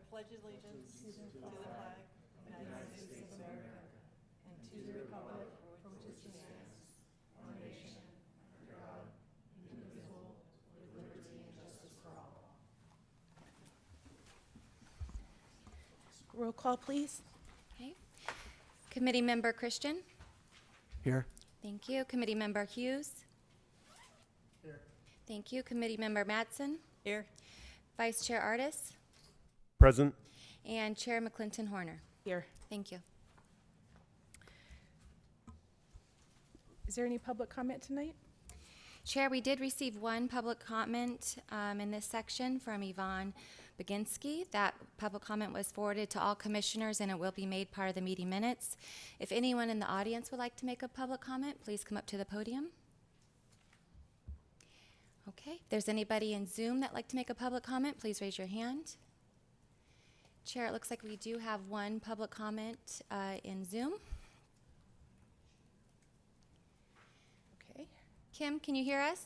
pledge allegiance to the flag of the United States of America and to the republic for which it stands, one nation, under God, indivisible, with liberty and justice for all. Roll call, please. Okay. Committee Member Christian? Here. Thank you. Committee Member Hughes? Here. Thank you. Committee Member Mattson? Here. Vice Chair Artis? Present. And Chair McClinton Horner. Here. Thank you. Is there any public comment tonight? Chair, we did receive one public comment in this section from Yvonne Baginski. That public comment was forwarded to all commissioners and it will be made part of the meeting minutes. If anyone in the audience would like to make a public comment, please come up to the podium. Okay, if there's anybody in Zoom that'd like to make a public comment, please raise your hand. Chair, it looks like we do have one public comment in Zoom. Okay. Kim, can you hear us?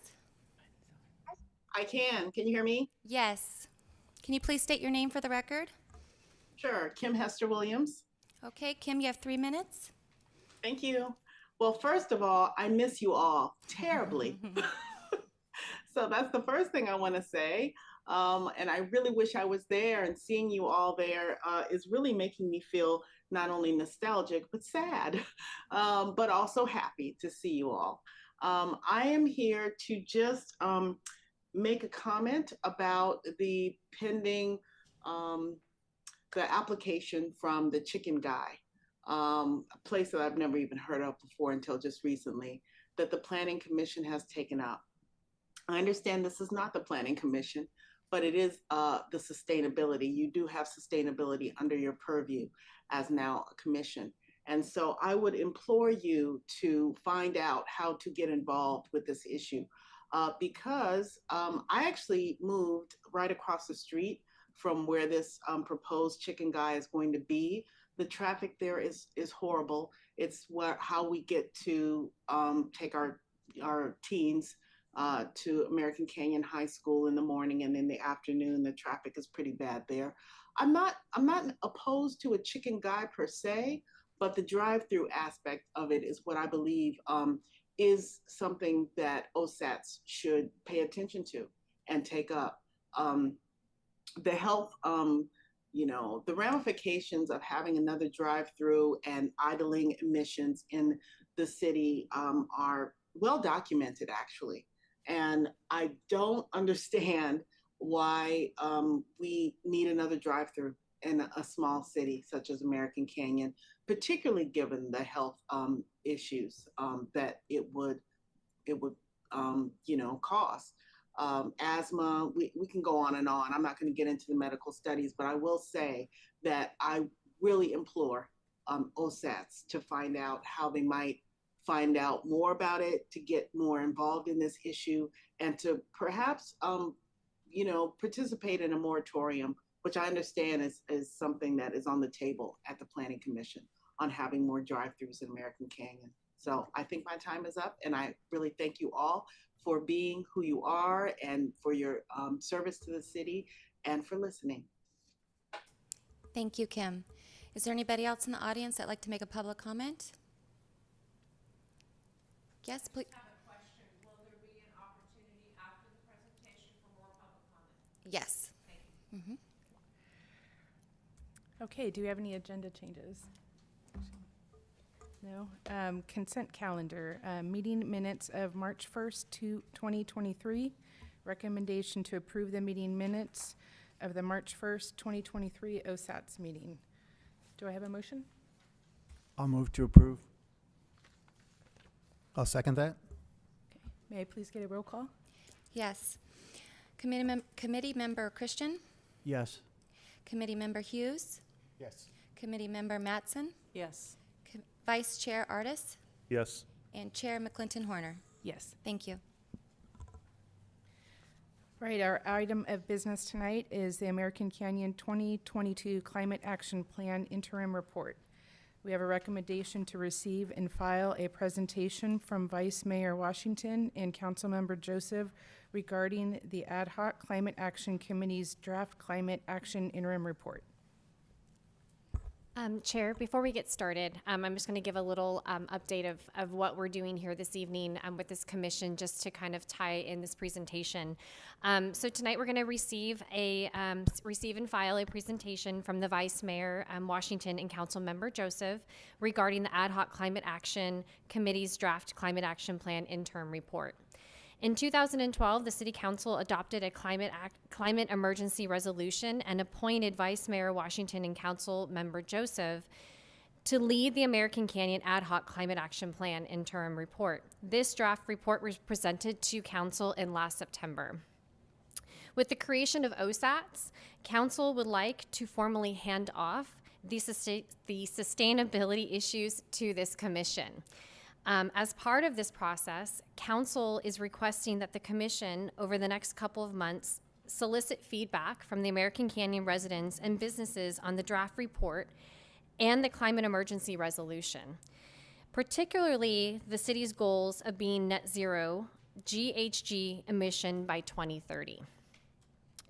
I can. Can you hear me? Yes. Can you please state your name for the record? Sure. Kim Hester Williams. Okay, Kim, you have 3 minutes. Thank you. Well, first of all, I miss you all terribly. So that's the first thing I want to say. And I really wish I was there, and seeing you all there is really making me feel not only nostalgic, but sad, but also happy to see you all. I am here to just make a comment about the pending, the application from the Chicken Guy, a place that I've never even heard of before until just recently, that the Planning Commission has taken up. I understand this is not the Planning Commission, but it is the sustainability. You do have sustainability under your purview as now a commission. And so I would implore you to find out how to get involved with this issue. Because I actually moved right across the street from where this proposed Chicken Guy is going to be. The traffic there is horrible. It's how we get to take our teens to American Canyon High School in the morning, and in the afternoon the traffic is pretty bad there. I'm not opposed to a Chicken Guy per se, but the drive-through aspect of it is what I believe is something that OSATs should pay attention to and take up. The health, the ramifications of having another drive-through and idling emissions in the city are well documented, actually. And I don't understand why we need another drive-through in a small city such as American Canyon, particularly given the health issues that it would cause. Asthma, we can go on and on. I'm not going to get into the medical studies, but I will say that I really implore OSATs to find out how they might find out more about it, to get more involved in this issue, and to perhaps participate in a moratorium, which I understand is something that is on the table at the Planning Commission on having more drive-throughs in American Canyon. So I think my time is up, and I really thank you all for being who you are and for your service to the city and for listening. Thank you, Kim. Is there anybody else in the audience that'd like to make a public comment? Yes, please. I have a question. Will there be an opportunity after the presentation for more public comment? Yes. Thank you. Okay, do we have any agenda changes? No. Consent calendar, meeting minutes of March 1st, 2023. Recommendation to approve the meeting minutes of the March 1st, 2023 OSATs meeting. Do I have a motion? I'll move to approve. I'll second that. Okay. May I please get a roll call? Yes. Committee Member Christian? Yes. Committee Member Hughes? Yes. Committee Member Mattson? Yes. Vice Chair Artis? Yes. And Chair McClinton Horner. Yes. Thank you. Right, our item of business tonight is the American Canyon 2022 Climate Action Plan Interim Report. We have a recommendation to receive and file a presentation from Vice Mayor Washington and Councilmember Joseph regarding the Ad Hoc Climate Action Committee's draft Climate Action Interim Report. Chair, before we get started, I'm just going to give a little update of what we're doing here this evening with this commission, just to kind of tie in this presentation. So tonight we're going to receive and file a presentation from the Vice Mayor, Washington, and Council Member Joseph regarding the Ad Hoc Climate Action Committee's draft Climate Action Plan interim report. In 2012, the City Council adopted a climate emergency resolution and appointed Vice Mayor Washington and Council Member Joseph to lead the American Canyon Ad Hoc Climate Action Plan interim report. This draft report was presented to Council in last September. With the creation of OSATs, Council would like to formally hand off the sustainability issues to this commission. As part of this process, Council is requesting that the Commission, over the next couple of months, solicit feedback from the American Canyon residents and businesses on the draft report and the climate emergency resolution, particularly the city's goals of being net zero GHG emission by 2030.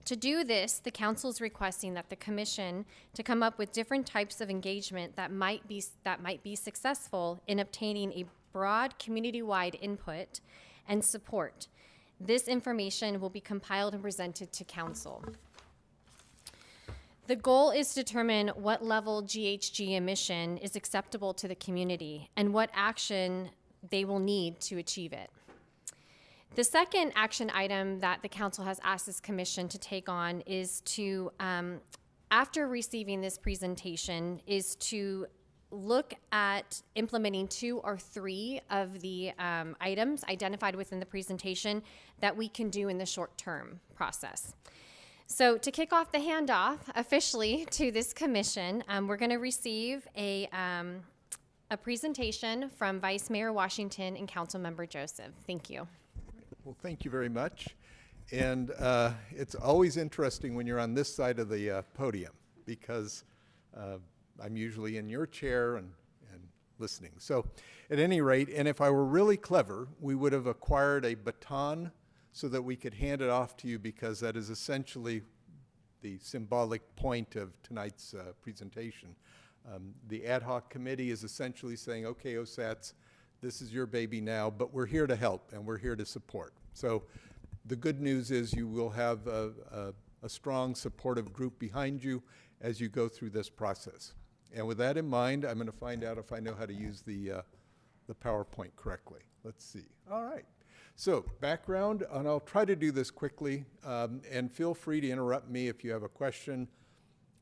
To do this, the Council is requesting that the Commission to come up with different types of engagement that might be successful in obtaining a broad community-wide input and support. This information will be compiled and presented to Council. The goal is to determine what level GHG emission is acceptable to the community and what action they will need to achieve it. The second action item that the Council has asked this Commission to take on is to, after receiving this presentation, is to look at implementing 2 or 3 of the items identified within the presentation that we can do in the short-term process. So to kick off the handoff officially to this commission, we're going to receive a presentation from Vice Mayor Washington and Councilmember Joseph. Thank you. Well, thank you very much. And it's always interesting when you're on this side of the podium, because I'm usually in your chair and listening. So at any rate, and if I were really clever, we would have acquired a baton so that we could hand it off to you, because that is essentially the symbolic point of tonight's presentation. The ad hoc committee is essentially saying, okay, OSATs, this is your baby now, but we're here to help and we're here to support. So the good news is you will have a strong supportive group behind you as you go through this process. And with that in mind, I'm going to find out if I know how to use the PowerPoint correctly. Let's see. All right. So background, and I'll try to do this quickly, and feel free to interrupt me if you have a question,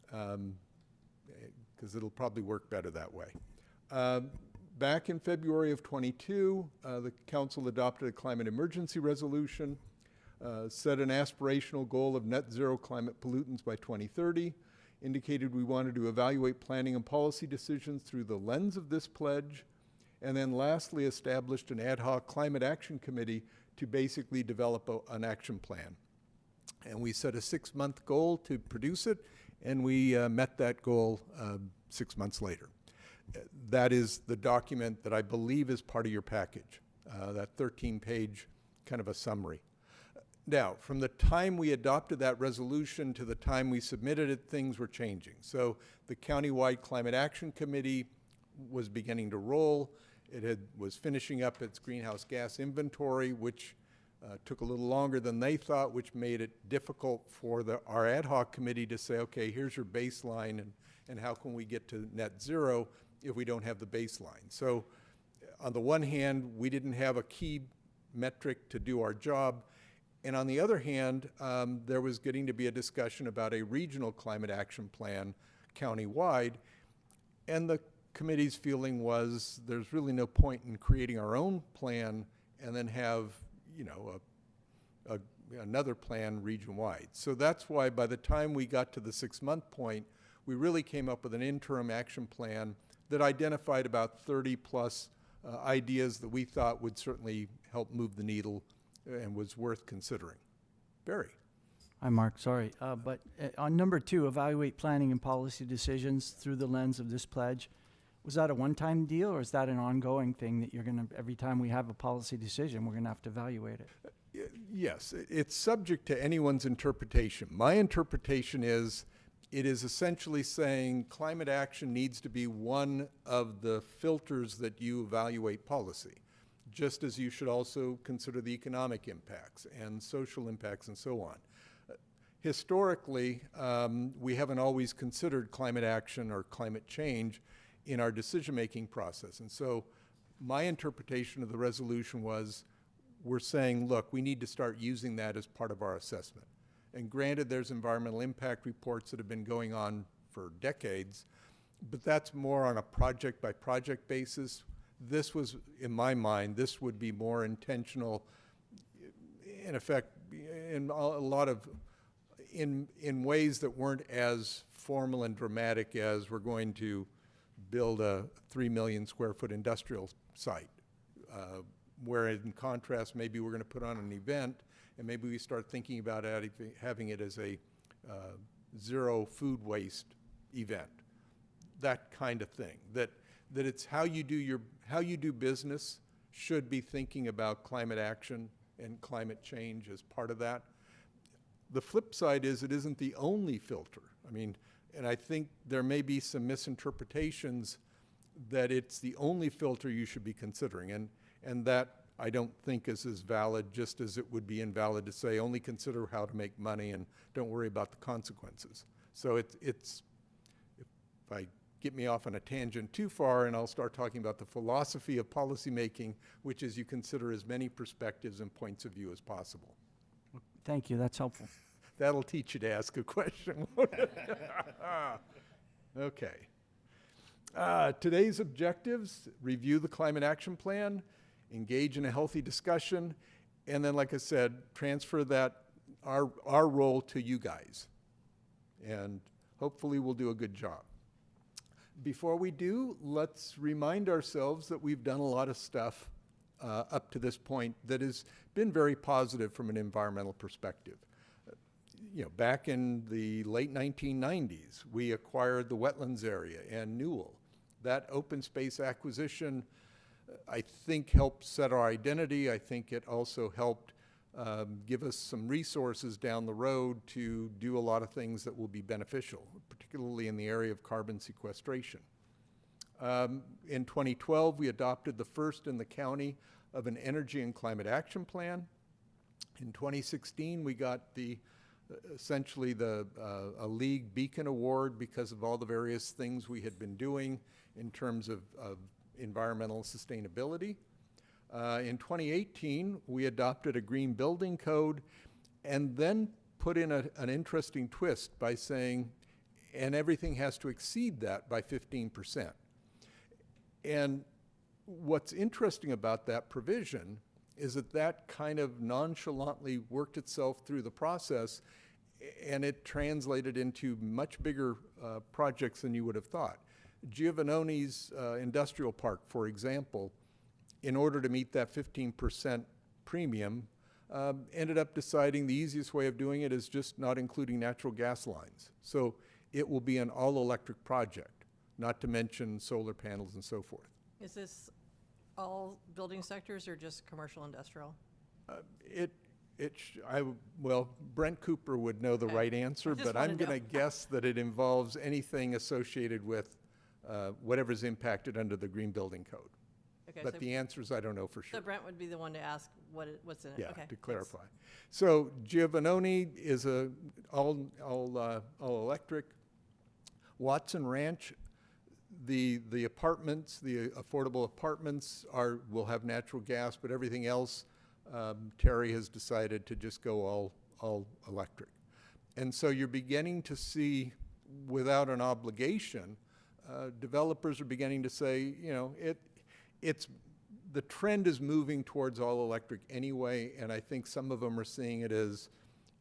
because it'll probably work better that way. Back in February of 22, the Council adopted a climate emergency resolution, set an aspirational goal of net zero climate pollutants by 2030, indicated we wanted to evaluate planning and policy decisions through the lens of this pledge, and then lastly established an ad hoc climate action committee to basically develop an action plan. And we set a 6-month goal to produce it, and we met that goal 6 months later. That is the document that I believe is part of your package, that 13-page kind of a summary. Now, from the time we adopted that resolution to the time we submitted it, things were changing. So the Countywide Climate Action Committee was beginning to roll. It was finishing up its greenhouse gas inventory, which took a little longer than they thought, which made it difficult for our ad hoc committee to say, okay, here's your baseline, and how can we get to net zero if we don't have the baseline? So on the one hand, we didn't have a key metric to do our job. And on the other hand, there was getting to be a discussion about a regional climate action plan countywide. And the committee's feeling was there's really no point in creating our own plan and then have, you know, another plan region-wide. So that's why by the time we got to the 6-month point, we really came up with an interim action plan that identified about 30 plus ideas that we thought would certainly help move the needle and was worth considering. Barry. Hi, Mark. Sorry. But on number 2, evaluate planning and policy decisions through the lens of this pledge. Was that a one-time deal, or is that an ongoing thing that you're going to, every time we have a policy decision, we're going to have to evaluate it? Yes, it's subject to anyone's interpretation. My interpretation is it is essentially saying climate action needs to be one of the filters that you evaluate policy, just as you should also consider the economic impacts and social impacts and so on. Historically, we haven't always considered climate action or climate change in our decision-making process. And so my interpretation of the resolution was, we're saying, look, we need to start using that as part of our assessment. And granted, there's environmental impact reports that have been going on for decades, but that's more on a project-by-project basis. This was, in my mind, this would be more intentional, in effect, in a lot of, in ways that weren't as formal and dramatic as we're going to build a 3 million square foot industrial site, where in contrast, maybe we're going to put on an event, and maybe we start thinking about having it as a zero food waste event, that kind of thing. That it's how you do business should be thinking about climate action and climate change as part of that. The flip side is it isn't the only filter. I mean, and I think there may be some misinterpretations that it's the only filter you should be considering, and that I don't think is as valid, just as it would be invalid to say only consider how to make money and don't worry about the consequences. So it's if I get me off on a tangent too far, and I'll start talking about the philosophy of policymaking, which is you consider as many perspectives and points of view as possible. Thank you, that's helpful. That'll teach you to ask a question, won't it? Okay. Today's objectives: review the climate action plan, engage in a healthy discussion, and then, like I said, transfer that, our role to you guys. And hopefully we'll do a good job. Before we do, let's remind ourselves that we've done a lot of stuff up to this point that has been very positive from an environmental perspective. You know, back in the late 1990s, we acquired the wetlands area and Newell. That open space acquisition, I think, helped set our identity. I think it also helped give us some resources down the road to do a lot of things that will be beneficial, particularly in the area of carbon sequestration. In 2012, we adopted the first in the county of an energy and climate action plan. In 2016, we got the essentially a League Beacon Award because of all the various things we had been doing in terms of environmental sustainability. In 2018, we adopted a green building code and then put in an interesting twist by saying, and everything has to exceed that by 15%. And what's interesting about that provision is that that kind of nonchalantly worked itself through the process, and it translated into much bigger projects than you would have thought. Giovannoni's industrial park, for example, in order to meet that 15% premium, ended up deciding the easiest way of doing it is just not including natural gas lines. So it will be an all-electric project, not to mention solar panels and so forth. Is this all building sectors or just commercial industrial? Well, Brent Cooper would know the Okay. right answer, I just but I'm wanna know. going to guess that it involves anything associated with whatever's impacted under the Green Building Code. Okay, But so, the answers I don't know for so sure. Brent would be the one to ask what's in it. Yeah, Okay, to thanks. clarify. So Giovannoni is a all electric. Watson Ranch, the apartments, the affordable apartments will have natural gas, but everything else, Terry has decided to just go all electric. And so you're beginning to see, without an obligation, developers are beginning to say, you know, the trend is moving towards all electric anyway, and I think some of them are seeing it as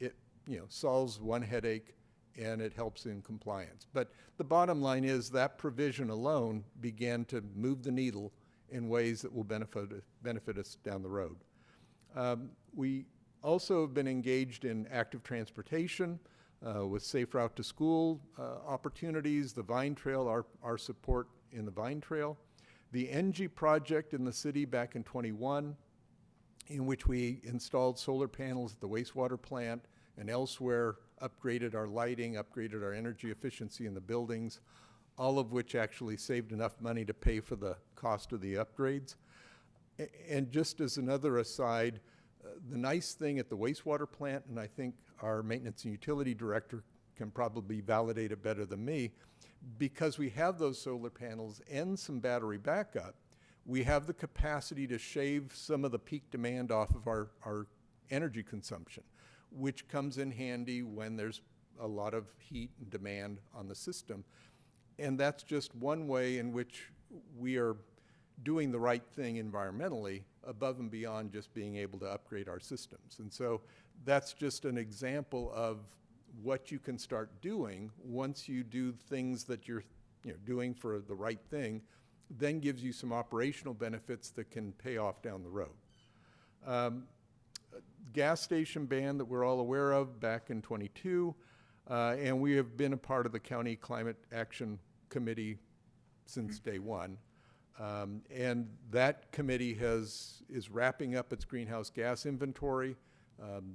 it, you know, solves one headache and it helps in compliance. But the bottom line is that provision alone began to move the needle in ways that will benefit us down the road. We also have been engaged in active transportation with Safe Route to School opportunities, the Vine Trail, our support in the Vine Trail. The NG project in the city back in 21, in which we installed solar panels at the wastewater plant and elsewhere upgraded our lighting, upgraded our energy efficiency in the buildings, all of which actually saved enough money to pay for the cost of the upgrades. And just as another aside, the nice thing at the wastewater plant, and I think our maintenance and utility director can probably validate it better than me, because we have those solar panels and some battery backup, we have the capacity to shave some of the peak demand off of our energy consumption, which comes in handy when there's a lot of heat and demand on the system. And that's just one way in which we are doing the right thing environmentally above and beyond just being able to upgrade our systems. And so that's just an example of what you can start doing once you do things that you're doing for the right thing, then gives you some operational benefits that can pay off down the road. Gas station ban that we're all aware of back in '22, and we have been a part of the County Climate Action Committee since day one. And that committee is wrapping up its greenhouse gas inventory.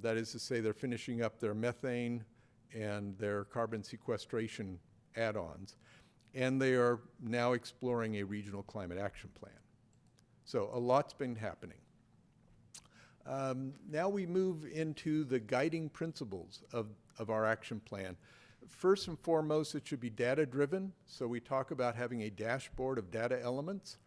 That is to say, they're finishing up their methane and their carbon sequestration add-ons. And they are now exploring a regional climate action plan. So a lot's been happening. Now we move into the guiding principles of our action plan. First and foremost, it should be data-driven. So we talk about having a dashboard of data elements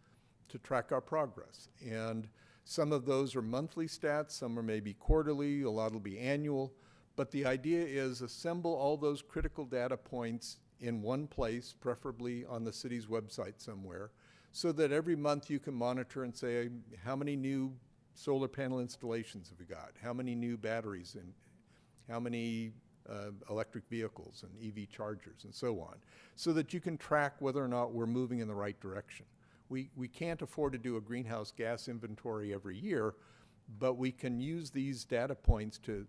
to track our progress. And some of those are monthly stats, some are maybe quarterly, a lot will be annual. But the idea is assemble all those critical data points in one place, preferably on the city's website somewhere, so that every month you can monitor and say, how many new solar panel installations have we got? How many new batteries and how many electric vehicles and EV chargers and so on, so that you can track whether or not we're moving in the right direction. We can't afford to do a greenhouse gas inventory every year, but we can use these data points to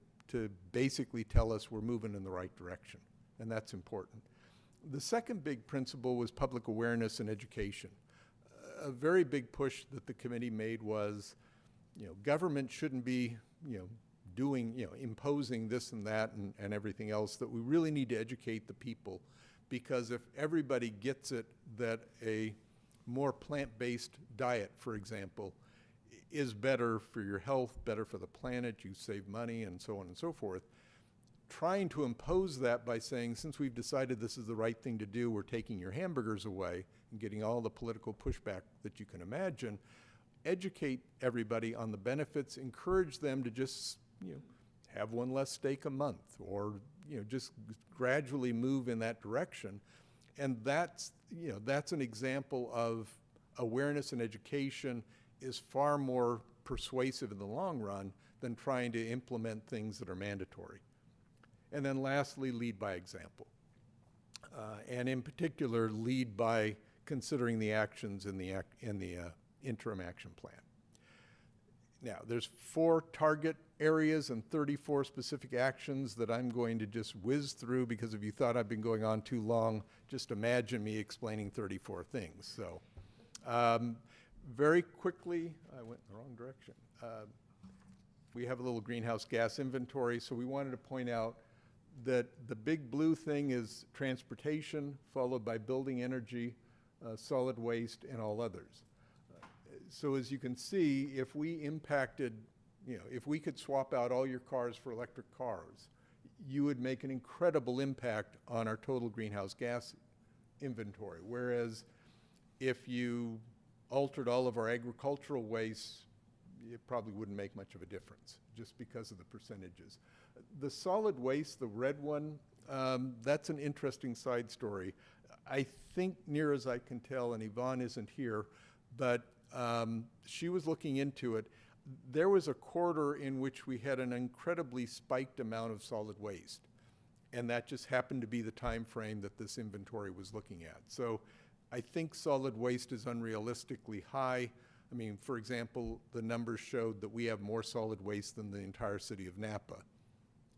basically tell us we're moving in the right direction, and that's important. The second big principle was public awareness and education. A very big push that the committee made was, government shouldn't be, imposing this and that and everything else, that we really need to educate the people, because if everybody gets it that a more plant-based diet, for example, is better for your health, better for the planet, you save money, and so on and so forth, trying to impose that by saying, since we've decided this is the right thing to do, we're taking your hamburgers away and getting all the political pushback that you can imagine, educate everybody on the benefits, encourage them to just, have one less steak a month, or, just gradually move in that direction. And that's an example of awareness and education is far more persuasive in the long run than trying to implement things that are mandatory. And then lastly, lead by example. And in particular, lead by considering the actions in the interim action plan. Now, there's 4 target areas and 34 specific actions that I'm going to just whiz through, because if you thought I've been going on too long, just imagine me explaining 34 things. So very quickly, I went in the wrong direction. We have a little greenhouse gas inventory, so we wanted to point out that the big blue thing is transportation, followed by building energy, solid waste, and all others. So as you can see, if we impacted, if we could swap out all your cars for electric cars, you would make an incredible impact on our total greenhouse gas inventory. Whereas if you altered all of our agricultural waste, it probably wouldn't make much of a difference, just because of the percentages. The solid waste, the red one, that's an interesting side story. I think, near as I can tell, and Yvonne isn't here, but she was looking into it. There was a quarter in which we had an incredibly spiked amount of solid waste, and that just happened to be the time frame that this inventory was looking at. So I think solid waste is unrealistically high. I mean, for example, the numbers showed that we have more solid waste than the entire city of Napa.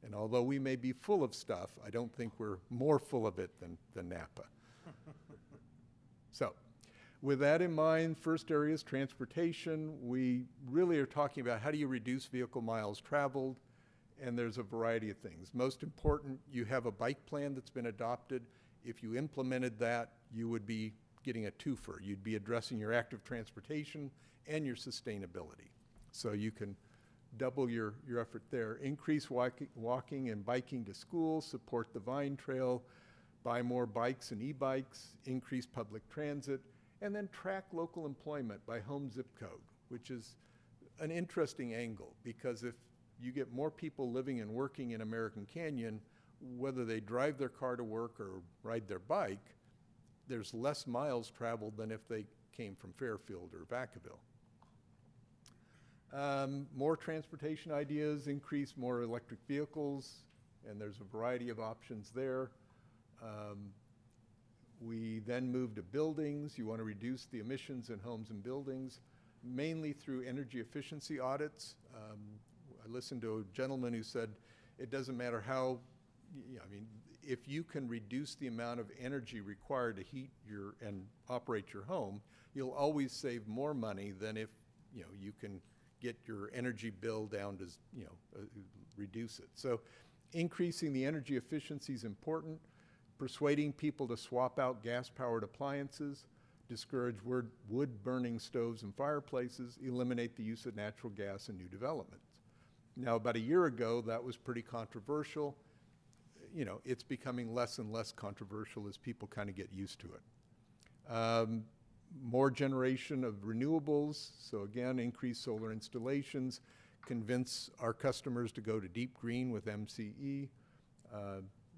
And although we may be full of stuff, I don't think we're more full of it than Napa. So with that in mind, first area is transportation. We really are talking about how do you reduce vehicle miles traveled, and there's a variety of things. Most important, you have a bike plan that's been adopted. If you implemented that, you would be getting a twofer. You'd be addressing your active transportation and your sustainability. So you can double your effort there. Increase walking and biking to school, support the Vine Trail, buy more bikes and e-bikes, increase public transit, and then track local employment by home zip code, which is an interesting angle, because if you get more people living and working in American Canyon, whether they drive their car to work or ride their bike, there's less miles traveled than if they came from Fairfield or Vacaville. More transportation ideas, increase more electric vehicles, and there's a variety of options there. We then move to buildings. You want to reduce the emissions in homes and buildings, mainly through energy efficiency audits. I listened to a gentleman who said it doesn't matter how, I mean, if you can reduce the amount of energy required to heat your and operate your home, you'll always save more money than if you can get your energy bill down to reduce it. So increasing the energy efficiency is important. Persuading people to swap out gas-powered appliances, discourage wood-burning stoves and fireplaces, eliminate the use of natural gas in new developments. Now, about a year ago, that was pretty controversial. It's becoming less and less controversial as people kind of get used to it. More generation of renewables, so again, increase solar installations, convince our customers to go to deep green with MCE.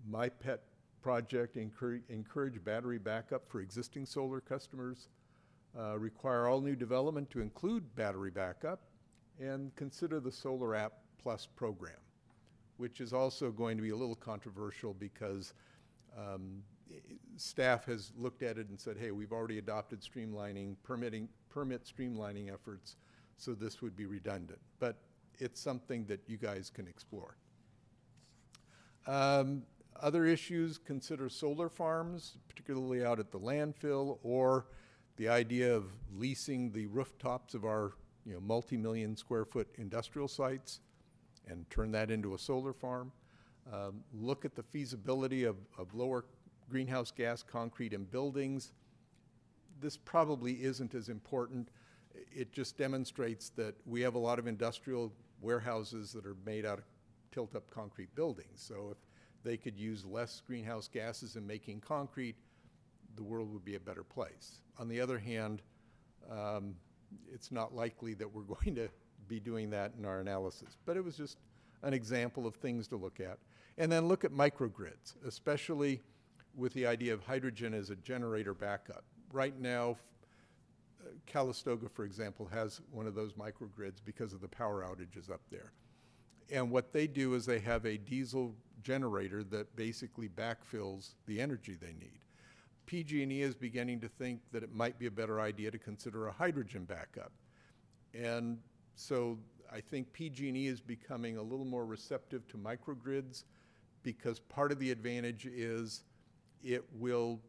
My pet project, encourage battery backup for existing solar customers, require all new development to include battery backup, and consider the Solar App Plus program, which is also going to be a little controversial because staff has looked at it and said, hey, we've already adopted streamlining, permit streamlining efforts, so this would be redundant. But it's something that you guys can explore. Other issues, consider solar farms, particularly out at the landfill, or the idea of leasing the rooftops of our multi-million square foot industrial sites and turn that into a solar farm. Look at the feasibility of lower greenhouse gas concrete in buildings. This probably isn't as important. It just demonstrates that we have a lot of industrial warehouses that are made out of tilt-up concrete buildings. So if they could use less greenhouse gases in making concrete, the world would be a better place. On the other hand, it's not likely that we're going to be doing that in our analysis. But it was just an example of things to look at. And then look at microgrids, especially with the idea of hydrogen as a generator backup. Right now, Calistoga, for example, has one of those microgrids because of the power outages up there. And what they do is they have a diesel generator that basically backfills the energy they need. PG&E is beginning to think that it might be a better idea to consider a hydrogen backup. And so I think PG&E is becoming a little more receptive to microgrids because part of the advantage is it will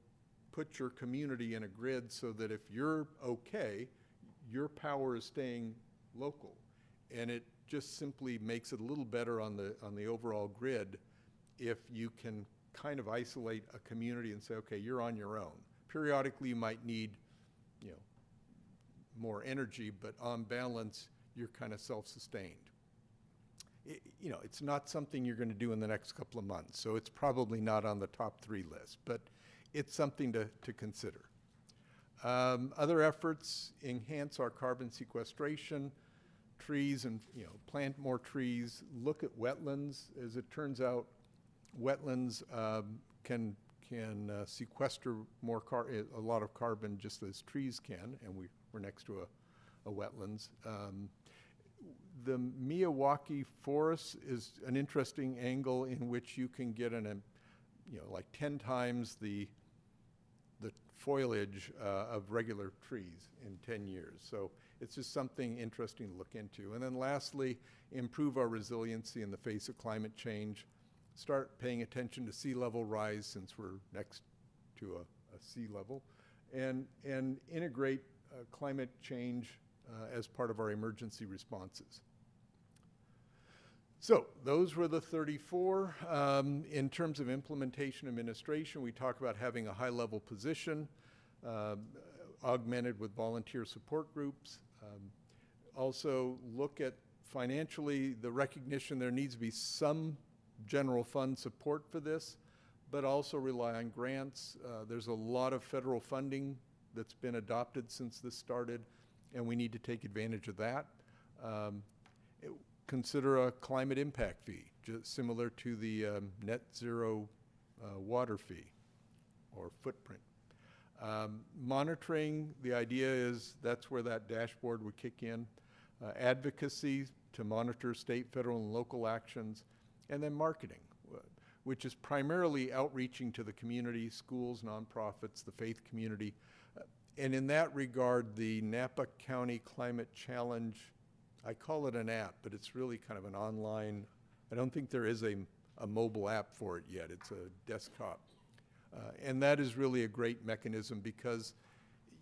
put your community in a grid so that if you're okay, your power is staying local. And it just simply makes it a little better on the overall grid if you can kind of isolate a community and say, okay, you're on your own. Periodically, you might need, more energy, but on balance, you're kind of self-sustained. It's not something you're going to do in the next couple of months, so it's probably not on the top 3 list, but it's something to consider. Other efforts, enhance our carbon sequestration, trees and, plant more trees, look at wetlands. As it turns out, wetlands can sequester a lot of carbon just as trees can, and we're next to a wetlands. The Miyawaki forest is an interesting angle in which you can get like 10 times the foliage of regular trees in 10 years. So it's just something interesting to look into. And then lastly, improve our resiliency in the face of climate change. Start paying attention to sea level rise since we're next to a sea level, and integrate climate change as part of our emergency responses. So those were the 34. In terms of implementation administration, we talk about having a high-level position, augmented with volunteer support groups. Also look at financially the recognition there needs to be some general fund support for this, but also rely on grants. There's a lot of federal funding that's been adopted since this started, and we need to take advantage of that. Consider a climate impact fee, just similar to the net zero water fee or footprint. Monitoring, the idea is that's where that dashboard would kick in. Advocacy to monitor state, federal, and local actions. And then marketing, which is primarily outreaching to the community, schools, nonprofits, the faith community. And in that regard, the Napa County Climate Challenge, I call it an app, but it's really kind of an online, I don't think there is a mobile app for it yet. It's a desktop. And that is really a great mechanism because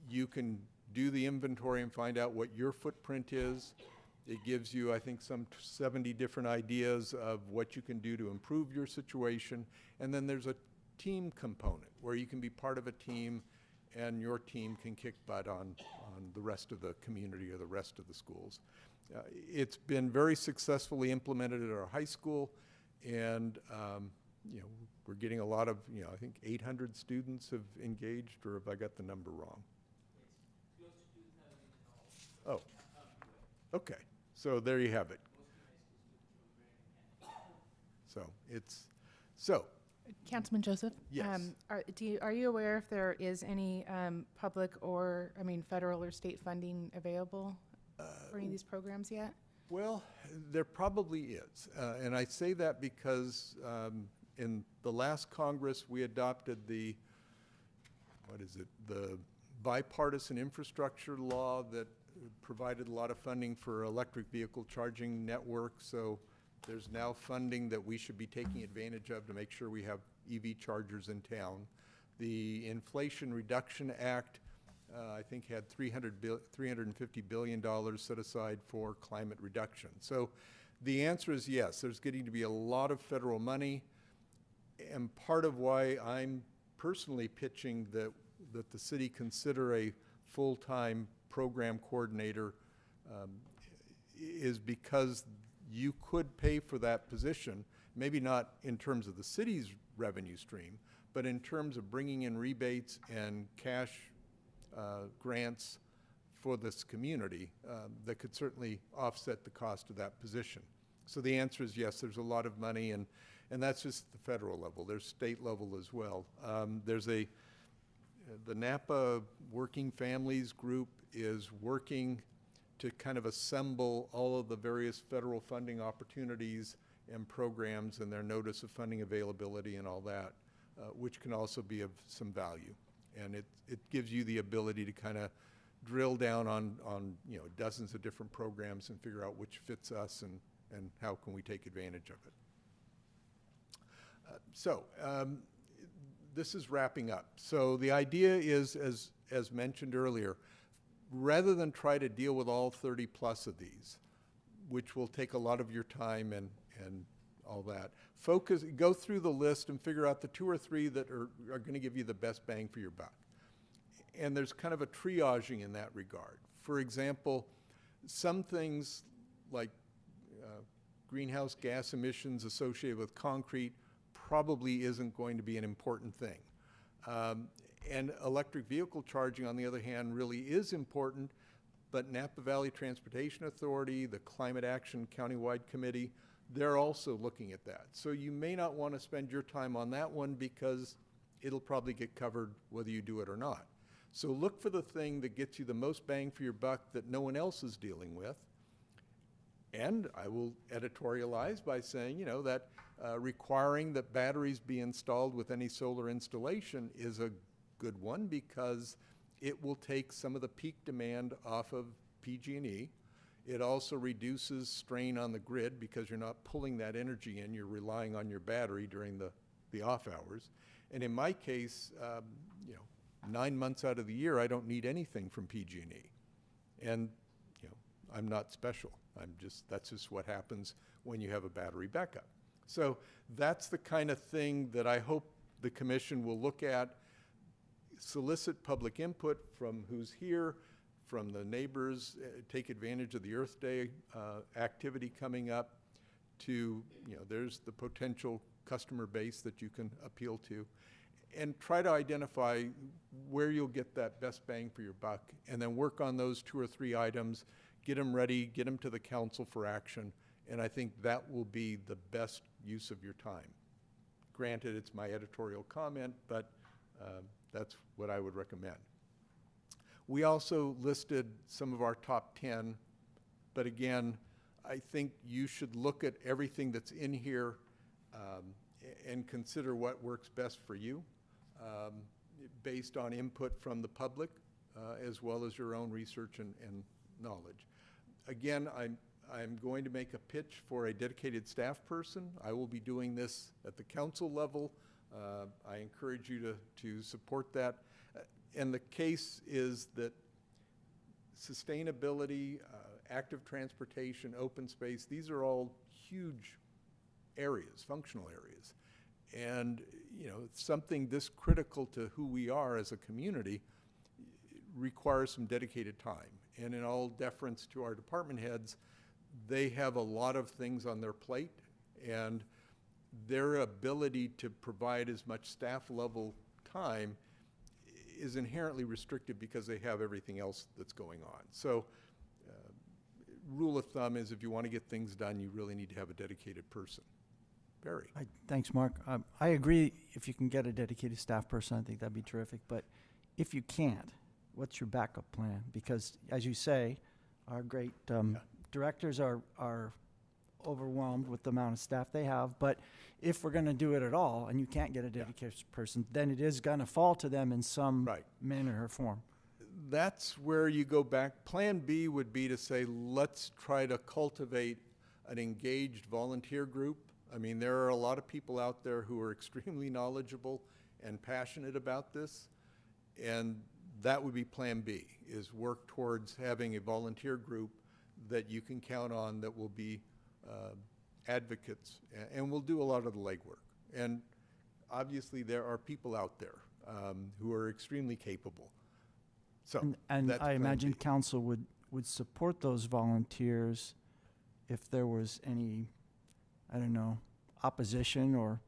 you can do the inventory and find out what your footprint is. It gives you, I think, some 70 different ideas of what you can do to improve your situation. And then there's a team component where you can be part of a team and your team can kick butt on the rest of the community or the rest of the schools. It's been very successfully implemented at our high school, and you know, we're getting a lot of, you know, I think 800 students have engaged, or have I got the number wrong? Oh, okay. So there you have it. So it's, so. Councilman Joseph? Yes. Are you aware if there is any public or, I mean, federal or state funding available for any of these programs yet? Well, there probably is. And I say that because in the last Congress, we adopted the, the bipartisan infrastructure law that provided a lot of funding for electric vehicle charging networks. So there's now funding that we should be taking advantage of to make sure we have EV chargers in town. The Inflation Reduction Act, I think, had $350 billion set aside for climate reduction. So the answer is yes, there's getting to be a lot of federal money. And part of why I'm personally pitching that the city consider a full-time program coordinator is because you could pay for that position, maybe not in terms of the city's revenue stream, but in terms of bringing in rebates and cash grants for this community that could certainly offset the cost of that position. So the answer is yes, there's a lot of money, and that's just the federal level. There's state level as well. There's the Napa Working Families Group is working to kind of assemble all of the various federal funding opportunities and programs and their notice of funding availability and all that, which can also be of some value. And it gives you the ability to kind of drill down on you know, dozens of different programs and figure out which fits us and how can we take advantage of it. This is wrapping up. So the idea is, as mentioned earlier, rather than try to deal with all 30 plus of these, which will take a lot of your time and all that, go through the list and figure out the 2 or 3 that are going to give you the best bang for your buck. And there's kind of a triaging in that regard. For example, some things like greenhouse gas emissions associated with concrete probably isn't going to be an important thing. And electric vehicle charging, on the other hand, really is important, but Napa Valley Transportation Authority, the Climate Action Countywide Committee, they're also looking at that. So you may not want to spend your time on that one because it'll probably get covered whether you do it or not. So look for the thing that gets you the most bang for your buck that no one else is dealing with. And I will editorialize by saying, you know, that requiring that batteries be installed with any solar installation is a good one because it will take some of the peak demand off of PG&E. It also reduces strain on the grid because you're not pulling that energy in, you're relying on your battery during the off hours. And in my case, you know, 9 months out of the year, I don't need anything from PG&E. And, you know, I'm not special. That's just what happens when you have a battery backup. So that's the kind of thing that I hope the commission will look at, solicit public input from who's here, from the neighbors, take advantage of the Earth Day activity coming up to, there's the potential customer base that you can appeal to, and try to identify where you'll get that best bang for your buck, and then work on those 2 or 3 items, get them ready, get them to the council for action, and I think that will be the best use of your time. Granted, it's my editorial comment, but that's what I would recommend. We also listed some of our top 10, but again, I think you should look at everything that's in here and consider what works best for you based on input from the public as well as your own research and knowledge. Again, I'm going to make a pitch for a dedicated staff person. I will be doing this at the council level. I encourage you to support that. And the case is that sustainability, active transportation, open space, these are all huge areas, functional areas. And, something this critical to who we are as a community requires some dedicated time. And in all deference to our department heads, they have a lot of things on their plate, and their ability to provide as much staff level time is inherently restricted because they have everything else that's going on. So rule of thumb is if you want to get things done, you really need to have a dedicated person. Barry. Thanks, Mark. I agree, if you can get a dedicated staff person, I think that'd be terrific. But if you can't, what's your backup plan? Because as you say, our great directors are overwhelmed with the amount of staff they have. But if we're going to do it at all and you can't get a dedicated person, then it is going to fall to them in some manner or form. That's where you go back. Plan B would be to say, let's try to cultivate an engaged volunteer group. I mean, there are a lot of people out there who are extremely knowledgeable and passionate about this, and that would be Plan B, is work towards having a volunteer group that you can count on that will be advocates, and we'll do a lot of the legwork. And obviously there are people out there who are extremely capable. So And that's I Plan imagine B. council would support those volunteers if there was any, I don't know, opposition or,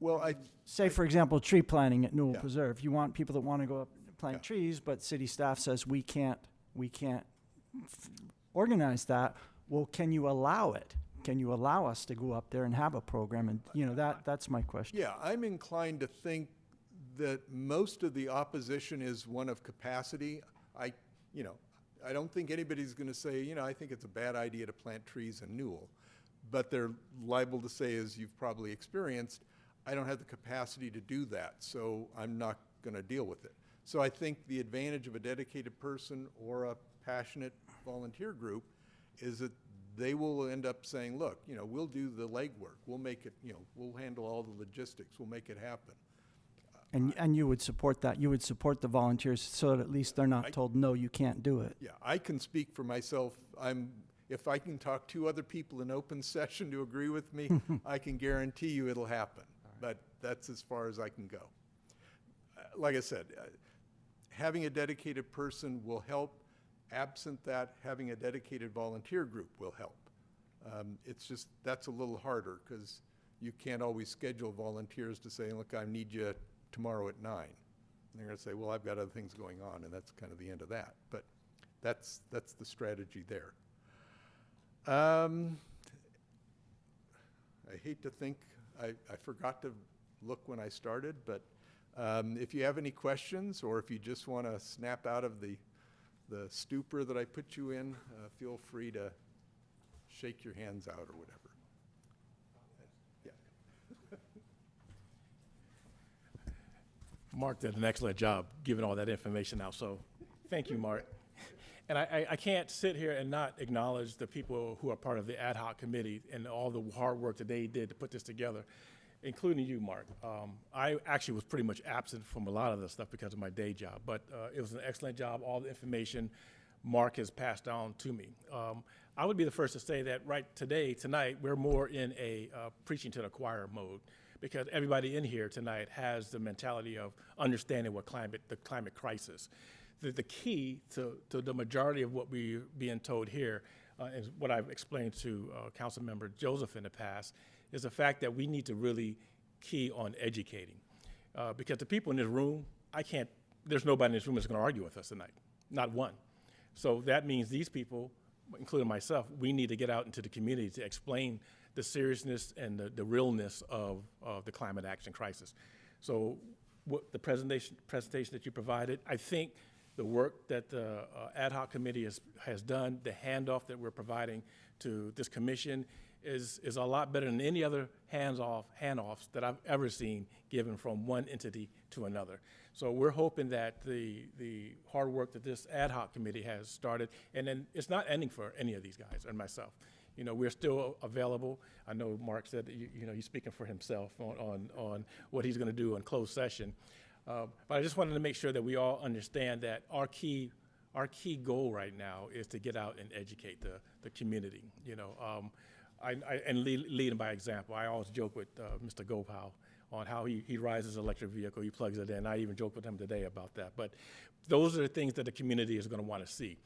Well, say, for example, tree planting at Newell Yeah. Preserve. You want people that want to go up and plant trees, but city staff says we can't organize that. Well, can you allow it? Can you allow us to go up there and have a program? And, that's my question. yeah, I'm inclined to think that most of the opposition is one of capacity. I don't think anybody's going to say, I think it's a bad idea to plant trees in Newell. But they're liable to say, as you've probably experienced, I don't have the capacity to do that, so I'm not going to deal with it. So I think the advantage of a dedicated person or a passionate volunteer group is that they will end up saying, look, we'll do the legwork. We'll make it, we'll handle all the logistics. We'll make it happen. And you would support that. You would support the volunteers so that at least they're not told, no, you can't do it. Yeah, I can speak for myself. If I can talk 2 other people in open session to agree with me, I can guarantee you it'll happen. But that's as far as I can go. Like I said, having a dedicated person will help. Absent that, having a dedicated volunteer group will help. It's just, that's a little harder because you can't always schedule volunteers to say, look, I need you tomorrow at 9. And they're going to say, well, I've got other things going on, and that's kind of the end of that. But that's the strategy there. I hate to think, I forgot to look when I started, but if you have any questions or if you just want to snap out of the stupor that I put you in, feel free to shake your hands out or whatever. Yeah. Mark did an excellent job giving all that information out, so thank you, Mark. And I can't sit here and not acknowledge the people who are part of the ad hoc committee and all the hard work that they did to put this together, including you, Mark. I actually was pretty much absent from a lot of this stuff because of my day job, but it was an excellent job. All the information Mark has passed on to me. I would be the first to say that tonight, we're more in a preaching to the choir mode, because everybody in here tonight has the mentality of understanding the climate crisis. The key to the majority of what we're being told here, is what I've explained to Councilmember Joseph in the past, is the fact that we need to really key on educating. Because the people in this room, there's nobody in this room that's gonna argue with us tonight, not one. So that means these people, including myself, we need to get out into the community to explain the seriousness and the realness of the climate action crisis. So what the presentation that you provided, I think the work that the ad hoc committee has done, the handoff that we're providing to this commission is a lot better than any other handoffs that I've ever seen given from one entity to another. So we're hoping that the hard work that this ad hoc committee has started, and then it's not ending for any of these guys and myself. You know, we're still available. I know Mark said that he's speaking for himself on what he's going to do in closed session. But I just wanted to make sure that we all understand that our key goal right now is to get out and educate the community. And leading by example. I always joke with Mr. Gopal on how he rides his electric vehicle, he plugs it in. I even joked with him today about that. But those are the things that the community is going to want to see.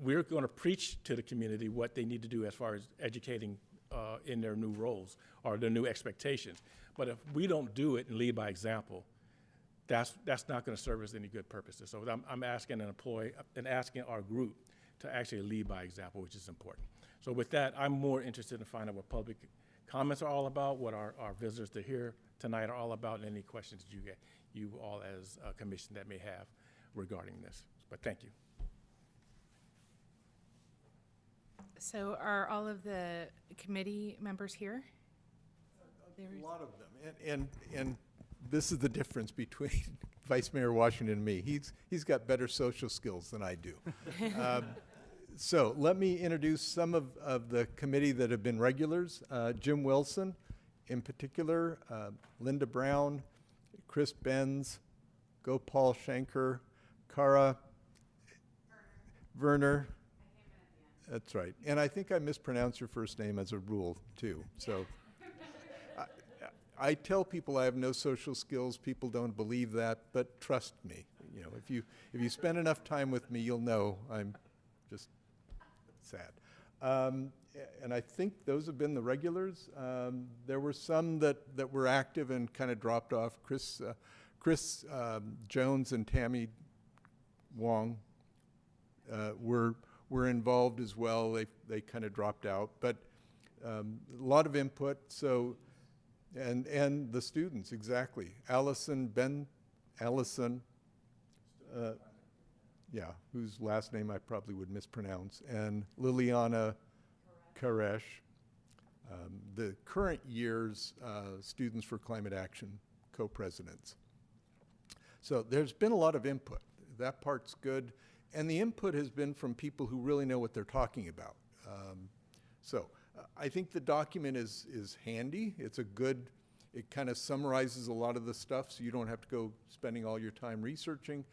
We're going to preach to the community what they need to do as far as educating in their new roles or their new expectations. But if we don't do it and lead by example, that's not going to serve us any good purposes. So I'm asking asking our group to actually lead by example, which is important. So with that, I'm more interested in finding out what public comments are all about, what our visitors to hear tonight are all about, and any questions that you all as a commission that may have regarding this. But thank you. So are all of the committee members here? A lot of them, and this is the difference between Vice Mayor Washington and me. He's got better social skills than I do. So let me introduce some of the committee that have been regulars. Jim Wilson, in particular, Linda Brown, Chris Benz, Gopal Shankar, Kara Werner. That's right. And I think I mispronounced your first name as a rule, too. So I tell people I have no social skills. People don't believe that, but trust me. If you spend enough time with me, you'll know I'm just sad. And I think those have been the regulars. There were some that were active and kind of dropped off. Chris Jones and Tammy Wong were involved as well. They kind of dropped out, but a lot of input. So, and the students, exactly. Allison, whose last name I probably would mispronounce, and Liliana Koresh, the current year's Students for Climate Action co-presidents. So there's been a lot of input. That part's good. And the input has been from people who really know what they're talking about. I think the document is handy. It kind of summarizes a lot of the stuff, so you don't have to go spending all your time researching.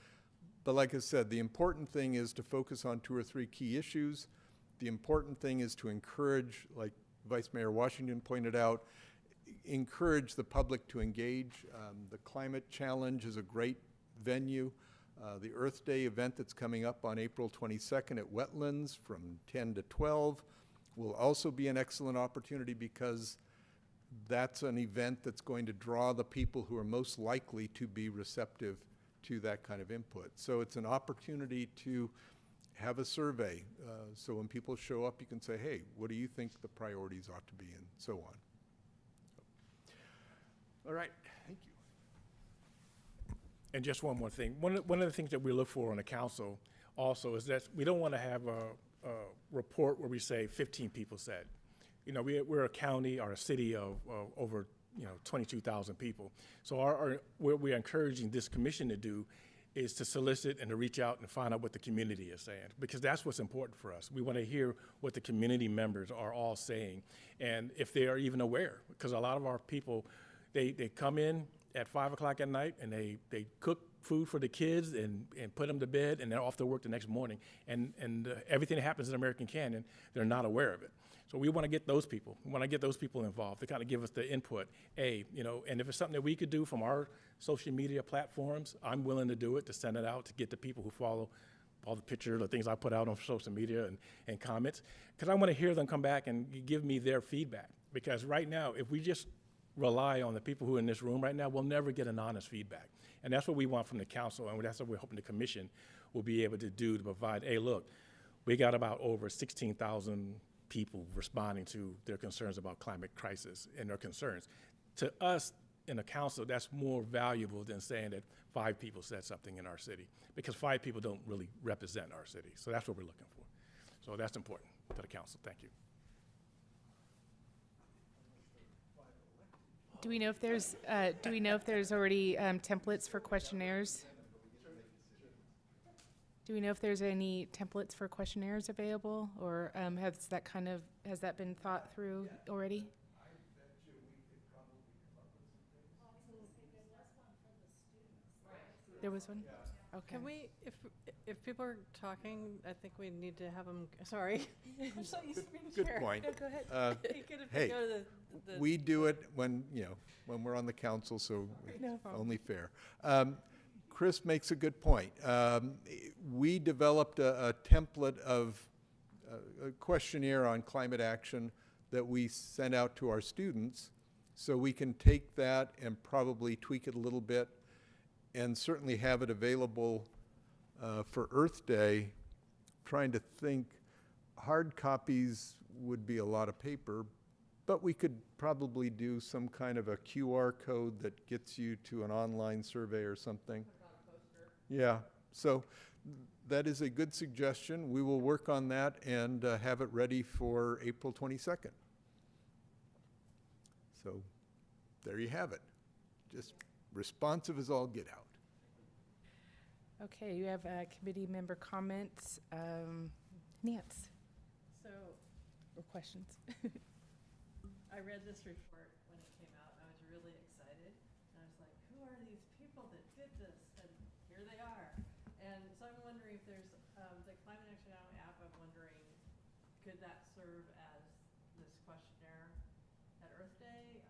But like I said, the important thing is to focus on 2 or 3 key issues. The important thing is to encourage, like Vice Mayor Washington pointed out, encourage the public to engage. The Climate Challenge is a great venue. The Earth Day event that's coming up on April 22nd at Wetlands from 10 to 12 will also be an excellent opportunity, because that's an event that's going to draw the people who are most likely to be receptive to that kind of input. So it's an opportunity to have a survey. So when people show up, you can say, hey, what do you think the priorities ought to be, and so on. All right, thank you. And just one more thing. One of the things that we look for on the council also is that we don't want to have a report where we say 15 people said. We're a county or a city of over 22,000 people. So what we're encouraging this commission to do is to solicit and to reach out and find out what the community is saying, because that's what's important for us. We want to hear what the community members are all saying, and if they are even aware, because a lot of our people, they come in at 5 o'clock at night and they cook food for the kids and put them to bed, and they're off to work the next morning. And everything that happens in American Canyon, they're not aware of it. So we want to get those people. We want to get those people involved to kind of give us the input. And if it's something that we could do from our social media platforms, I'm willing to do it, to send it out, to get the people who follow all the pictures, the things I put out on social media and comments, because I want to hear them come back and give me their feedback. Because right now, if we just rely on the people who are in this room right now, we'll never get an honest feedback. And that's what we want from the council, and that's what we're hoping the commission will be able to do, to provide, hey, look, we got about over 16,000 people responding to their concerns about climate crisis and their concerns. To us in the council, that's more valuable than saying that 5 people said something in our city, because 5 people don't really represent our city. So that's what we're looking for. So that's important to the council. Thank you. Do we know if there's already templates for questionnaires? Do we know if there's any templates for questionnaires available, or has that been thought through already? There was one? Okay. Can we, if people are talking, I think we need to have them, sorry. I'm so used to being Good chair. point. No, go ahead. Be good if Hey, we go to the. We do it when we're on the council, so No problem. only fair. Chris makes a good point. We developed a template of a questionnaire on climate action that we sent out to our students, so we can take that and probably tweak it a little bit and certainly have it available for Earth Day. Trying to think, hard copies would be a lot of paper, but we could probably do some kind of a QR code that gets you to an online survey or something. Yeah, so that is a good suggestion. We will work on that and have it ready for April 22nd. So there you have it. Just responsive as all get out. Okay, you have committee member comments. Nance, So or questions? I read this report when it came out, and I was really excited. And I was like, who are these people that did this? And here they are. And so I'm wondering if there's, the Climate Action Now app, I'm wondering, could that serve as this questionnaire at Earth Day?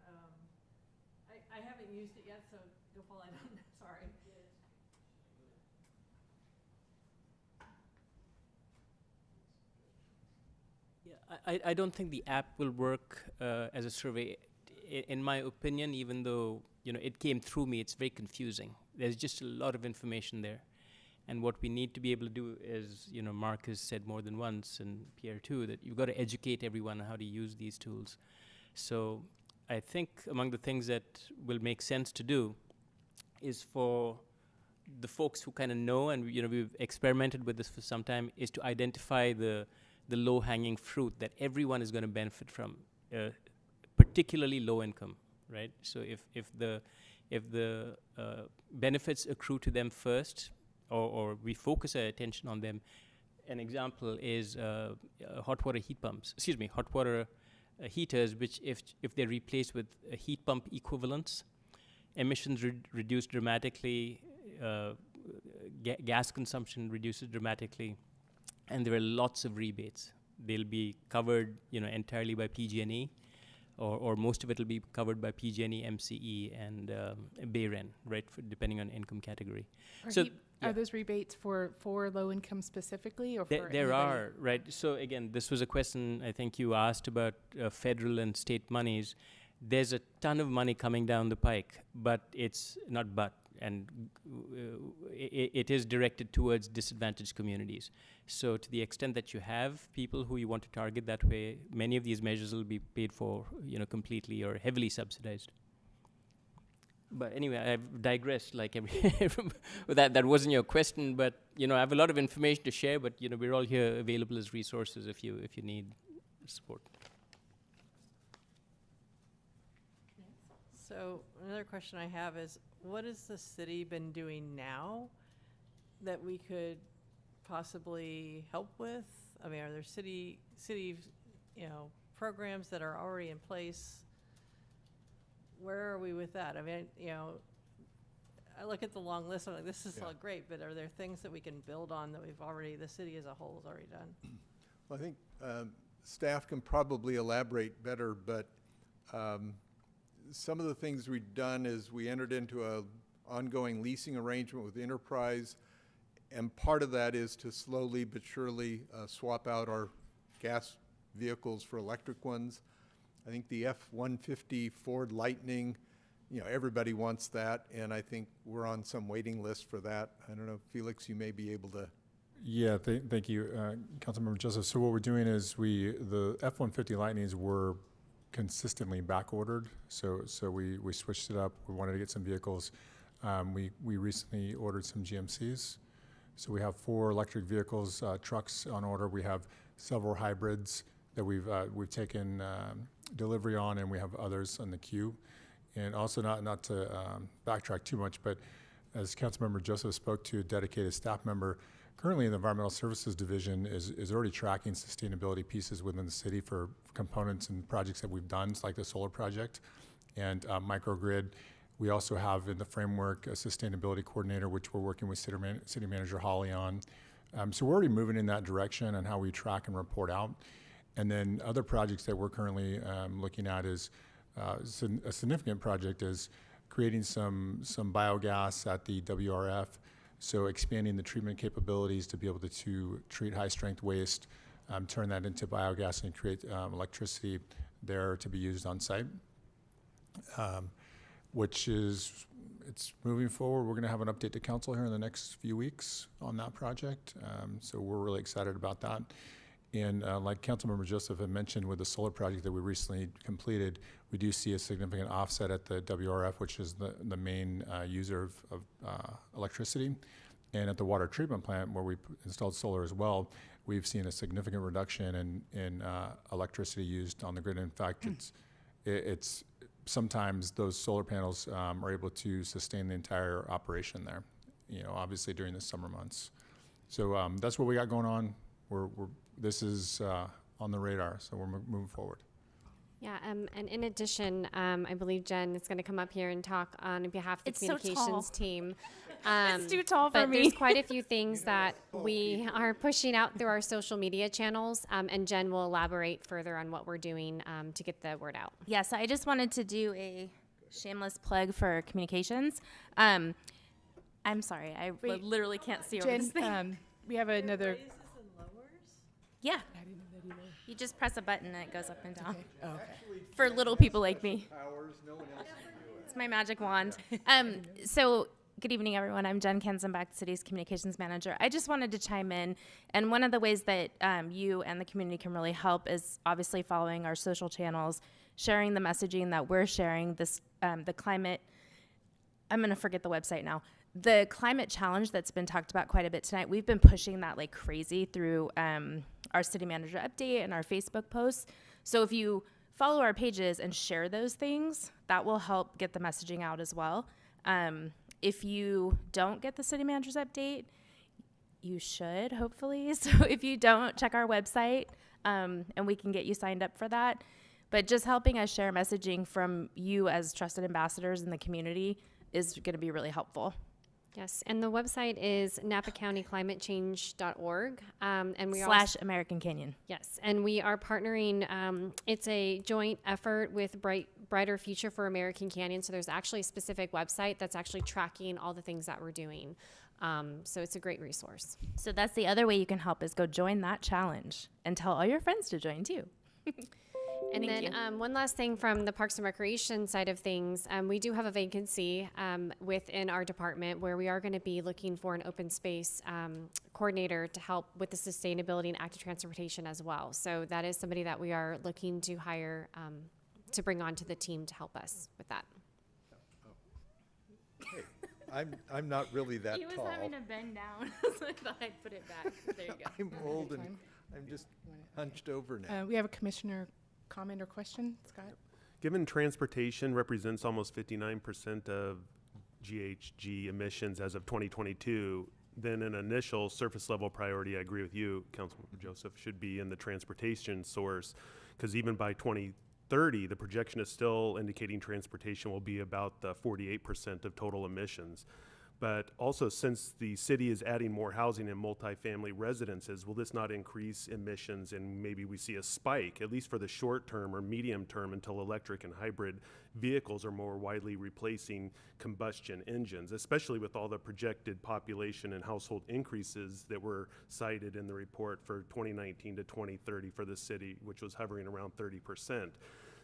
I haven't used it yet, so Gopal, I don't know, sorry. Yeah, I don't think the app will work as a survey. In my opinion, even though it came through me, it's very confusing. There's just a lot of information there. And what we need to be able to do is, Mark has said more than once, and Pierre too, that you've got to educate everyone on how to use these tools. So I think among the things that will make sense to do is for the folks who kind of know, and we've experimented with this for some time, is to identify the low-hanging fruit that everyone is going to benefit from, particularly low income, right? So if the benefits accrue to them first, or we focus our attention on them, an example is hot water heat pumps. Hot water heaters, which if they're replaced with heat pump equivalents, emissions reduce dramatically, gas consumption reduces dramatically, and there are lots of rebates. They'll be covered, entirely by PG&E, or most of it will be covered by PG&E, MCE, and BayREN, right, depending on income category. Are those rebates for low income specifically, or for There anybody? are, right. So again, this was a question I think you asked about federal and state monies. There's a ton of money coming down the pike, but it's not and it is directed towards disadvantaged communities. So to the extent that you have people who you want to target that way, many of these measures will be paid for, completely or heavily subsidized. But anyway, I've digressed like that wasn't your question, but I have a lot of information to share, but we're all here available as resources if you need support. So another question I have is, what has the city been doing now that we could possibly help with? I mean, are there city programs that are already in place? Where are we with that? I mean, I look at the long list, I'm like, this is Yeah. all great, but are there things that we can build on that the city as a whole has already done? Well, I think staff can probably elaborate better, but some of the things we've done is we entered into a ongoing leasing arrangement with Enterprise, and part of that is to slowly but surely swap out our gas vehicles for electric ones. I think the F-150 Ford Lightning, everybody wants that, and I think we're on some waiting list for that. I don't know, Felix, you may be able to. Yeah, thank you, Councilmember Joseph. So what we're doing is the F-150 Lightnings were consistently back ordered. So we switched it up. We wanted to get some vehicles. We recently ordered some GMCs. So we have 4 electric vehicles, trucks on order. We have several hybrids that we've taken delivery on, and we have others in the queue. And also not to backtrack too much, but as Councilmember Joseph spoke to, a dedicated staff member, currently the Environmental Services Division is already tracking sustainability pieces within the city for components and projects that we've done, like the solar project and microgrid. We also have in the framework a sustainability coordinator, which we're working with City Manager Holly on. So we're already moving in that direction on how we track and report out. And then other projects that we're currently looking at is a significant project is creating some biogas at the WRF. So expanding the treatment capabilities to be able to treat high strength waste, turn that into biogas and create electricity there to be used on site. Which it's moving forward. We're going to have an update to council here in the next few weeks on that project. So we're really excited about that. And like Councilmember Joseph had mentioned with the solar project that we recently completed, we do see a significant offset at the WRF, which is the main user of electricity. And at the water treatment plant where we installed solar as well, we've seen a significant reduction in electricity used on the grid. In fact, it's sometimes those solar panels are able to sustain the entire operation there, obviously during the summer months. So that's what we got going on. This is on the radar, so we're moving forward. Yeah, and in addition, I believe Jen is going to come up here and talk on behalf of the It's so tall. communications team. It's too tall for but me. there's quite a few things that we are pushing out through our social media channels, and Jen will elaborate further on what we're doing to get the word out. Yes, I just wanted to do a shameless plug for communications. I'm sorry, I Wait, literally can't see over this thing. Jen, we have another. Raises and lowers? Yeah, I didn't know that either. you just press a button and it goes up and down. Okay. Oh, okay. For little people like me. Powers, no one else can do it. It's my magic wand. So good evening, everyone. I'm Jen Kenzenbach, the city's communications manager. I just wanted to chime in, and one of the ways that you and the community can really help is obviously following our social channels, sharing the messaging that we're sharing, this the climate, I'm going to forget the website now, the climate challenge that's been talked about quite a bit tonight. We've been pushing that like crazy through our city manager update and our Facebook posts. So if you follow our pages and share those things, that will help get the messaging out as well. If you don't get the city manager's update, you should, hopefully. So if you don't, check our website, and we can get you signed up for that. But just helping us share messaging from you as trusted ambassadors in the community is going to be really helpful. Yes, and the website is napacountyclimatechange.org, and we / American Canyon. Yes, and we are partnering. It's a joint effort with Brighter Future for American Canyon. So there's actually a specific website that's actually tracking all the things that we're doing. So it's a great resource. So that's the other way you can help is go join that challenge and tell all your friends to join too. And Thank then one last thing from the Parks and Recreation side of things, we do have a vacancy within our department where we are going to be looking for an open space coordinator to help with the sustainability and active transportation as well. So that is somebody that we are looking to hire to bring onto the team to help us with that. Hey, I'm not really that He was tall. having to bend down, so I thought I'd put it back. There you go. I'm old and I'm just hunched over now. We have a commissioner comment or question, Scott? Given transportation represents almost 59% of GHG emissions as of 2022, then an initial surface level priority, I agree with you, Councilmember Joseph, should be in the transportation source, because even by 30, the projection is still indicating transportation will be about the 48% of total emissions. But also, since the city is adding more housing and multifamily residences, will this not increase emissions, and maybe we see a spike, at least for the short term or medium term, until electric and hybrid vehicles are more widely replacing combustion engines, especially with all the projected population and household increases that were cited in the report for 2019 to 2030 for the city, which was hovering around 30%.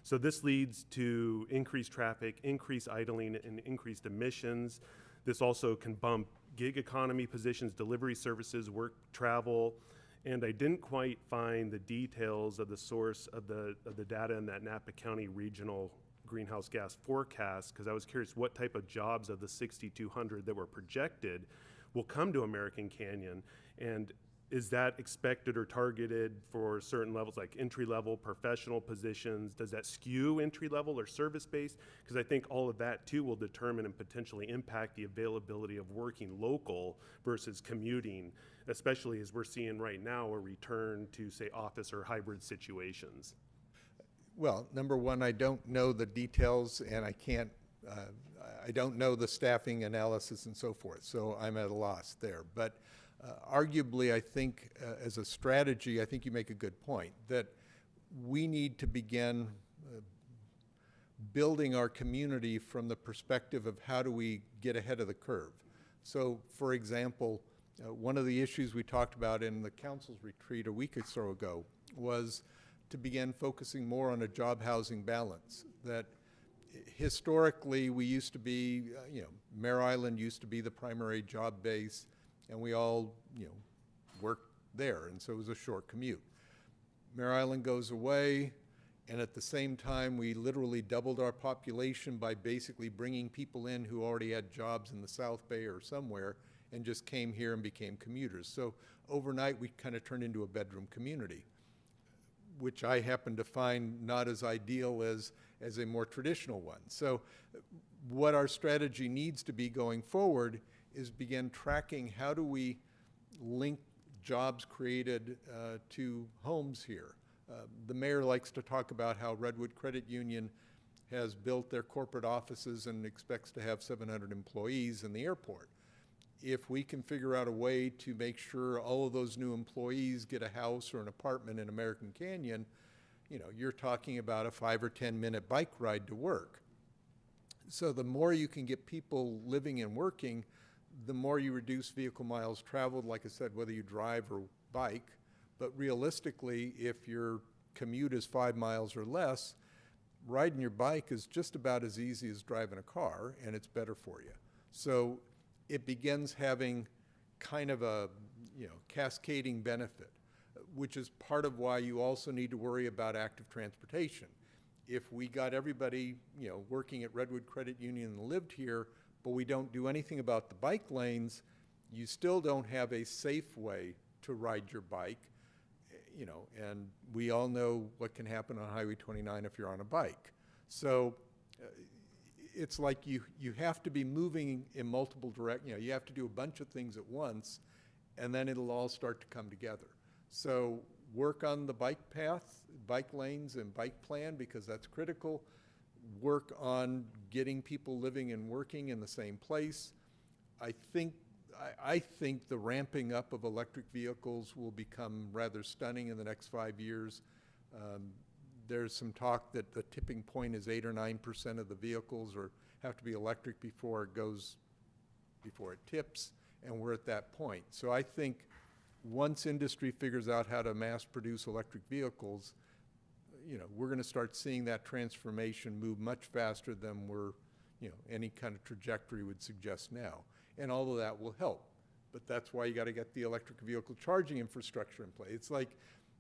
So this leads to increased traffic, increased idling, and increased emissions. This also can bump gig economy positions, delivery services, work travel, and I didn't quite find the details of the source of the data in that Napa County regional greenhouse gas forecast, because I was curious what type of jobs of the 6,200 that were projected will come to American Canyon, and is that expected or targeted for certain levels, like entry-level professional positions? Does that skew entry-level or service-based? Because I think all of that, too, will determine and potentially impact the availability of working local versus commuting, especially as we're seeing right now a return to, say, office or hybrid situations. Well, number one, I don't know the details, and I don't know the staffing analysis and so forth, so I'm at a loss there. But arguably, I think as a strategy, I think you make a good point, that we need to begin building our community from the perspective of how do we get ahead of the curve. So, for example, one of the issues we talked about in the council's retreat a week or so ago was to begin focusing more on a job housing balance. That historically we used to be, Mare Island used to be the primary job base, and we all, worked there, and so it was a short commute. Mare Island goes away, and at the same time, we literally doubled our population by basically bringing people in who already had jobs in the South Bay or somewhere, and just came here and became commuters. So overnight, we kind of turned into a bedroom community, which I happen to find not as ideal as a more traditional one. So what our strategy needs to be going forward is begin tracking how do we link jobs created to homes here. The mayor likes to talk about how Redwood Credit Union has built their corporate offices and expects to have 700 employees in the airport. If we can figure out a way to make sure all of those new employees get a house or an apartment in American Canyon, you're talking about a 5 or 10 minute bike ride to work. So the more you can get people living and working, the more you reduce vehicle miles traveled, like I said, whether you drive or bike. But realistically, if your commute is 5 miles or less, riding your bike is just about as easy as driving a car, and it's better for you. So it begins having kind of a cascading benefit, which is part of why you also need to worry about active transportation. If we got everybody working at Redwood Credit Union and lived here, but we don't do anything about the bike lanes, you still don't have a safe way to ride your bike, and we all know what can happen on Highway 29 if you're on a bike. So it's like you have to be moving in multiple directions. You have to do a bunch of things at once, and then it'll all start to come together. So work on the bike path, bike lanes, and bike plan, because that's critical. Work on getting people living and working in the same place. I think the ramping up of electric vehicles will become rather stunning in the next 5 years. There's some talk that the tipping point is 8 or 9% of the vehicles have to be electric before it tips, and we're at that point. So I think once industry figures out how to mass produce electric vehicles, we're going to start seeing that transformation move much faster than any kind of trajectory would suggest now. And all of that will help. But that's why you got to get the electric vehicle charging infrastructure in place. It's like,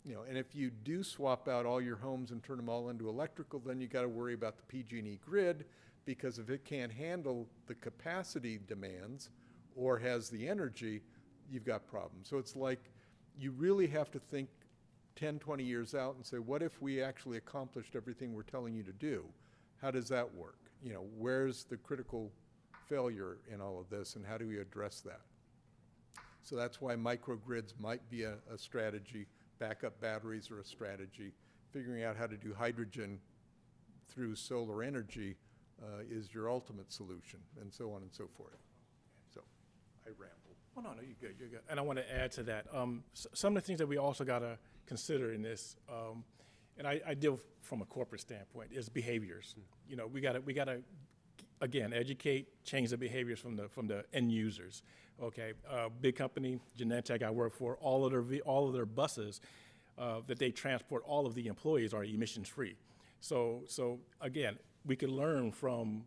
and if you do swap out all your homes and turn them all into electrical, then you got to worry about the PG&E grid, because if it can't handle the capacity demands or has the energy, you've got problems. So it's like you really have to think 10, 20 years out and say, what if we actually accomplished everything we're telling you to do? How does that work? Where's the critical failure in all of this, and how do we address that? So that's why microgrids might be a strategy, backup batteries are a strategy, figuring out how to do hydrogen through solar energy is your ultimate solution, and so on and so forth. So I ramble. Oh, no, you're good, you're good. And I want to add to that, some of the things that we also got to consider in this, and I deal from a corporate standpoint, is behaviors. You know, we got to again, educate, change the behaviors from the end users. Okay, big company, Genentech I work for, all of their buses that they transport all of the employees are emissions free. So again, we could learn from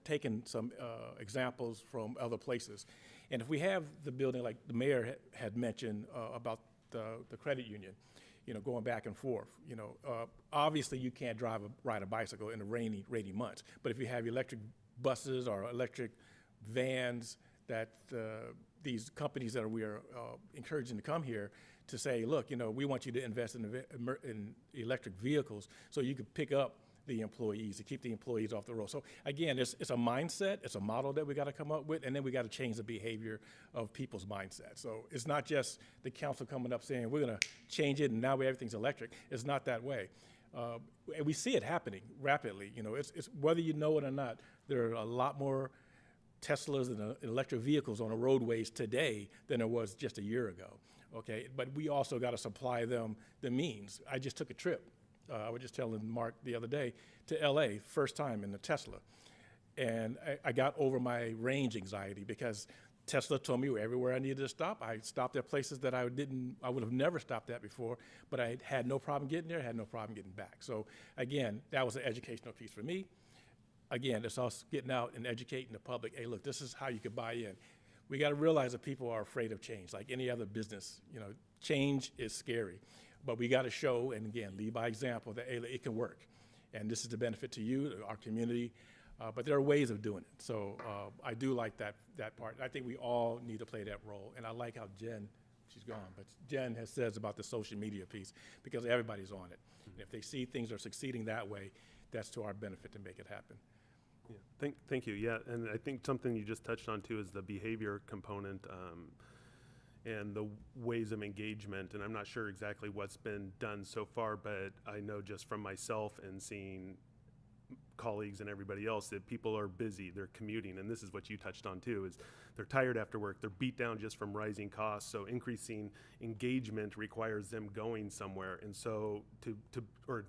taking some examples from other places. And if we have the building, like the mayor had mentioned about the credit union, you know, going back and forth, you know, obviously you can't ride a bicycle in the rainy months, but if you have electric buses or electric vans that these companies that we are encouraging to come here to say, look, you know, we want you to invest in electric vehicles so you could pick up the employees, to keep the employees off the road. So again, it's a mindset, it's a model that we got to come up with, and then we got to change the behavior of people's mindset. So it's not just the council coming up saying, we're going to change it and now everything's electric. It's not that way. And we see it happening rapidly. You know, it's whether you know it or not, there are a lot more Teslas and electric vehicles on the roadways today than there was just a year ago. Okay, but we also got to supply them the means. I just took a trip. I was just telling Mark the other day, to LA, first time in the Tesla. And I got over my range anxiety because Tesla told me everywhere I needed to stop. I stopped at places that I would have never stopped at before, but I had no problem getting there, had no problem getting back. So again, that was an educational piece for me. Again, it's us getting out and educating the public. Hey, look, this is how you could buy in. We got to realize that people are afraid of change, like any other business. You know, change is scary. But we got to show, and again, lead by example, that hey, it can work. And this is the benefit to you, our community. But there are ways of doing it. So I do like that part. I think we all need to play that role. And I like how Jen, she's gone, but Jen has says about the social media piece, because everybody's on it. And if they see things are succeeding that way, that's to our benefit to make it happen. Yeah, thank you. Yeah, and I think something you just touched on too is the behavior component. And the ways of engagement, and I'm not sure exactly what's been done so far, but I know just from myself and seeing colleagues and everybody else that people are busy, they're commuting, and this is what you touched on too, is they're tired after work, they're beat down just from rising costs, so increasing engagement requires them going somewhere, and so or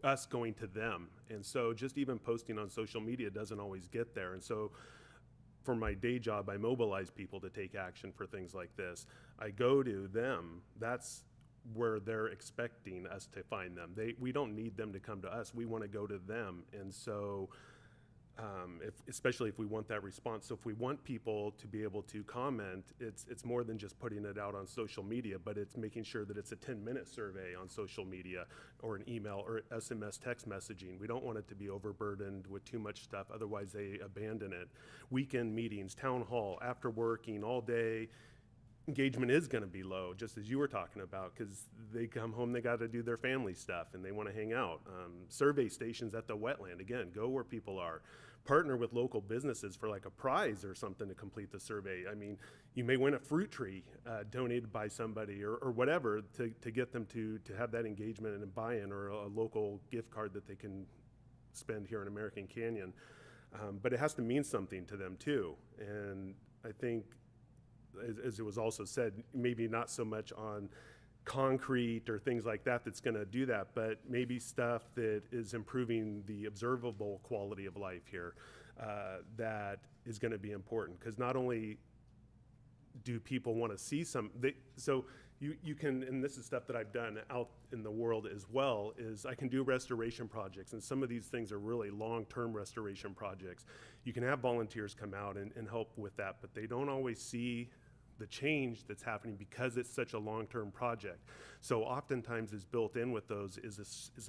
us going to them, and so just even posting on social media doesn't always get there, and so for my day job, I mobilize people to take action for things like this. I go to them. That's where they're expecting us to find them. We don't need them to come to us. We want to go to them. And so, especially if we want that response. So if we want people to be able to comment, it's more than just putting it out on social media, but it's making sure that it's a 10-minute survey on social media or an email or SMS text messaging. We don't want it to be overburdened with too much stuff, otherwise they abandon it. Weekend meetings, town hall, after working all day, engagement is going to be low, just as you were talking about, because they come home, they got to do their family stuff and they want to hang out. Survey stations at the wetland, again, go where people are. Partner with local businesses for like a prize or something to complete the survey. I mean, you may win a fruit tree donated by somebody or whatever to get them to have that engagement and a buy-in, or a local gift card that they can spend here in American Canyon. But it has to mean something to them too. And I think, as it was also said, maybe not so much on concrete or things like that that's going to do that, but maybe stuff that is improving the observable quality of life here that is going to be important, because not only do people want to see so you can, and this is stuff that I've done out in the world as well, is I can do restoration projects, and some of these things are really long-term restoration projects. You can have volunteers come out and help with that, but they don't always see the change that's happening because it's such a long-term project. So oftentimes is built in with those is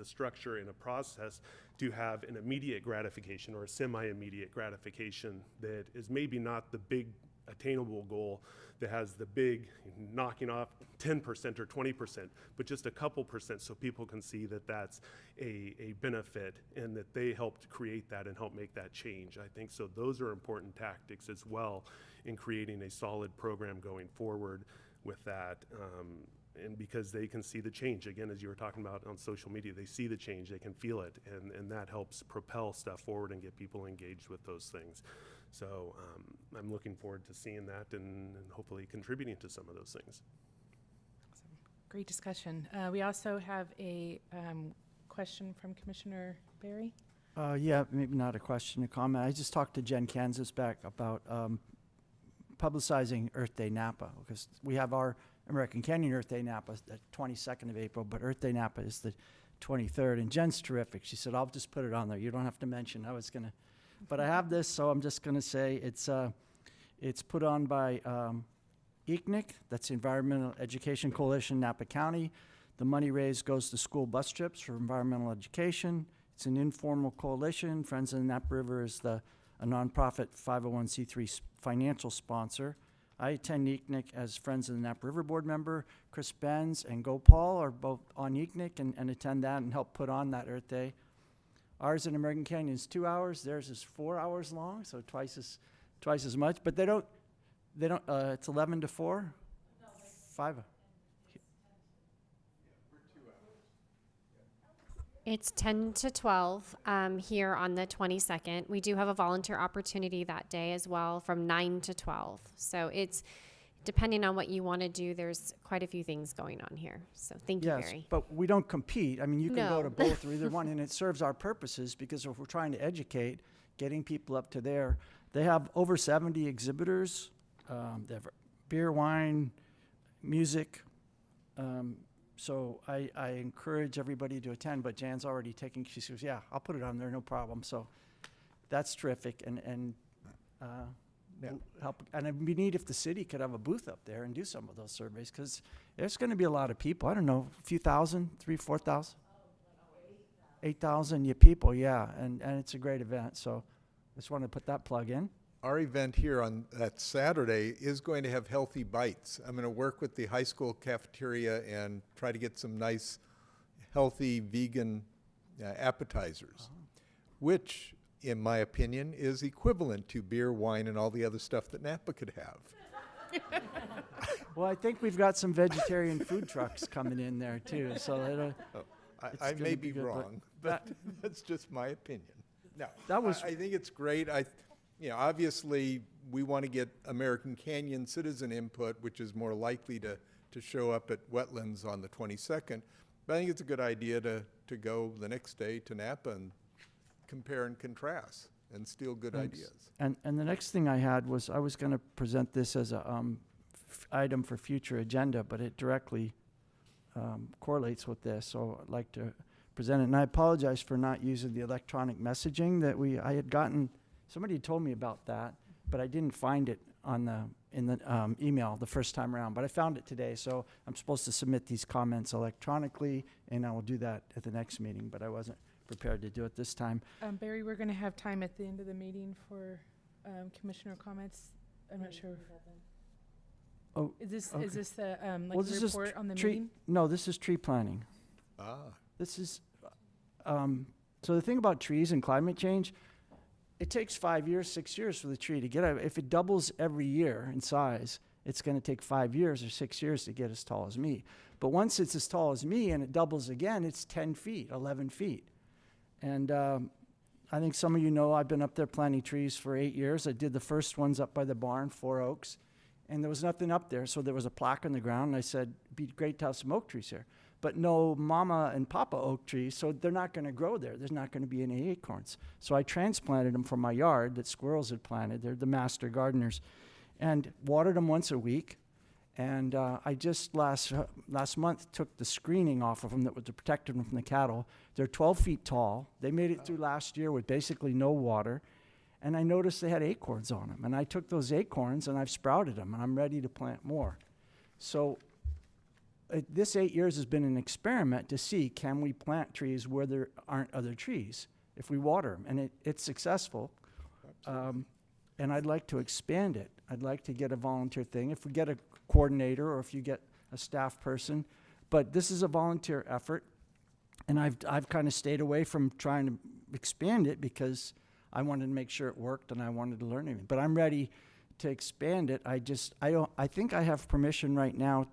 a structure and a process to have an immediate gratification or a semi-immediate gratification that is maybe not the big attainable goal that has the big knocking off 10% or 20%, but just a couple percent, so people can see that that's a benefit and that they helped create that and help make that change. I think so those are important tactics as well in creating a solid program going forward with that. and because they can see the change, again, as you were talking about on social media, they see the change, they can feel it, and that helps propel stuff forward and get people engaged with those things. So I'm looking forward to seeing that and hopefully contributing to some of those things. Great discussion. We also have a question from Commissioner Barry. Yeah, maybe not a question, a comment. I just talked to Jen Kansas back about publicizing Earth Day Napa, because we have our American Canyon Earth Day Napa the 22nd of April, but Earth Day Napa is the 23rd. And Jen's terrific. She said, I'll just put it on there. You don't have to mention. I was going to, but I have this, so I'm just going to say it's put on by ECNIC, that's Environmental Education Coalition, Napa County. The money raised goes to school bus trips for environmental education. It's an informal coalition. Friends of the Napa River is a nonprofit 501c3 financial sponsor. I attend ECNIC as Friends of the Napa River board member. Chris Benz and Gopal are both on ECNIC and attend that and help put on that Earth Day. Ours in American Canyon is 2 hours. Theirs is 4 hours long, so twice as much. But they don't. It's 11 to 4. No, 5. It's 10 to 12 here on the 22nd. We do have a volunteer opportunity that day as well from 9 to 12. So it's depending on what you want to do, there's quite a few things going on here. So thank you, Yes, Barry. but we don't compete. I mean, you can No. go to both or either one, and it serves our purposes, because if we're trying to educate, getting people up to there, they have over 70 exhibitors. They have beer, wine, music. So I encourage everybody to attend, but Jan's already taking, she says, yeah, I'll put it on there, no problem. So that's terrific, and will help. And it'd be neat if the city could have a booth up there and do some of those surveys, because there's going to be a lot of people. I don't know, a few thousand, 3,000, 4,000? 8,000 people, yeah, and it's a great event. So just wanted to put that plug in. Our event here on that Saturday is going to have healthy bites. I'm going to work with the high school cafeteria and try to get some nice, healthy vegan appetizers, which, in my opinion, is equivalent to beer, wine, and all the other stuff that Napa could have. Well, I think we've got some vegetarian food trucks coming in there too. So I may be wrong, but that's just my opinion. No, That was- I think it's great. Obviously, we want to get American Canyon citizen input, which is more likely to show up at wetlands on the 22nd. But I think it's a good idea to go the next day to Napa and compare and contrast and steal good Thanks. ideas. And the next thing I had was I was going to present this as a item for future agenda, but it directly correlates with this, so I'd like to present it. And I apologize for not using the electronic messaging that I had gotten. Somebody had told me about that, but I didn't find it in the email the first time around. But I found it today, so I'm supposed to submit these comments electronically, and I will do that at the next meeting. But I wasn't prepared to do it this time. Barry, we're going to have time at the end of the meeting for commissioner comments. I'm not sure. Oh, Is this okay. the Well, this the is report on the tree- meeting? No, this is tree planting. This is, so the thing about trees and climate change, it takes 5 years, 6 years for the tree to get up. If it doubles every year in size, it's going to take 5 years or 6 years to get as tall as me. But once it's as tall as me and it doubles again, it's 10 feet, 11 feet. And I think some of you know I've been up there planting trees for 8 years. I did the first ones up by the barn, 4 oaks, and there was nothing up there. So there was a plaque on the ground, and I said, it'd be great to have some oak trees here. But no mama and papa oak trees, so they're not going to grow there. There's not going to be any acorns. So I transplanted them from my yard that squirrels had planted. They're the master gardeners. And watered them once a week. And I just last month took the screening off of them that was to protect them from the cattle. They're 12 feet tall. They made it through last year with basically no water. And I noticed they had acorns on them. And I took those acorns and I've sprouted them, and I'm ready to plant more. So this 8 years has been an experiment to see, can we plant trees where there aren't other trees if we water them? And it's successful. And I'd like to expand it. I'd like to get a volunteer thing. If we get a coordinator or if you get a staff person. But this is a volunteer effort. And I've kind of stayed away from trying to expand it because I wanted to make sure it worked and I wanted to learn it. But I'm ready to expand it. I think I have permission right now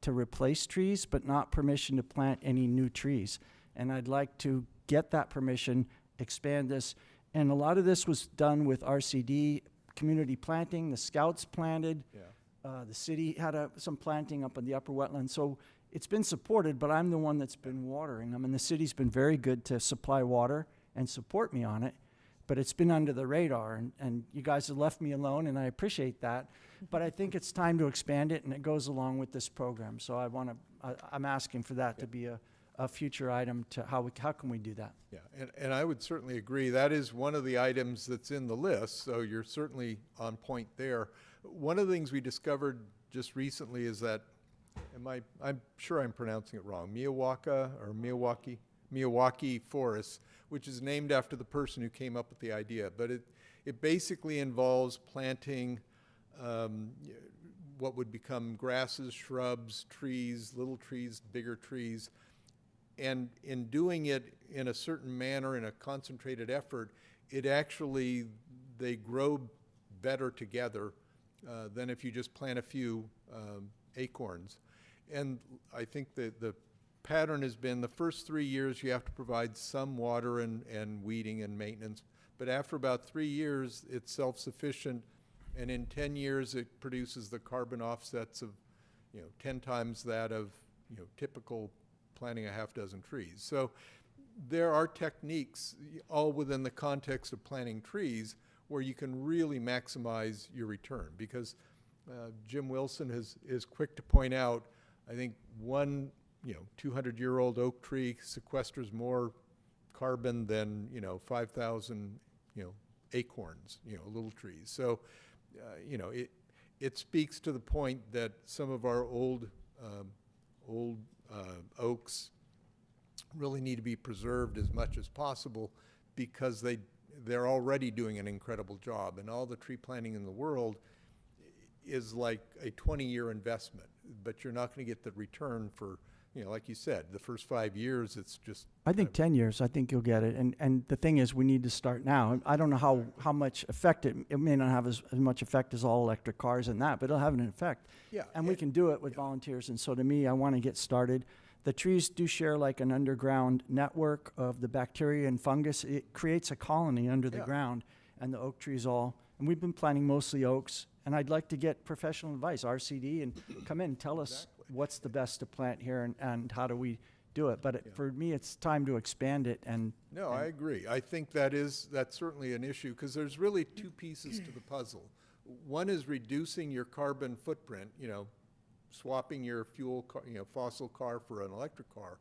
to replace trees, but not permission to plant any new trees. And I'd like to get that permission, expand this. And a lot of this was done with RCD, community planting, the scouts planted. The city had some planting up in the upper wetlands. So it's been supported, but I'm the one that's been watering them. And the city's been very good to supply water and support me on it. But it's been under the radar, and you guys have left me alone, and I appreciate that. But I think it's time to expand it, and it goes along with this program. So I'm asking for that to be a future item to how can we do that? Yeah, and I would certainly agree. That is one of the items that's in the list, so you're certainly on point there. One of the things we discovered just recently is that, I'm sure I'm pronouncing it wrong, Miyawaki Forest, which is named after the person who came up with the idea. But it basically involves planting what would become grasses, shrubs, trees, little trees, bigger trees. And in doing it in a certain manner, in a concentrated effort, they grow better together than if you just plant a few acorns. And I think that the pattern has been the first 3 years you have to provide some water and weeding and maintenance, but after about 3 years it's self-sufficient, and in 10 years it produces the carbon offsets of 10 times that of typical planting a half dozen trees. So there are techniques all within the context of planting trees where you can really maximize your return, because Jim Wilson is quick to point out, I think one 200-year-old oak tree sequesters more carbon than 5,000 acorns, little trees. So it speaks to the point that some of our old oaks really need to be preserved as much as possible, because they're already doing an incredible job, and all the tree planting in the world is like a 20-year investment, but you're not going to get the return for, like you said, the first 5 years. It's just, I think 10 years, I think you'll get it. And the thing is, we need to start now. I don't know how much effect it may not have as much effect as all electric cars and that, but it'll have an effect. Yeah, And we can do it with volunteers. And so to me, I want to get started. The trees do share like an underground network of the bacteria and fungus. It creates a colony under the ground, and the oak trees and we've been planting mostly oaks, and I'd like to get professional advice, RCD, and come in and tell us what's the best to plant here and how do we do it. But for me, it's time to expand it. No, I agree. I think that's certainly an issue, because there's really two pieces to the puzzle. One is reducing your carbon footprint, swapping your fossil car for an electric car.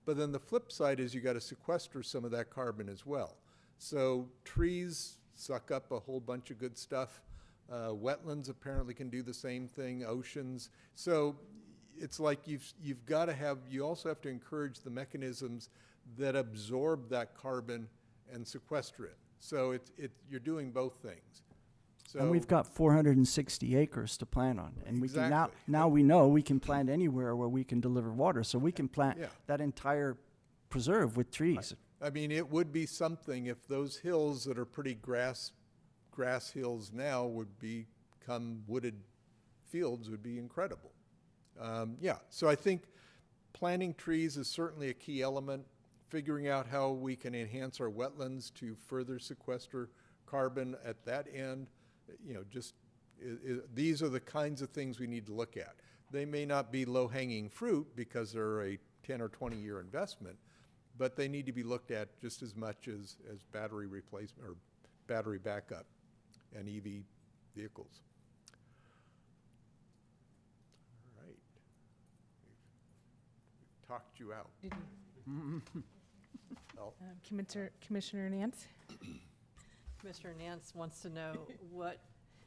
But then the flip side is you got to sequester some of that carbon as well. So trees suck up a whole bunch of good stuff. Wetlands apparently can do the same thing, oceans. So it's like you also have to encourage the mechanisms that absorb that carbon and sequester it. So you're doing both things. So, and we've got 460 acres to plant on, and we can Exactly. now we know we can plant anywhere where we can deliver water, so we can plant that entire preserve with trees. I mean, it would be something if those hills that are pretty grass hills now would become wooded fields. Would be incredible. So I think planting trees is certainly a key element. Figuring out how we can enhance our wetlands to further sequester carbon at that end, these are the kinds of things we need to look at. They may not be low-hanging fruit because they're a 10 or 20-year investment, but they need to be looked at just as much as battery replacement or battery backup and EV vehicles. All right. We've talked you out. Oh. Commissioner Nance? Commissioner Nance wants to know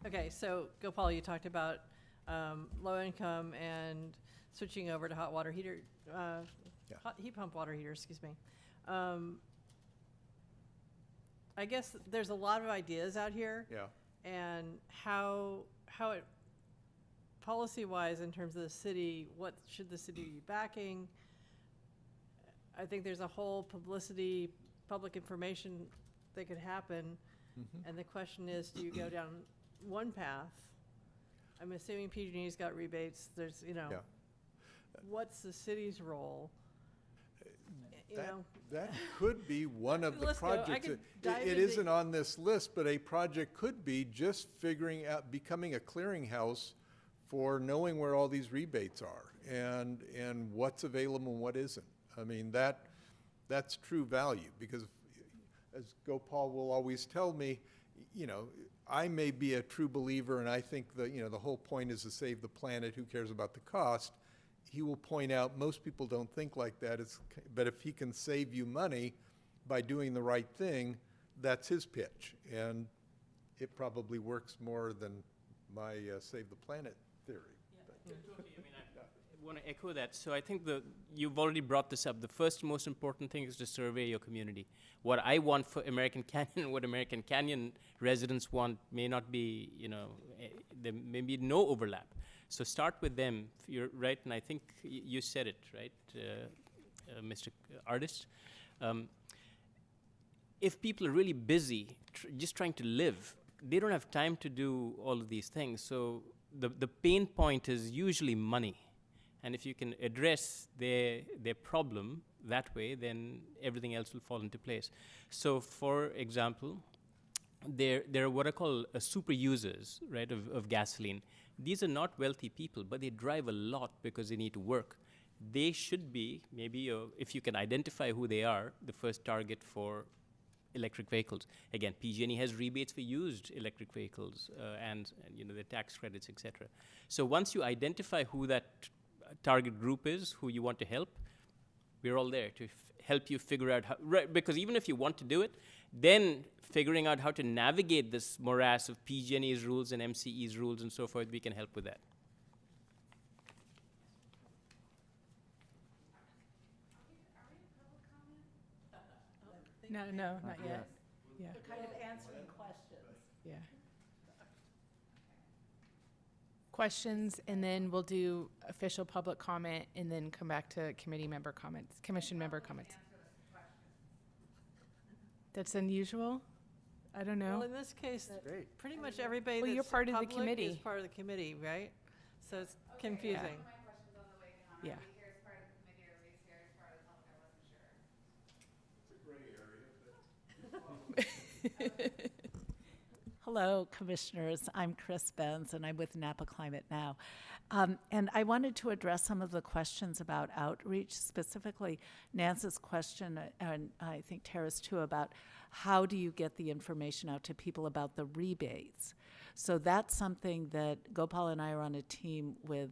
okay, so Gopal, you talked about low income and switching over to hot water heater, hot heat pump water heater, excuse me. I guess there's a lot of ideas out here. Yeah. And how it, policy-wise, in terms of the city, what should the city be backing? I think there's a whole public information that could happen. Mm-hmm. And the question is, do you go down one path? I'm assuming PG&E's got rebates. There's, what's the city's role? You That, know, that could be one of the Let's go. I projects. could It dive it into- isn't on this list, but a project could be just figuring out, becoming a clearinghouse for knowing where all these rebates are and what's available and what isn't. I mean, that's true value, because as Gopal will always tell me, you know, I may be a true believer and I think that, you know, the whole point is to save the planet, who cares about the cost? He will point out most people don't think like that. But if he can save you money by doing the right thing, that's his pitch. And it probably works more than my save the planet theory. Totally. I mean, I want to echo that. So I think you've already brought this up. The first most important thing is to survey your community. What I want for American Canyon and what American Canyon residents want may not be, you know, there may be no overlap. So start with them. You're right, and I think you said it, right, Mr. Artist. If people are really busy, just trying to live, they don't have time to do all of these things. So the pain point is usually money. And if you can address their problem that way, then everything else will fall into place. So for example, there are what I call super users, right, of gasoline. These are not wealthy people, but they drive a lot because they need to work. They should be, maybe if you can identify who they are, the first target for electric vehicles. Again, PG&E has rebates for used electric vehicles and you know, the tax credits, etc. So once you identify who that target group is, who you want to help, we're all there to help you figure out how, right, because even if you want to do it, then figuring out how to navigate this morass of PG&E's rules and MCE's rules and so forth, we can help with that. No, not yet. Yeah. Kind of answering questions. Yeah. Questions, and then we'll do official public comment, and then come back to committee member comments, commission member comments. That's unusual? I don't know. well, in this case, Great. pretty much everybody Well, you're that's part of the public committee. is part of the committee, right? So it's confusing. Yeah. Hello, Commissioners. I'm Chris Benz, and I'm with Napa Climate Now. And I wanted to address some of the questions about outreach, specifically Nance's question, and I think Tara's too, about how do you get the information out to people about the rebates. So that's something that Gopal and I are on a team with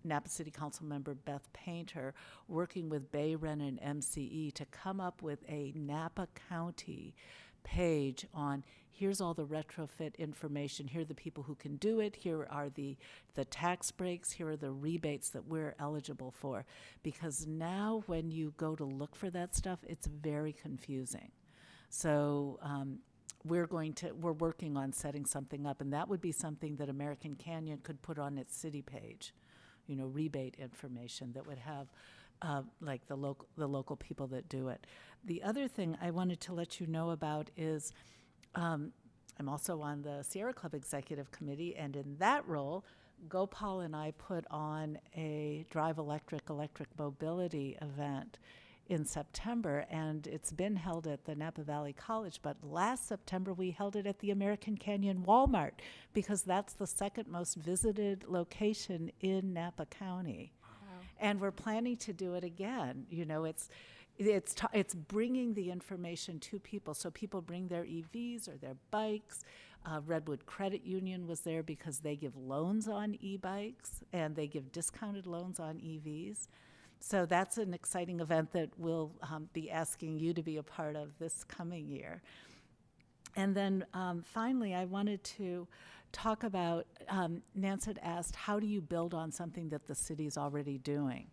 Napa City Council member Beth Painter, working with Bayren and MCE to come up with a Napa County page on here's all the retrofit information, here are the people who can do it, here are the tax breaks, here are the rebates that we're eligible for. Because now when you go to look for that stuff, it's very confusing. So we're working on setting something up, and that would be something that American Canyon could put on its city page, you know, rebate information that would have like the local people that do it. The other thing I wanted to let you know about is I'm also on the Sierra Club Executive Committee, and in that role, Gopal and I put on a Drive Electric Mobility event in September, and it's been held at the Napa Valley College, but last September we held it at the American Canyon Walmart, because that's the second most visited location in Napa County. And we're planning to do it again. You know, it's bringing the information to people. So people bring their EVs or their bikes. Redwood Credit Union was there because they give loans on e-bikes and they give discounted loans on EVs. So that's an exciting event that we'll be asking you to be a part of this coming year. And then finally, I wanted to talk about, Nance had asked, how do you build on something that the city's already doing?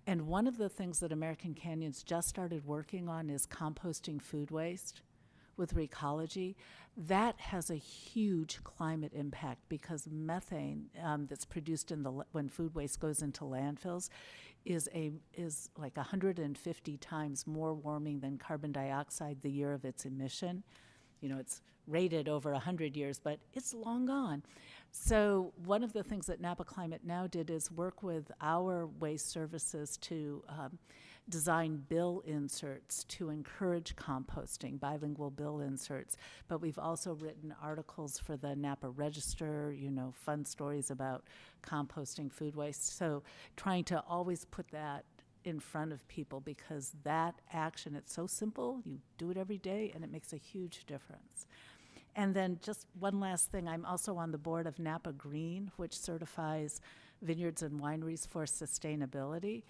And one of the things that American Canyon's just started working on is composting food waste with Recology. That has a huge climate impact because methane that's produced when food waste goes into landfills is like 150 times more warming than carbon dioxide the year of its emission. it's rated over 100 years, but it's long gone. So one of the things that Napa Climate Now did is work with our waste services to design bill inserts to encourage composting, bilingual bill inserts. But we've also written articles for the Napa Register, fun stories about composting food waste. So trying to always put that in front of people, because that action, it's so simple, you do it every day, and it makes a huge difference. And then just one last thing, I'm also on the board of Napa Green, which certifies vineyards and wineries for sustainability.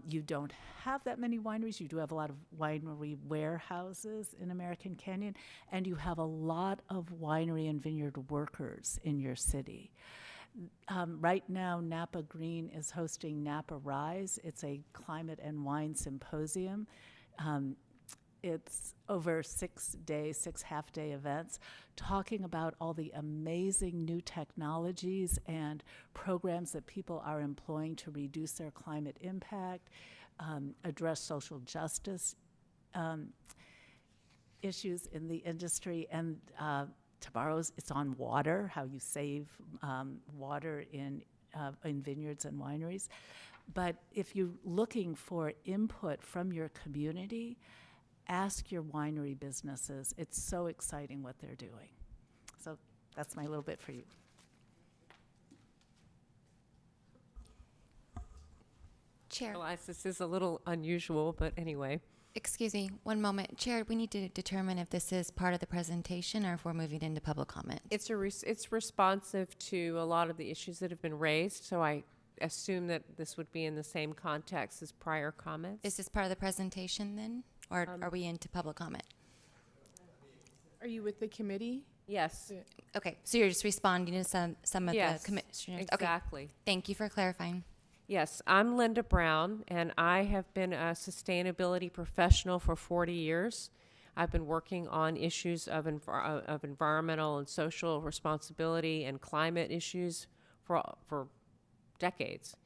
You don't have that many wineries. You do have a lot of winery warehouses in American Canyon, and you have a lot of winery and vineyard workers in your city. Right now, Napa Green is hosting Napa Rise. It's a climate and wine symposium. It's over 6 days, 6 half-day events, talking about all the amazing new technologies and programs that people are employing to reduce their climate impact, address social justice issues in the industry, and tomorrow's it's on water, how you save water in vineyards and wineries. But if you're looking for input from your community, ask your winery businesses. It's so exciting what they're doing. So that's my little bit for you. Chair. Realize this is a little unusual, but anyway. Excuse me, one moment. Chair, we need to determine if this is part of the presentation or if we're moving into public comment. It's responsive to a lot of the issues that have been raised, so I assume that this would be in the same context as prior comments. Is this part of the presentation then? Or are we into public comment? Are you with the committee? Yes. Okay, so you're just responding to some of Yes, the commissioners? exactly. Okay. Thank you for clarifying. Yes, I'm Linda Brown, and I have been a sustainability professional for 40 years. I've been working on issues of environmental and social responsibility and climate issues for decades.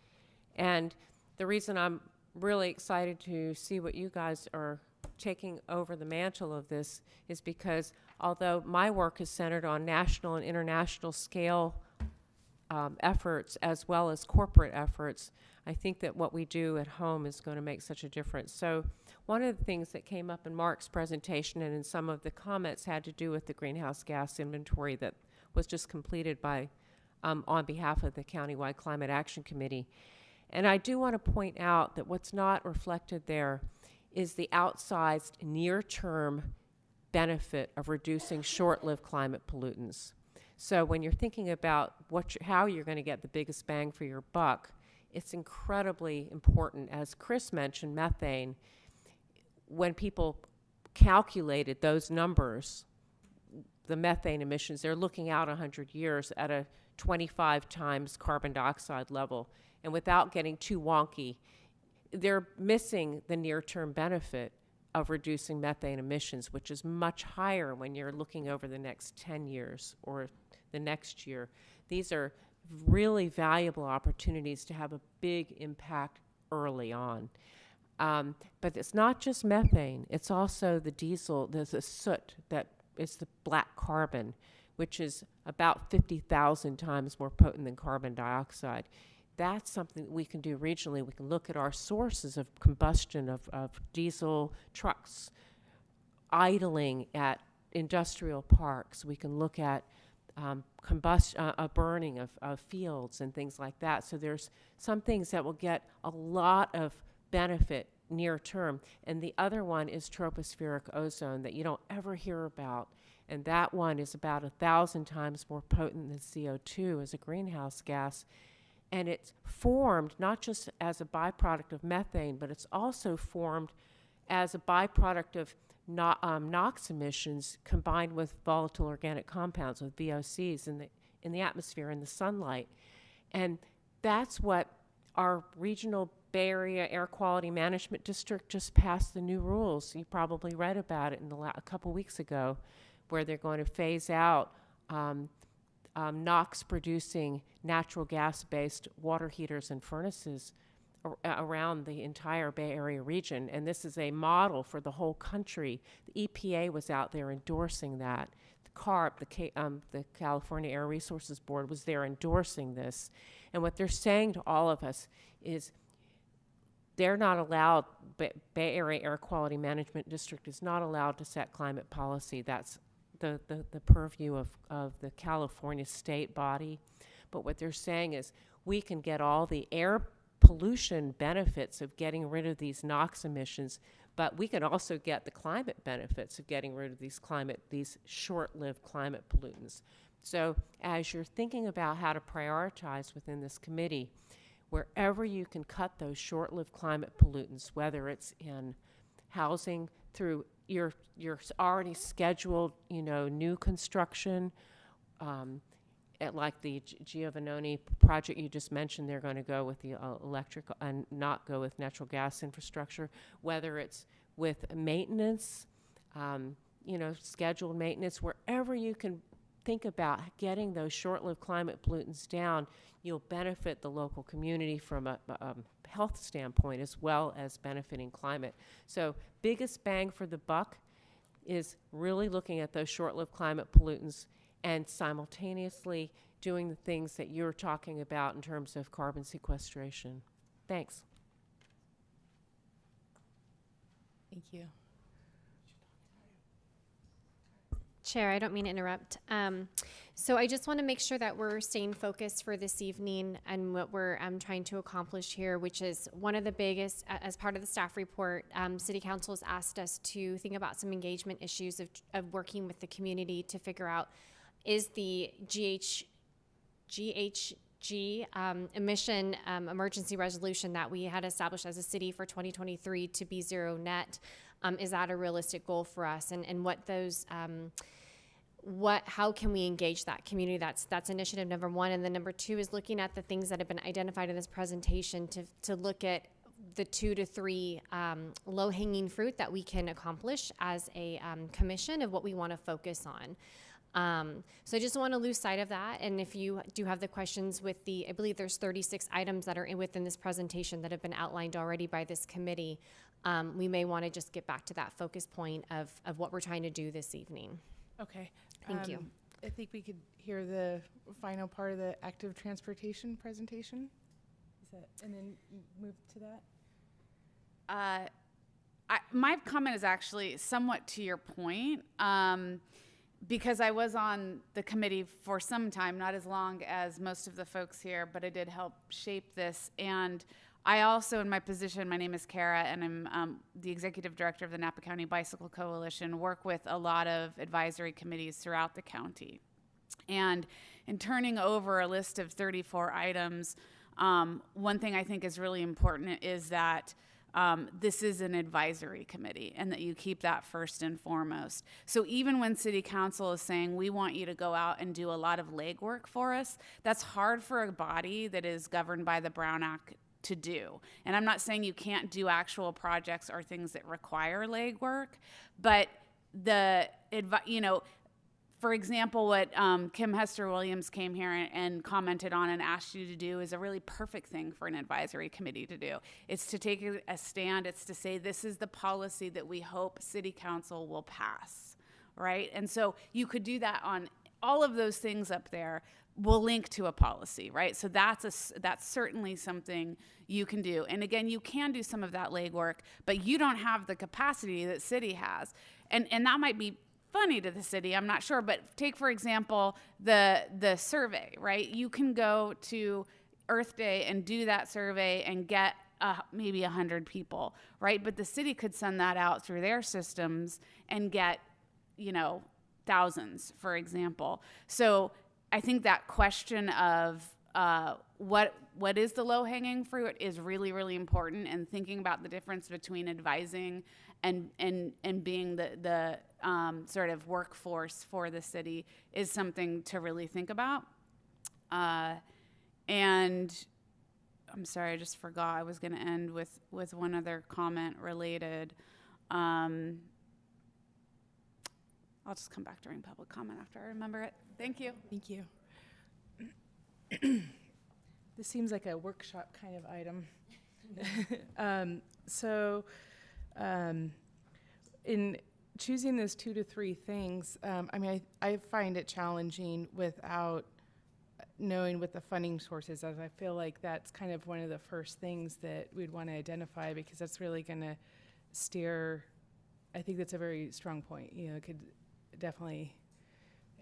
And the reason I'm really excited to see what you guys are taking over the mantle of this is because although my work is centered on national and international scale efforts as well as corporate efforts, I think that what we do at home is going to make such a difference. So one of the things that came up in Mark's presentation and in some of the comments had to do with the greenhouse gas inventory that was just completed by on behalf of the Countywide Climate Action Committee. And I do want to point out that what's not reflected there is the outsized near-term benefit of reducing short-lived climate pollutants. So when you're thinking about how you're going to get the biggest bang for your buck, it's incredibly important. As Chris mentioned, methane, when people calculated those numbers, the methane emissions, they're looking out 100 years at a 25 times carbon dioxide level. And without getting too wonky, they're missing the near-term benefit of reducing methane emissions, which is much higher when you're looking over the next 10 years or the next year. These are really valuable opportunities to have a big impact early on. But it's not just methane, it's also the diesel, there's a soot that is the black carbon, which is about 50,000 times more potent than carbon dioxide. That's something that we can do regionally. We can look at our sources of combustion of diesel trucks idling at industrial parks. We can look at burning of fields and things like that. So there's some things that will get a lot of benefit near term. And the other one is tropospheric ozone that you don't ever hear about. And that one is about 1,000 times more potent than CO2 as a greenhouse gas. And it's formed not just as a byproduct of methane, but it's also formed as a byproduct of NOx emissions combined with volatile organic compounds, with VOCs in the atmosphere, in the sunlight. And that's what our regional Bay Area Air Quality Management District just passed the new rules. You probably read about it a couple weeks ago, where they're going to phase out NOx-producing natural gas-based water heaters and furnaces around the entire Bay Area region, and this is a model for the whole country. The EPA was out there endorsing that. The CARB, the California Air Resources Board, was there endorsing this. And what they're saying to all of us is they're not allowed, Bay Area Air Quality Management District is not allowed to set climate policy. That's the purview of the California state body. But what they're saying is we can get all the air pollution benefits of getting rid of these NOx emissions, but we can also get the climate benefits of getting rid of these short-lived climate pollutants. So as you're thinking about how to prioritize within this committee, wherever you can cut those short-lived climate pollutants, whether it's in housing through your already scheduled, new construction, like the Giovannoni project you just mentioned, they're going to go with the electric and not go with natural gas infrastructure, whether it's with maintenance, scheduled maintenance, wherever you can think about getting those short-lived climate pollutants down, you'll benefit the local community from a health standpoint as well as benefiting climate. So biggest bang for the buck is really looking at those short-lived climate pollutants and simultaneously doing the things that you're talking about in terms of carbon sequestration. Thanks. Thank you. Chair, I don't mean to interrupt. So I just want to make sure that we're staying focused for this evening and what we're trying to accomplish here, which is one of the biggest, as part of the staff report, City Council has asked us to think about some engagement issues of working with the community to figure out, is the GHG emission emergency resolution that we had established as a city for 2023 to be zero net, is that a realistic goal for us? And what those, how can we engage that community? That's initiative number one. And then number two is looking at the things that have been identified in this presentation to look at the 2 to 3 low-hanging fruit that we can accomplish as a commission of what we want to focus on. So I just want to lose sight of that. And if you do have the questions with I believe there's 36 items that are within this presentation that have been outlined already by this committee, we may want to just get back to that focus point of what we're trying to do this evening. Okay. Thank you. I think we could hear the final part of the active transportation presentation. And then move to that? My comment is actually somewhat to your point, because I was on the committee for some time, not as long as most of the folks here, but I did help shape this. And I also, in my position, my name is Kara, and I'm the executive director of the Napa County Bicycle Coalition, work with a lot of advisory committees throughout the county. And in turning over a list of 34 items, one thing I think is really important is that this is an advisory committee and that you keep that first and foremost. So even when City Council is saying, we want you to go out and do a lot of legwork for us, that's hard for a body that is governed by the Brown Act to do. And I'm not saying you can't do actual projects or things that require legwork, but for example, what Kim Hester Williams came here and commented on and asked you to do is a really perfect thing for an advisory committee to do. It's to take a stand. It's to say, this is the policy that we hope City Council will pass, right? And so you could do that on all of those things up there will link to a policy, right? So that's certainly something you can do. And again, you can do some of that legwork, but you don't have the capacity that city has. And that might be funny to the city, I'm not sure, but take, for example, the survey, right? You can go to Earth Day and do that survey and get maybe 100 people, right? But the city could send that out through their systems and get, thousands, for example. So I think that question of what is the low-hanging fruit is really, really important, and thinking about the difference between advising and being the sort of workforce for the city is something to really think about. And I'm sorry, I just forgot. I was going to end with one other comment related. I'll just come back during public comment after I remember it. Thank you. Thank you. This seems like a workshop kind of item. So, in choosing those 2 to 3 things, I mean, I find it challenging without knowing what the funding source is, as I feel like that's kind of one of the first things that we'd want to identify, because that's really going to steer. I think that's a very strong point. You know, it could definitely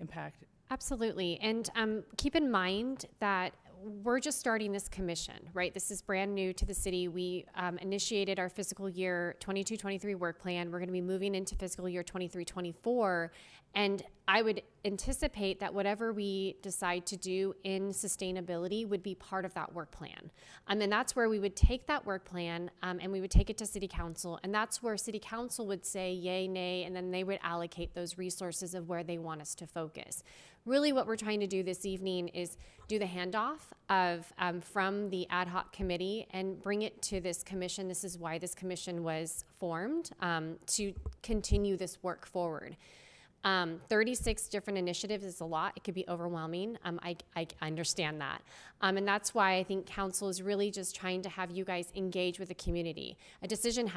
impact. Absolutely. And keep in mind that we're just starting this commission, right? This is brand new to the city. We initiated our fiscal year 22-23 work plan. We're going to be moving into fiscal year 23-24. And I would anticipate that whatever we decide to do in sustainability would be part of that work plan. And that's where we would take that work plan and we would take it to City Council. And that's where City Council would say yay, nay, and then they would allocate those resources of where they want us to focus. Really what we're trying to do this evening is do the handoff of from the ad hoc committee and bring it to this commission. This is why this commission was formed, to continue this work forward. 36 different initiatives is a lot. It could be overwhelming. I understand that. And that's why I think council is really just trying to have you guys engage with the community. A decision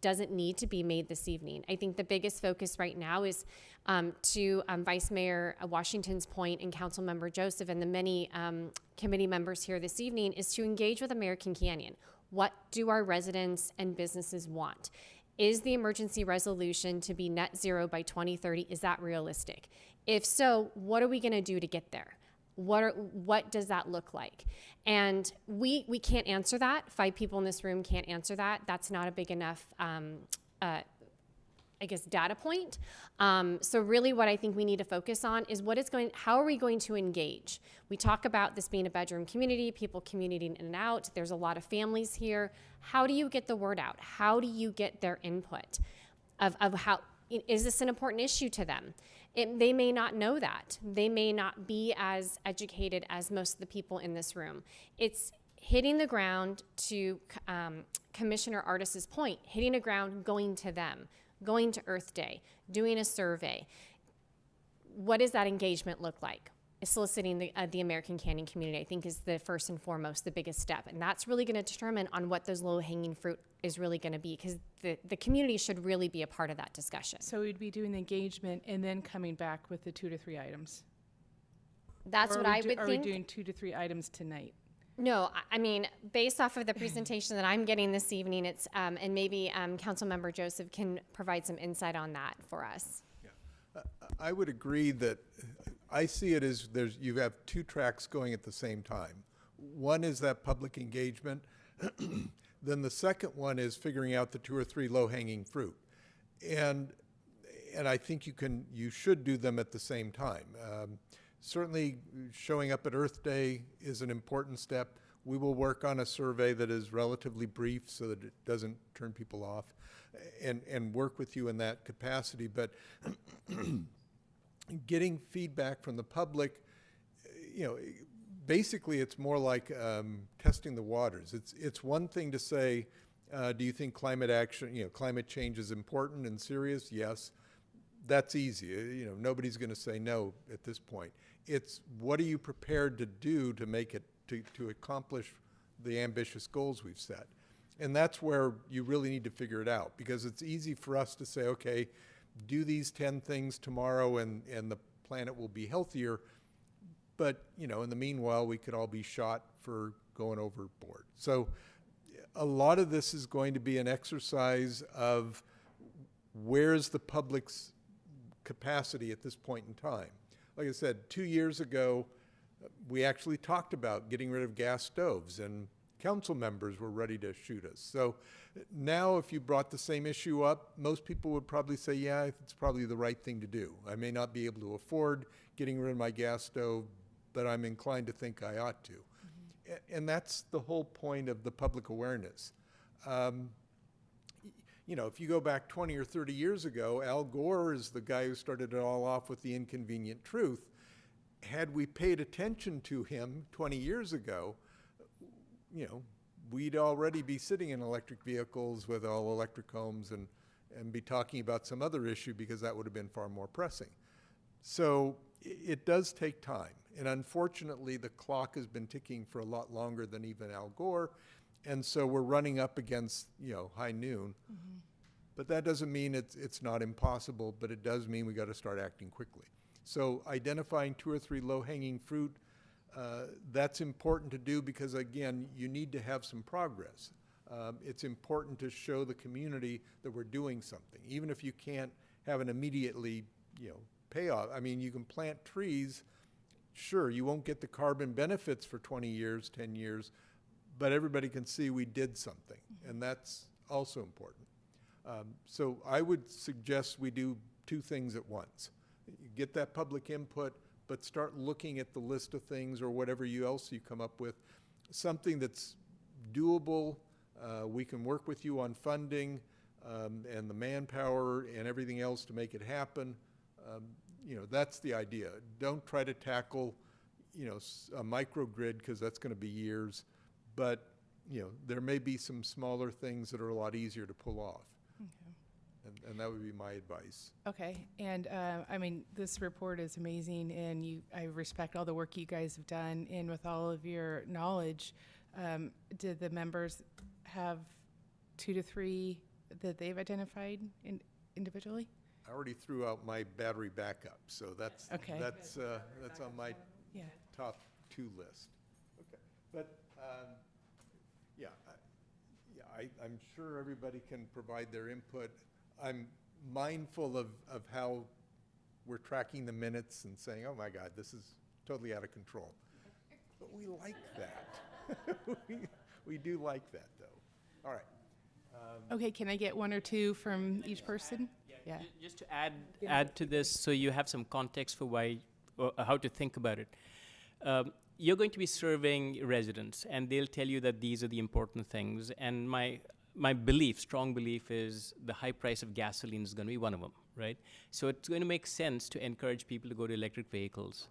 doesn't need to be made this evening. I think the biggest focus right now is to Vice Mayor Washington's point and Council Member Joseph and the many committee members here this evening is to engage with American Canyon. What do our residents and businesses want? Is the emergency resolution to be net zero by 2030, is that realistic? If so, what are we gonna do to get there? What does that look like? And we can't answer that. 5 people in this room can't answer that. That's not a big enough, I guess, data point. So really what I think we need to focus on is how are we going to engage? We talk about this being a bedroom community, people commuting in and out. There's a lot of families here. How do you get the word out? How do you get their input of how, is this an important issue to them? They may not know that. They may not be as educated as most of the people in this room. It's hitting the ground, to Commissioner Artis's point, hitting the ground, going to them, going to Earth Day, doing a survey. What does that engagement look like? Soliciting the American Canyon community, I think, is the first and foremost, the biggest step. And that's really going to determine on what those low-hanging fruit is really going to be, because the community should really be a part of that discussion. So we'd be doing the engagement and then coming back with the 2 to 3 items. That's what I would think. Are we doing 2 to 3 items tonight? No, I mean, based off of the presentation that I'm getting this evening, it's and maybe Councilmember Joseph can provide some insight on that for us. Yeah. I would agree that I see it as you have 2 tracks going at the same time. One is that public engagement. Then the second one is figuring out the 2 or 3 low-hanging fruit. And I think you should do them at the same time. Certainly showing up at Earth Day is an important step. We will work on a survey that is relatively brief so that it doesn't turn people off, and work with you in that capacity. But getting feedback from the public, basically it's more like testing the waters. It's one thing to say, do you think climate action, climate change is important and serious? Yes. That's easy. Nobody's going to say no at this point. It's what are you prepared to do to make it, to accomplish the ambitious goals we've set? And that's where you really need to figure it out, because it's easy for us to say, okay, do these 10 things tomorrow and the planet will be healthier. But, in the meanwhile, we could all be shot for going overboard. So a lot of this is going to be an exercise of where's the public's capacity at this point in time. Like I said, 2 years ago, we actually talked about getting rid of gas stoves, and council members were ready to shoot us. So now if you brought the same issue up, most people would probably say, yeah, it's probably the right thing to do. I may not be able to afford getting rid of my gas stove, but I'm inclined to think I ought to. Mm-hmm. And that's the whole point of the public awareness. If you go back 20 or 30 years ago, Al Gore is the guy who started it all off with the inconvenient truth. Had we paid attention to him 20 years ago, we'd already be sitting in electric vehicles with all electric homes and be talking about some other issue, because that would have been far more pressing. So it does take time. And unfortunately, the clock has been ticking for a lot longer than even Al Gore. And so we're running up against, high noon. But that doesn't mean it's not impossible, but it does mean we got to start acting quickly. So identifying 2 or 3 low-hanging fruit, that's important to do because, again, you need to have some progress. It's important to show the community that we're doing something, even if you can't have an immediately, payoff. I mean, you can plant trees. Sure, you won't get the carbon benefits for 20 years, 10 years, but everybody can see we did something, and that's also important. So I would suggest we do 2 things at once. You get that public input, but start looking at the list of things or whatever else you come up with, something that's doable. We can work with you on funding and the manpower and everything else to make it happen. That's the idea. Don't try to tackle, a microgrid because that's going to be years. But, there may be some smaller things that are a lot easier to pull off. And that would be my advice. Okay, and this report is amazing, and I respect all the work you guys have done, and with all of your knowledge, did the members have 2 to 3 that they've identified individually? I already threw out my battery backup, so that's Okay. that's on my top 2 list. Okay, but I'm sure everybody can provide their input. I'm mindful of how we're tracking the minutes and saying, oh my God, this is totally out of control. But we like that. we do like that, though. All right. Okay, can I get 1 or 2 from each person? Yeah. Just to add to this, so you have some context for why, or how to think about it. You're going to be serving residents, and they'll tell you that these are the important things. And my belief, strong belief, is the high price of gasoline is going to be one of them, right? So it's going to make sense to encourage people to go to electric vehicles.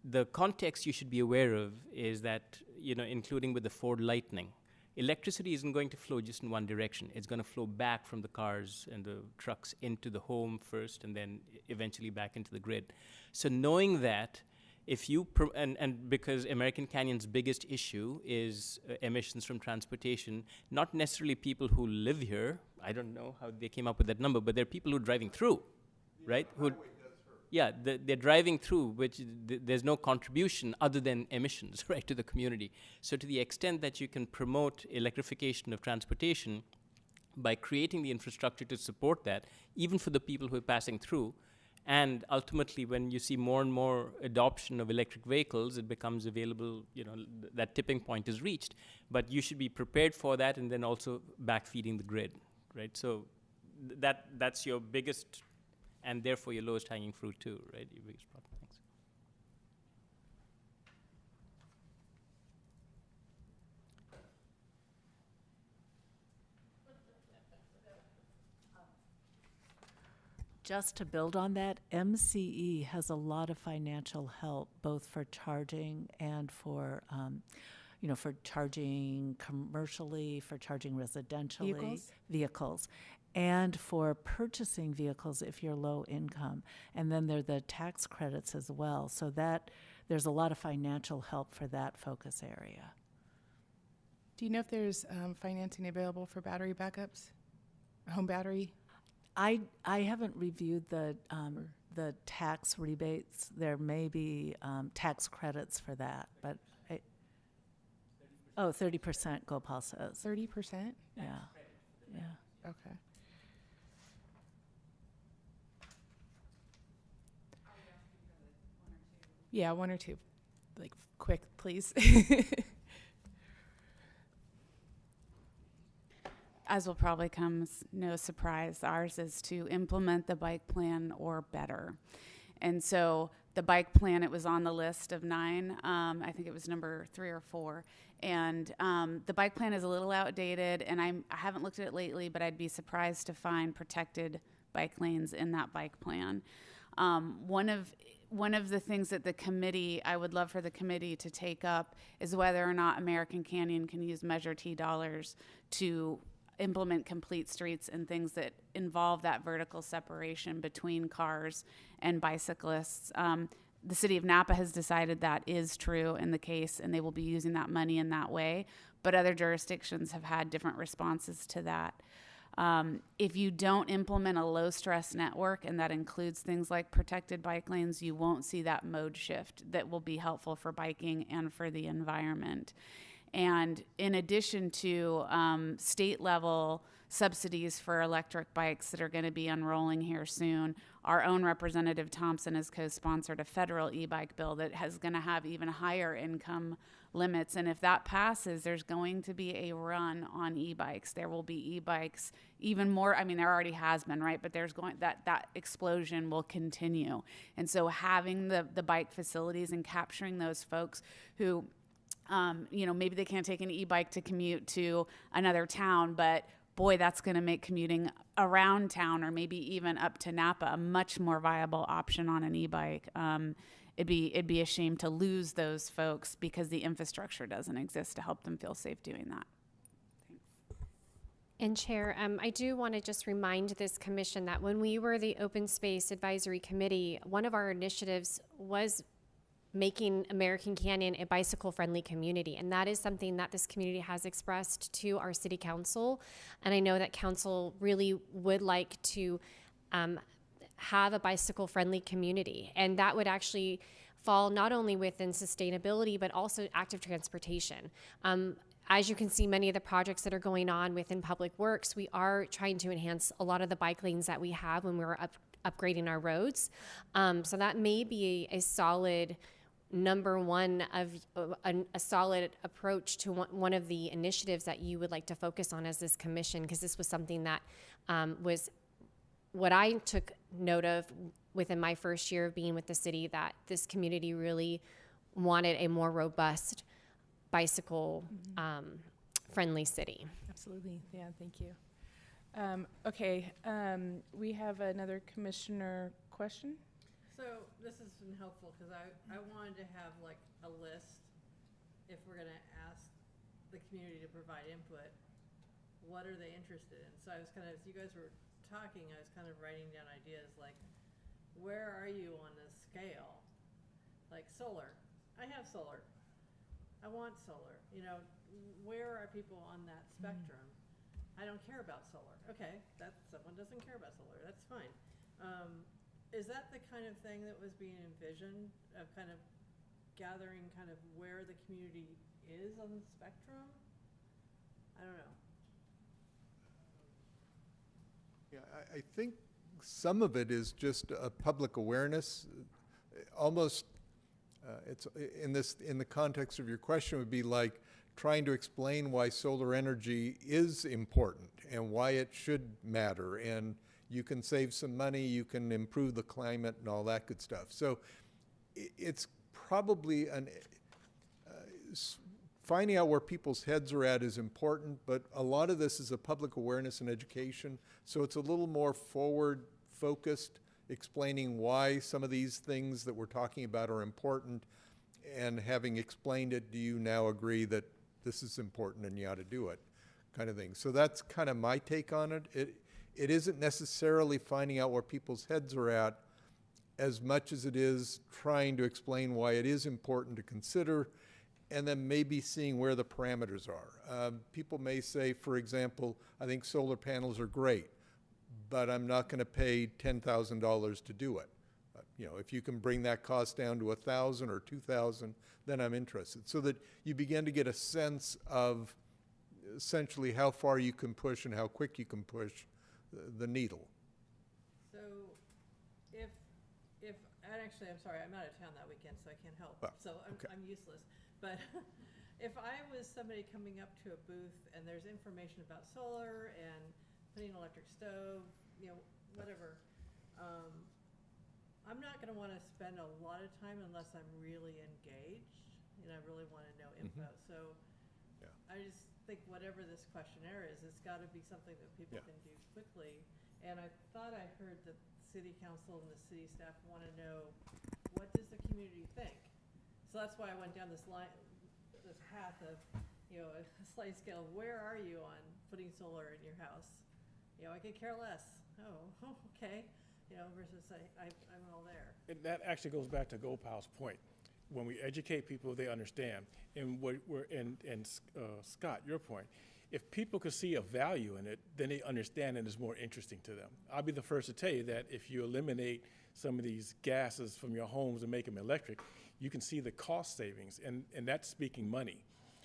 The context you should be aware of is that, including with the Ford Lightning, electricity isn't going to flow just in one direction. It's going to flow back from the cars and the trucks into the home first, and then eventually back into the grid. So knowing that, if you, and because American Canyon's biggest issue is emissions from transportation, not necessarily people who live here, I don't know how they came up with that number, but there are people who are driving through, right? Yeah, they're driving through, which there's no contribution other than emissions, right, to the community. So to the extent that you can promote electrification of transportation by creating the infrastructure to support that, even for the people who are passing through, and ultimately, when you see more and more adoption of electric vehicles, it becomes available, that tipping point is reached. But you should be prepared for that, and then also backfeeding the grid, right? So that's your biggest, and therefore your lowest hanging fruit too, right? Your biggest problem. Thanks. Just to build on that, MCE has a lot of financial help, both for charging and for, for charging commercially, for charging residentially. Vehicles. And for purchasing vehicles if you're low income. And then there are the tax credits as well. So that there's a lot of financial help for that focus area. Do you know if there's financing available for battery backups, home battery? I haven't reviewed the tax rebates. There may be tax credits for that, but 30%, Gopal says. 30%? Yeah. Yeah. Okay. Yeah, 1 or 2. Like, quick, please. As will probably come as no surprise, ours is to implement the bike plan or better. And so the bike plan, it was on the list of 9. I think it was number 3 or 4. And the bike plan is a little outdated, and I haven't looked at it lately, but I'd be surprised to find protected bike lanes in that bike plan. One of the things that I would love for the committee to take up is whether or not American Canyon can use Measure T dollars to implement complete streets and things that involve that vertical separation between cars and bicyclists. The city of Napa has decided that is true in the case, and they will be using that money in that way. but other jurisdictions have had different responses to that. If you don't implement a low stress network, and that includes things like protected bike lanes, you won't see that mode shift that will be helpful for biking and for the environment. And in addition to state level subsidies for electric bikes that are going to be unrolling here soon, our own Representative Thompson has co-sponsored a federal e-bike bill that has going to have even higher income limits. And if that passes, there's going to be a run on e-bikes. There will be e-bikes even more. I mean, there already has been, right? But there's going that explosion will continue. And so having the bike facilities and capturing those folks who, maybe they can't take an e-bike to commute to another town, but boy, that's going to make commuting around town or maybe even up to Napa a much more viable option on an e-bike. It'd be a shame to lose those folks because the infrastructure doesn't exist to help them feel safe doing that. And Chair, I do want to just remind this commission that when we were the Open Space Advisory Committee, one of our initiatives was making American Canyon a bicycle-friendly community. And that is something that this community has expressed to our city council. And I know that council really would like to have a bicycle-friendly community. And that would actually fall not only within sustainability, but also active transportation. As you can see, many of the projects that are going on within Public Works, we are trying to enhance a lot of the bike lanes that we have when we're upgrading our roads. So that may be a solid number one of a solid approach to one of the initiatives that you would like to focus on as this commission, because this was something that was what I took note of within my first year of being with the city, that this community really wanted a more robust bicycle friendly city. Absolutely. Yeah, thank you. We have another commissioner question. So this has been helpful because I wanted to have like a list, if we're going to ask the community to provide input, what are they interested in? So I was kind of, as you guys were talking, I was kind of writing down ideas like, where are you on this scale? Like solar. I have solar. I want solar. Where are people on that spectrum? I don't care about solar. Okay, someone doesn't care about solar. That's fine. Is that the kind of thing that was being envisioned, of kind of gathering kind of where the community is on the spectrum? I don't know. Yeah, I think some of it is just a public awareness. Almost, it's in the context of your question would be like trying to explain why solar energy is important and why it should matter, and you can save some money, you can improve the climate and all that good stuff. So it's probably finding out where people's heads are at is important, but a lot of this is a public awareness and education. So it's a little more forward focused, explaining why some of these things that we're talking about are important, and having explained it, do you now agree that this is important and you ought to do it, kind of thing. So that's kind of my take on it. It isn't necessarily finding out where people's heads are at as much as it is trying to explain why it is important to consider, and then maybe seeing where the parameters are. People may say, for example, I think solar panels are great, but I'm not going to pay $10,000 to do it. If you can bring that cost down to $1,000 or $2,000, then I'm interested. So that you begin to get a sense of essentially how far you can push and how quick you can push the needle. So if and actually, I'm sorry, I'm out of town that weekend, so I can't help. Well, so I'm useless. But if I was somebody coming up to a booth and there's information about solar and putting an electric stove, whatever, I'm not going to want to spend a lot of time unless I'm really engaged and I really want to know info. So yeah. I just think whatever this questionnaire is, it's got to be something that people can do quickly. And I thought I heard that city council and the city staff want to know, what does the community think? So that's why I went down this path of, a sliding scale. Where are you on putting solar in your house? I could care less. Oh, okay. Versus I'm all there. That actually goes back to Gopal's point. when we educate people, they understand. And Scott, your point, if people could see a value in it, then they understand and it's more interesting to them. I'll be the first to tell you that if you eliminate some of these gases from your homes and make them electric, you can see the cost savings, and that's speaking money.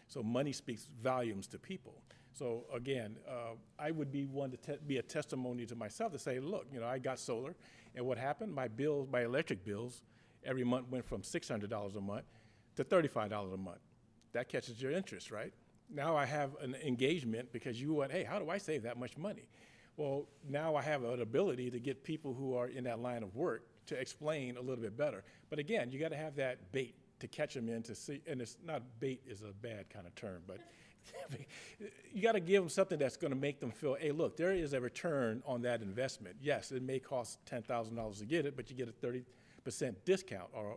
So money speaks volumes to people. So again, I would be one to be a testimony to myself to say, look, I got solar, and what happened? My electric bills every month went from $600 a month to $35 a month. That catches your interest, right? Now I have an engagement because you went, hey, how do I save that much money? Well, now I have an ability to get people who are in that line of work to explain a little bit better. But again, you got to have that bait to catch them in to see, and it's not, bait is a bad kind of term, but you got to give them something that's going to make them feel, hey, look, there is a return on that investment. Yes, it may cost $10,000 to get it, but you get a 30% discount or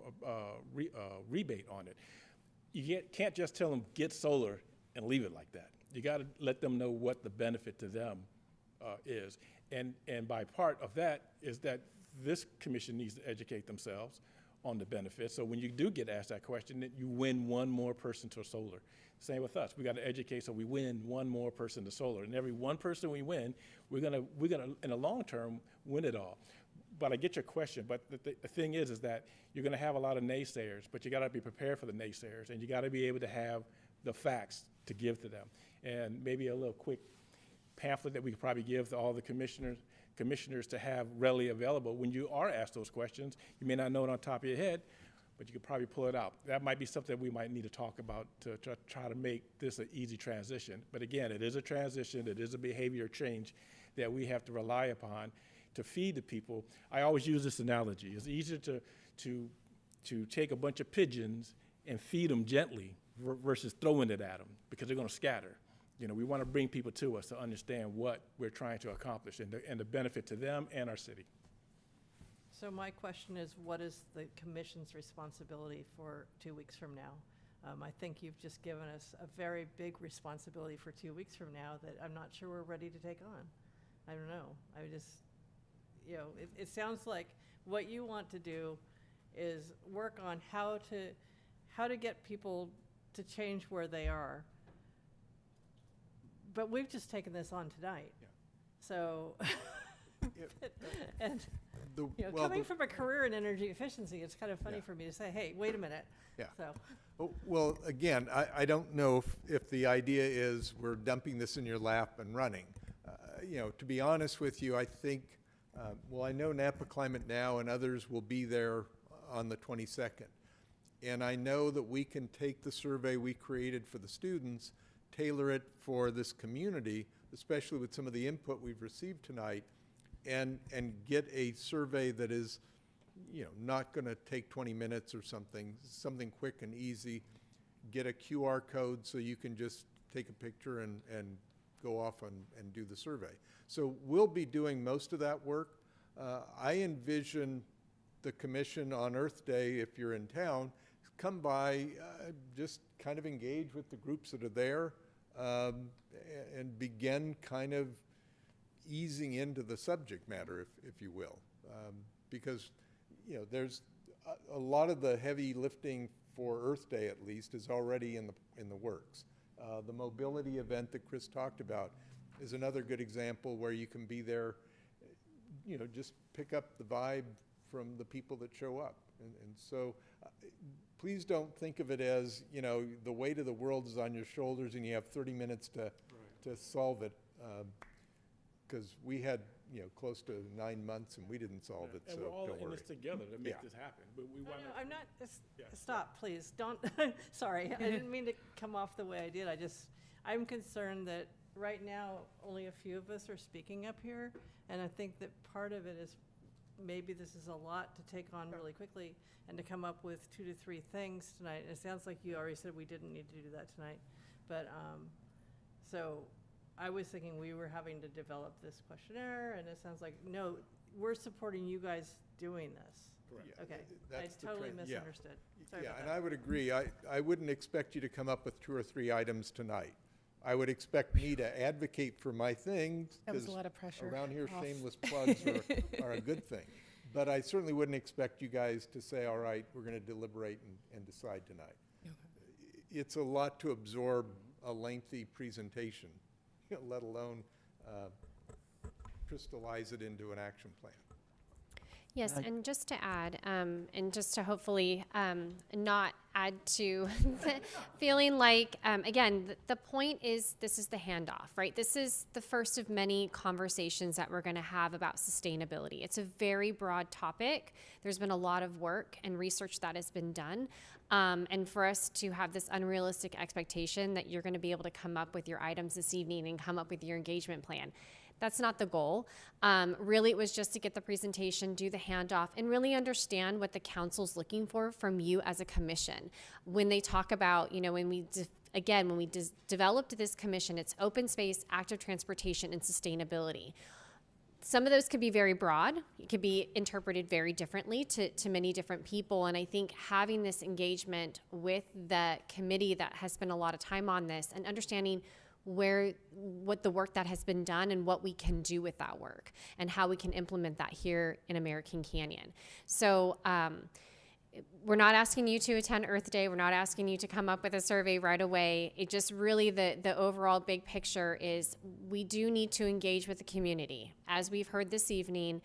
rebate on it. You can't just tell them get solar and leave it like that. You got to let them know what the benefit to them is. And by part of that is that this commission needs to educate themselves on the benefits. So when you do get asked that question, that you win one more person to solar. Same with us. We got to educate so we win one more person to solar. And every one person we win, we're gonna in the long term win it all. But I get your question. But the thing is that you're gonna have a lot of naysayers, but you got to be prepared for the naysayers, and you got to be able to have the facts to give to them. And maybe a little quick pamphlet that we could probably give to all the commissioners to have readily available when you are asked those questions. You may not know it on top of your head, but you could probably pull it out. That might be something that we might need to talk about to try to make this an easy transition. But again, it is a transition, it is a behavior change that we have to rely upon to feed the people. I always use this analogy. It's easier to take a bunch of pigeons and feed them gently versus throwing it at them, because they're going to scatter. We want to bring people to us to understand what we're trying to accomplish and the benefit to them and our city. So my question is, what is the commission's responsibility for 2 weeks from now? I think you've just given us a very big responsibility for 2 weeks from now that I'm not sure we're ready to take on. I don't know. I just, it sounds like what you want to do is work on how to get people to change where they are. But we've just taken this on tonight. Yeah. So, and coming from a career in energy efficiency, it's kind of funny for me to say, hey, wait a minute. Yeah. So. Well, again, I don't know if the idea is we're dumping this in your lap and running. To be honest with you, I think, I know Napa Climate Now and others will be there on the 22nd. And I know that we can take the survey we created for the students, tailor it for this community, especially with some of the input we've received tonight, and get a survey that is, not going to take 20 minutes or something quick and easy. Get a QR code so you can just take a picture and go off and do the survey. So we'll be doing most of that work. I envision the commission on Earth Day, if you're in town, come by, just kind of engage with the groups that are there, and begin kind of easing into the subject matter, if you will. Because, there's a lot of the heavy lifting for Earth Day, at least, is already in the works. The mobility event that Chris talked about is another good example where you can be there, just pick up the vibe from the people that show up. And so please don't think of it as, the weight of the world is on your shoulders and you have 30 minutes to solve it. Because we had, close to 9 months and we didn't solve it, and so we're all don't in worry. this together to make this happen. But we want to. I'm not, stop, please, don't, sorry, I didn't mean to come off the way I did. I'm concerned that right now, only a few of us are speaking up here, and I think that part of it is maybe this is a lot to take on really quickly and to come up with 2 to 3 things tonight. And it sounds like you already said we didn't need to do that tonight. But, so I was thinking we were having to develop this questionnaire, and it sounds like, no, we're supporting you guys doing this. Correct. Yeah, Okay, that's I the totally trend. Yeah. misunderstood. Sorry Yeah, about and that. I would agree. I wouldn't expect you to come up with 2 or 3 items tonight. I would expect me to advocate for my things. That was a 'cause lot of pressure around here, off. shameless plugs are a good thing. But I certainly wouldn't expect you guys to say, all right, we're going to deliberate and decide tonight. It's a lot to absorb a lengthy presentation, let alone crystallize it into an action plan. Yes, and just to add, and just to hopefully not add to the feeling like, again, the point is this is the handoff, right? This is the first of many conversations that we're going to have about sustainability. It's a very broad topic. There's been a lot of work and research that has been done. And for us to have this unrealistic expectation that you're going to be able to come up with your items this evening and come up with your engagement plan. That's not the goal. Really, it was just to get the presentation, do the handoff, and really understand what the council's looking for from you as a commission. When they talk about, you know, when we developed this commission, it's open space, active transportation, and sustainability. Some of those could be very broad. It could be interpreted very differently to many different people. And I think having this engagement with the committee that has spent a lot of time on this and understanding what the work that has been done and what we can do with that work and how we can implement that here in American Canyon. So we're not asking you to attend Earth Day. We're not asking you to come up with a survey right away. It just really, the overall big picture is we do need to engage with the community. As we've heard this evening,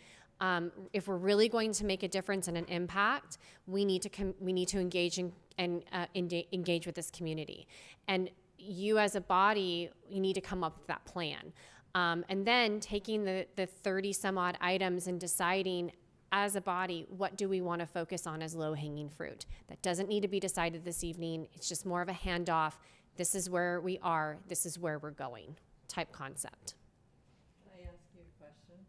if we're really going to make a difference and an impact, we need to engage and engage with this community. And you as a body, you need to come up with that plan. And then taking the 30 some odd items and deciding as a body, what do we want to focus on as low-hanging fruit? That doesn't need to be decided this evening. It's just more of a handoff. This is where we are. This is where we're going type concept. Can I ask you a question?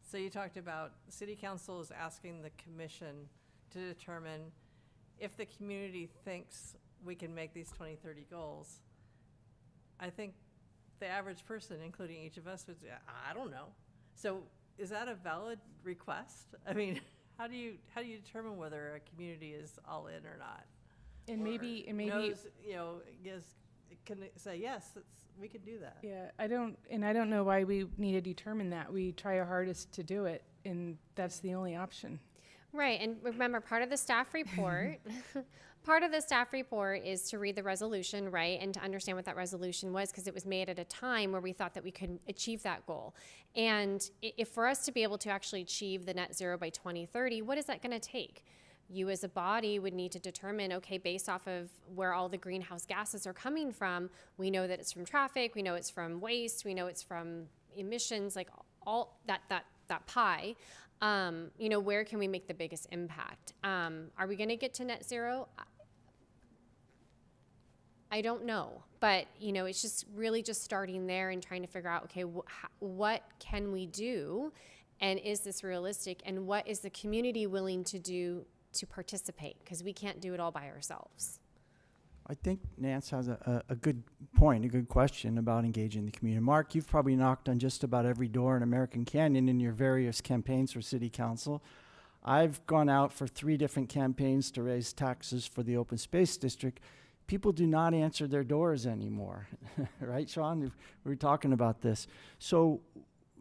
So you talked about the city council is asking the commission to determine if the community thinks we can make these 2030 goals. I think the average person, including each of us, would say, I don't know. So is that a valid request? I mean, how do you determine whether a community is all in or not? And maybe knows, you know, can say yes, we can do that. Yeah, I don't know why we need to determine that. We try our hardest to do it, and that's the only option. Right, and remember, part of the staff report is to read the resolution, right, and to understand what that resolution was, because it was made at a time where we thought that we could achieve that goal. And if for us to be able to actually achieve the net zero by 2030, what is that going to take? You as a body would need to determine, okay, based off of where all the greenhouse gases are coming from, we know that it's from traffic, we know it's from waste, we know it's from emissions, like all that pie. You know, where can we make the biggest impact? Are we going to get to net zero? I don't know, but you know, it's just really just starting there and trying to figure out, okay, what can we do, and is this realistic, and what is the community willing to do to participate? Because we can't do it all by ourselves. I think Nance has a good point, a good question about engaging the community. Mark, you've probably knocked on just about every door in American Canyon in your various campaigns for city council. I've gone out for 3 different campaigns to raise taxes for the open space district. People do not answer their doors anymore, right, Sean? We were talking about this. So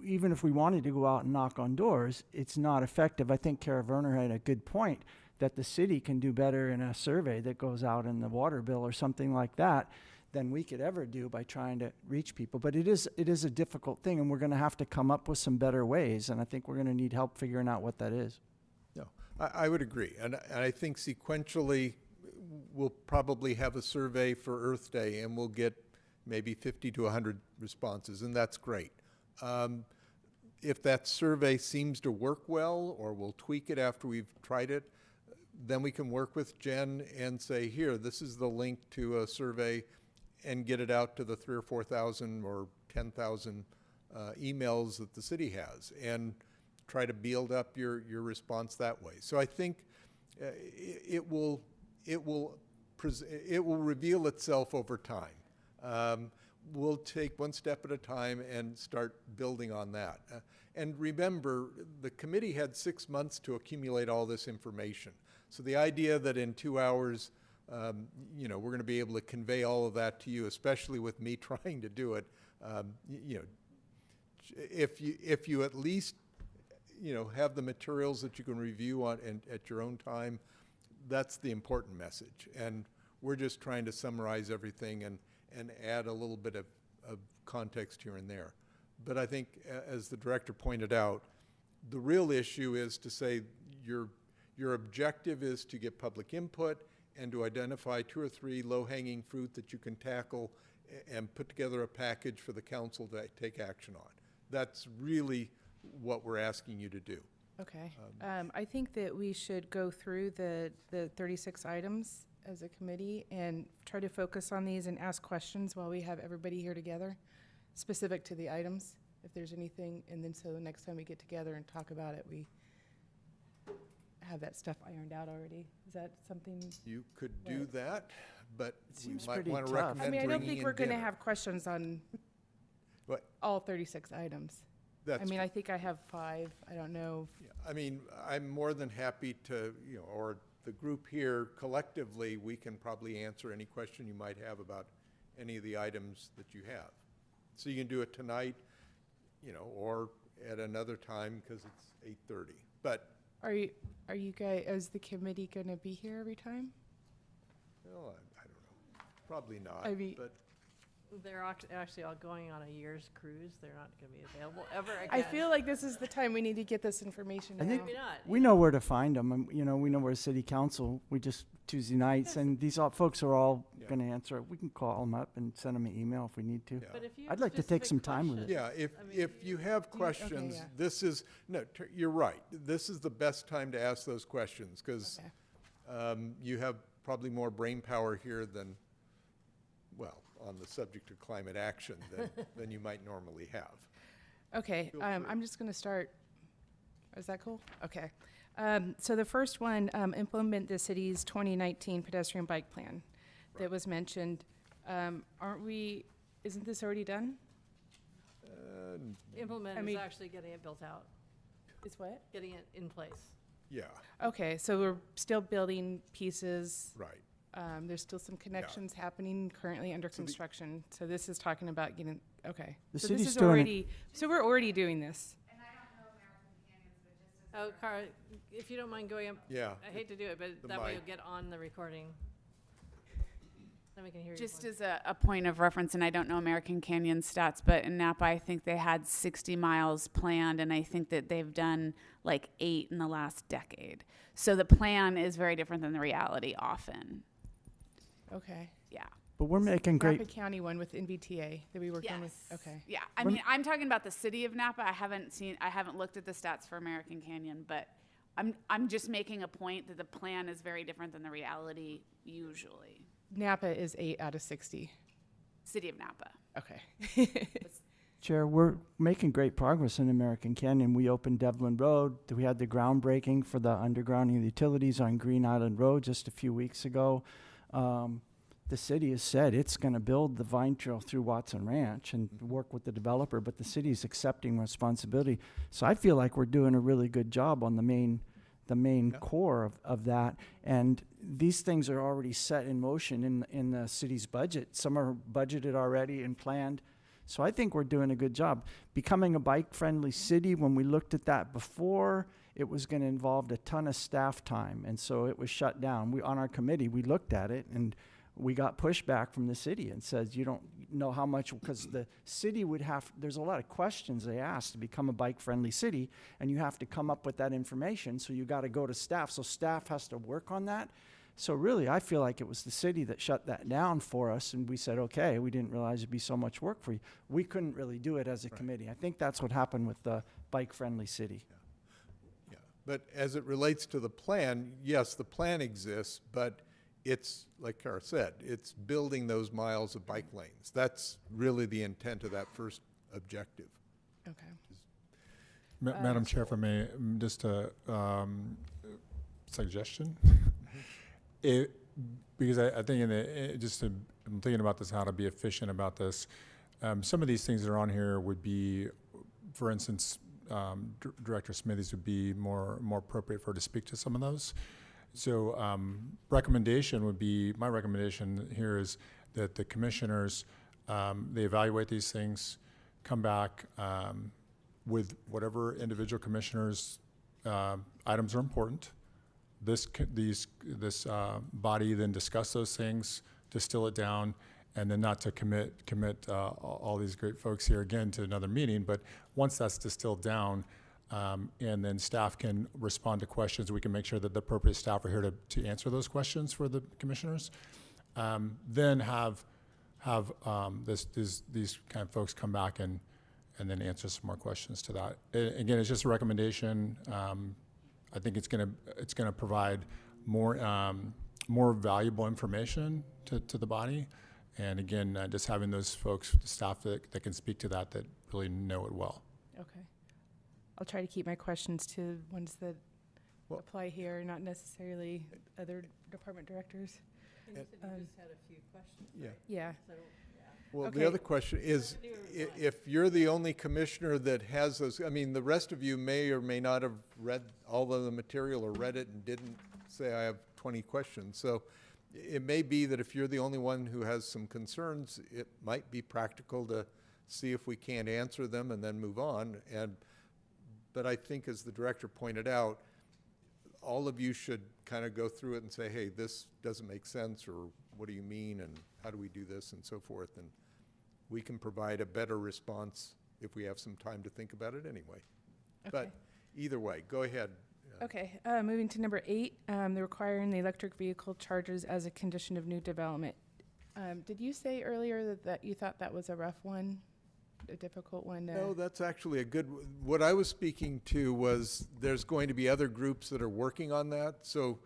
even if we wanted to go out and knock on doors, it's not effective. I think Kara Werner had a good point that the city can do better in a survey that goes out in the water bill or something like that than we could ever do by trying to reach people. But it is a difficult thing, and we're going to have to come up with some better ways, and I think we're going to need help figuring out what that is. No, I would agree. And I think sequentially, we'll probably have a survey for Earth Day, and we'll get maybe 50 to 100 responses, and that's great. If that survey seems to work well, or we'll tweak it after we've tried it, then we can work with Jen and say, here, this is the link to a survey, and get it out to the 3,000 or 4,000 or 10,000 emails that the city has, and try to build up your response that way. So I think it will reveal itself over time. We'll take one step at a time and start building on that. And remember, the committee had 6 months to accumulate all this information. So the idea that in 2 hours, you know, we're going to be able to convey all of that to you, especially with me trying to do it, you know, if you at least, have the materials that you can review on and at your own time. That's the important message. And we're just trying to summarize everything and add a little bit of context here and there. But I think, as the director pointed out, the real issue is to say your objective is to get public input and to identify 2 or 3 low-hanging fruit that you can tackle and put together a package for the council to take action on. That's really what we're asking you to do. Okay. I think that we should go through the 36 items as a committee and try to focus on these and ask questions while we have everybody here together, specific to the items, if there's anything, and then so the next time we get together and talk about it, we have that stuff ironed out already. Is that something? You could do that, but we seems might pretty want to tough. recommend I mean, I don't bringing think in we're going to dinner. have questions on What? all 36 items. That's I mean, I think I have 5. I don't know. I mean, I'm more than happy to, or the group here collectively, we can probably answer any question you might have about any of the items that you have. So you can do it tonight, or at another time because it's 8:30. But Are you guys, is the committee going to be here every time? well, I don't know, probably not. I mean- but They're actually all going on a year's cruise. They're not going to be available ever again. I feel like this is the time we need to get this information I now. think Maybe not. we know where to find them. We know where city council, we just Tuesday nights, and these folks are all Yeah. going to answer. We can call them up and send them an email if we need to. Yeah. But if you I'd have like to take some specific time with it. questions- yeah, if you have questions, yeah. this is, no, you're right. This is the best time to ask those questions because Okay. you have probably more brain power here than, well, on the subject of climate action than you might normally have. Okay, Feel free. I'm just going to start. Is that cool? Okay. So the first one, implement the city's 2019 pedestrian bike plan that was mentioned. Isn't this already done? Implement I mean- is actually getting it built out, Is what? getting it in place. Yeah, Okay, so we're still building pieces. right. There's still some connections happening currently under So the- construction. So this is talking about getting, okay. The So city's this is doing it- already, so we're already doing this. Oh, Cara, if you don't mind going up, Yeah. I hate to do it, but The that way mic. you'll get on the recording. Then we can hear you. Just as a point of reference, and I don't know American Canyon stats, but in Napa, I think they had 60 miles planned, and I think that they've done like 8 in the last decade. So the plan is very different than the reality often. Okay. Yeah. But we're making great, Napa County one with NVTA that we worked on with, okay. Yeah. I mean, I'm talking about the city of Napa. I haven't looked at the stats for American Canyon, but I'm just making a point that the plan is very different than the reality usually. Napa is 8 out of 60. City of Napa. Okay. Chair, we're making great progress in American Canyon. We opened Devlin Road. We had the groundbreaking for the undergrounding of the utilities on Green Island Road just a few weeks ago. The city has said it's going to build the Vine Trail through Watson Ranch and work with the developer, but the city's accepting responsibility. So I feel like we're doing a really good job on the main core of that. And these things are already set in motion in the city's budget. Some are budgeted already and planned. So I think we're doing a good job. Becoming a bike-friendly city, when we looked at that before, it was going to involve a ton of staff time, and so it was shut down. On our committee, we looked at it, and we got pushback from the city and says, you don't know how much, because the city would have, there's a lot of questions they ask to become a bike-friendly city, and you have to come up with that information, so you got to go to staff. So staff has to work on that. So really, I feel like it was the city that shut that down for us, and we said, okay, we didn't realize it'd be so much work for you. We couldn't really do it as a committee. I think that's what happened with the bike-friendly city. Yeah, but as it relates to the plan, yes, the plan exists, but it's, like Cara said, it's building those miles of bike lanes. That's really the intent of that first objective. Okay. Madam Chair, if I may, just a suggestion. Because I think I'm thinking about this, how to be efficient about this. Some of these things that are on here would be, for instance, Director Smithies would be more appropriate for her to speak to some of those. So my recommendation here is that the commissioners, they evaluate these things, come back with whatever individual commissioners' items are important. This body then discuss those things, distill it down, and then not to commit all these great folks here again to another meeting. But once that's distilled down, and then staff can respond to questions, we can make sure that the appropriate staff are here to answer those questions for the commissioners. Then have these kind of folks come back and then answer some more questions to that. Again, it's just a recommendation. I think it's gonna provide more valuable information to the body. And again, just having those folks, staff that can speak to that really know it well. Okay. I'll try to keep my questions to ones that apply here, not necessarily other department directors. And you said you just had a few questions, Yeah. right? Yeah. So, Well, Okay. the other question is, if you're the only commissioner that has those, I mean, the rest of you may or may not have read all of the material or read it and didn't say, I have 20 questions. So it may be that if you're the only one who has some concerns, it might be practical to see if we can't answer them and then move on. But I think, as the director pointed out, all of you should kind of go through it and say, hey, this doesn't make sense, or what do you mean, and how do we do this, and so forth. And we can provide a better response if we have some time to think about it anyway. But either way, go ahead. Okay, moving to number 8, the requiring the electric vehicle chargers as a condition of new development. Did you say earlier that you thought that was a rough one, a difficult one? No, that's actually a good, what I was speaking to was there's going to be other groups that are working on that. So,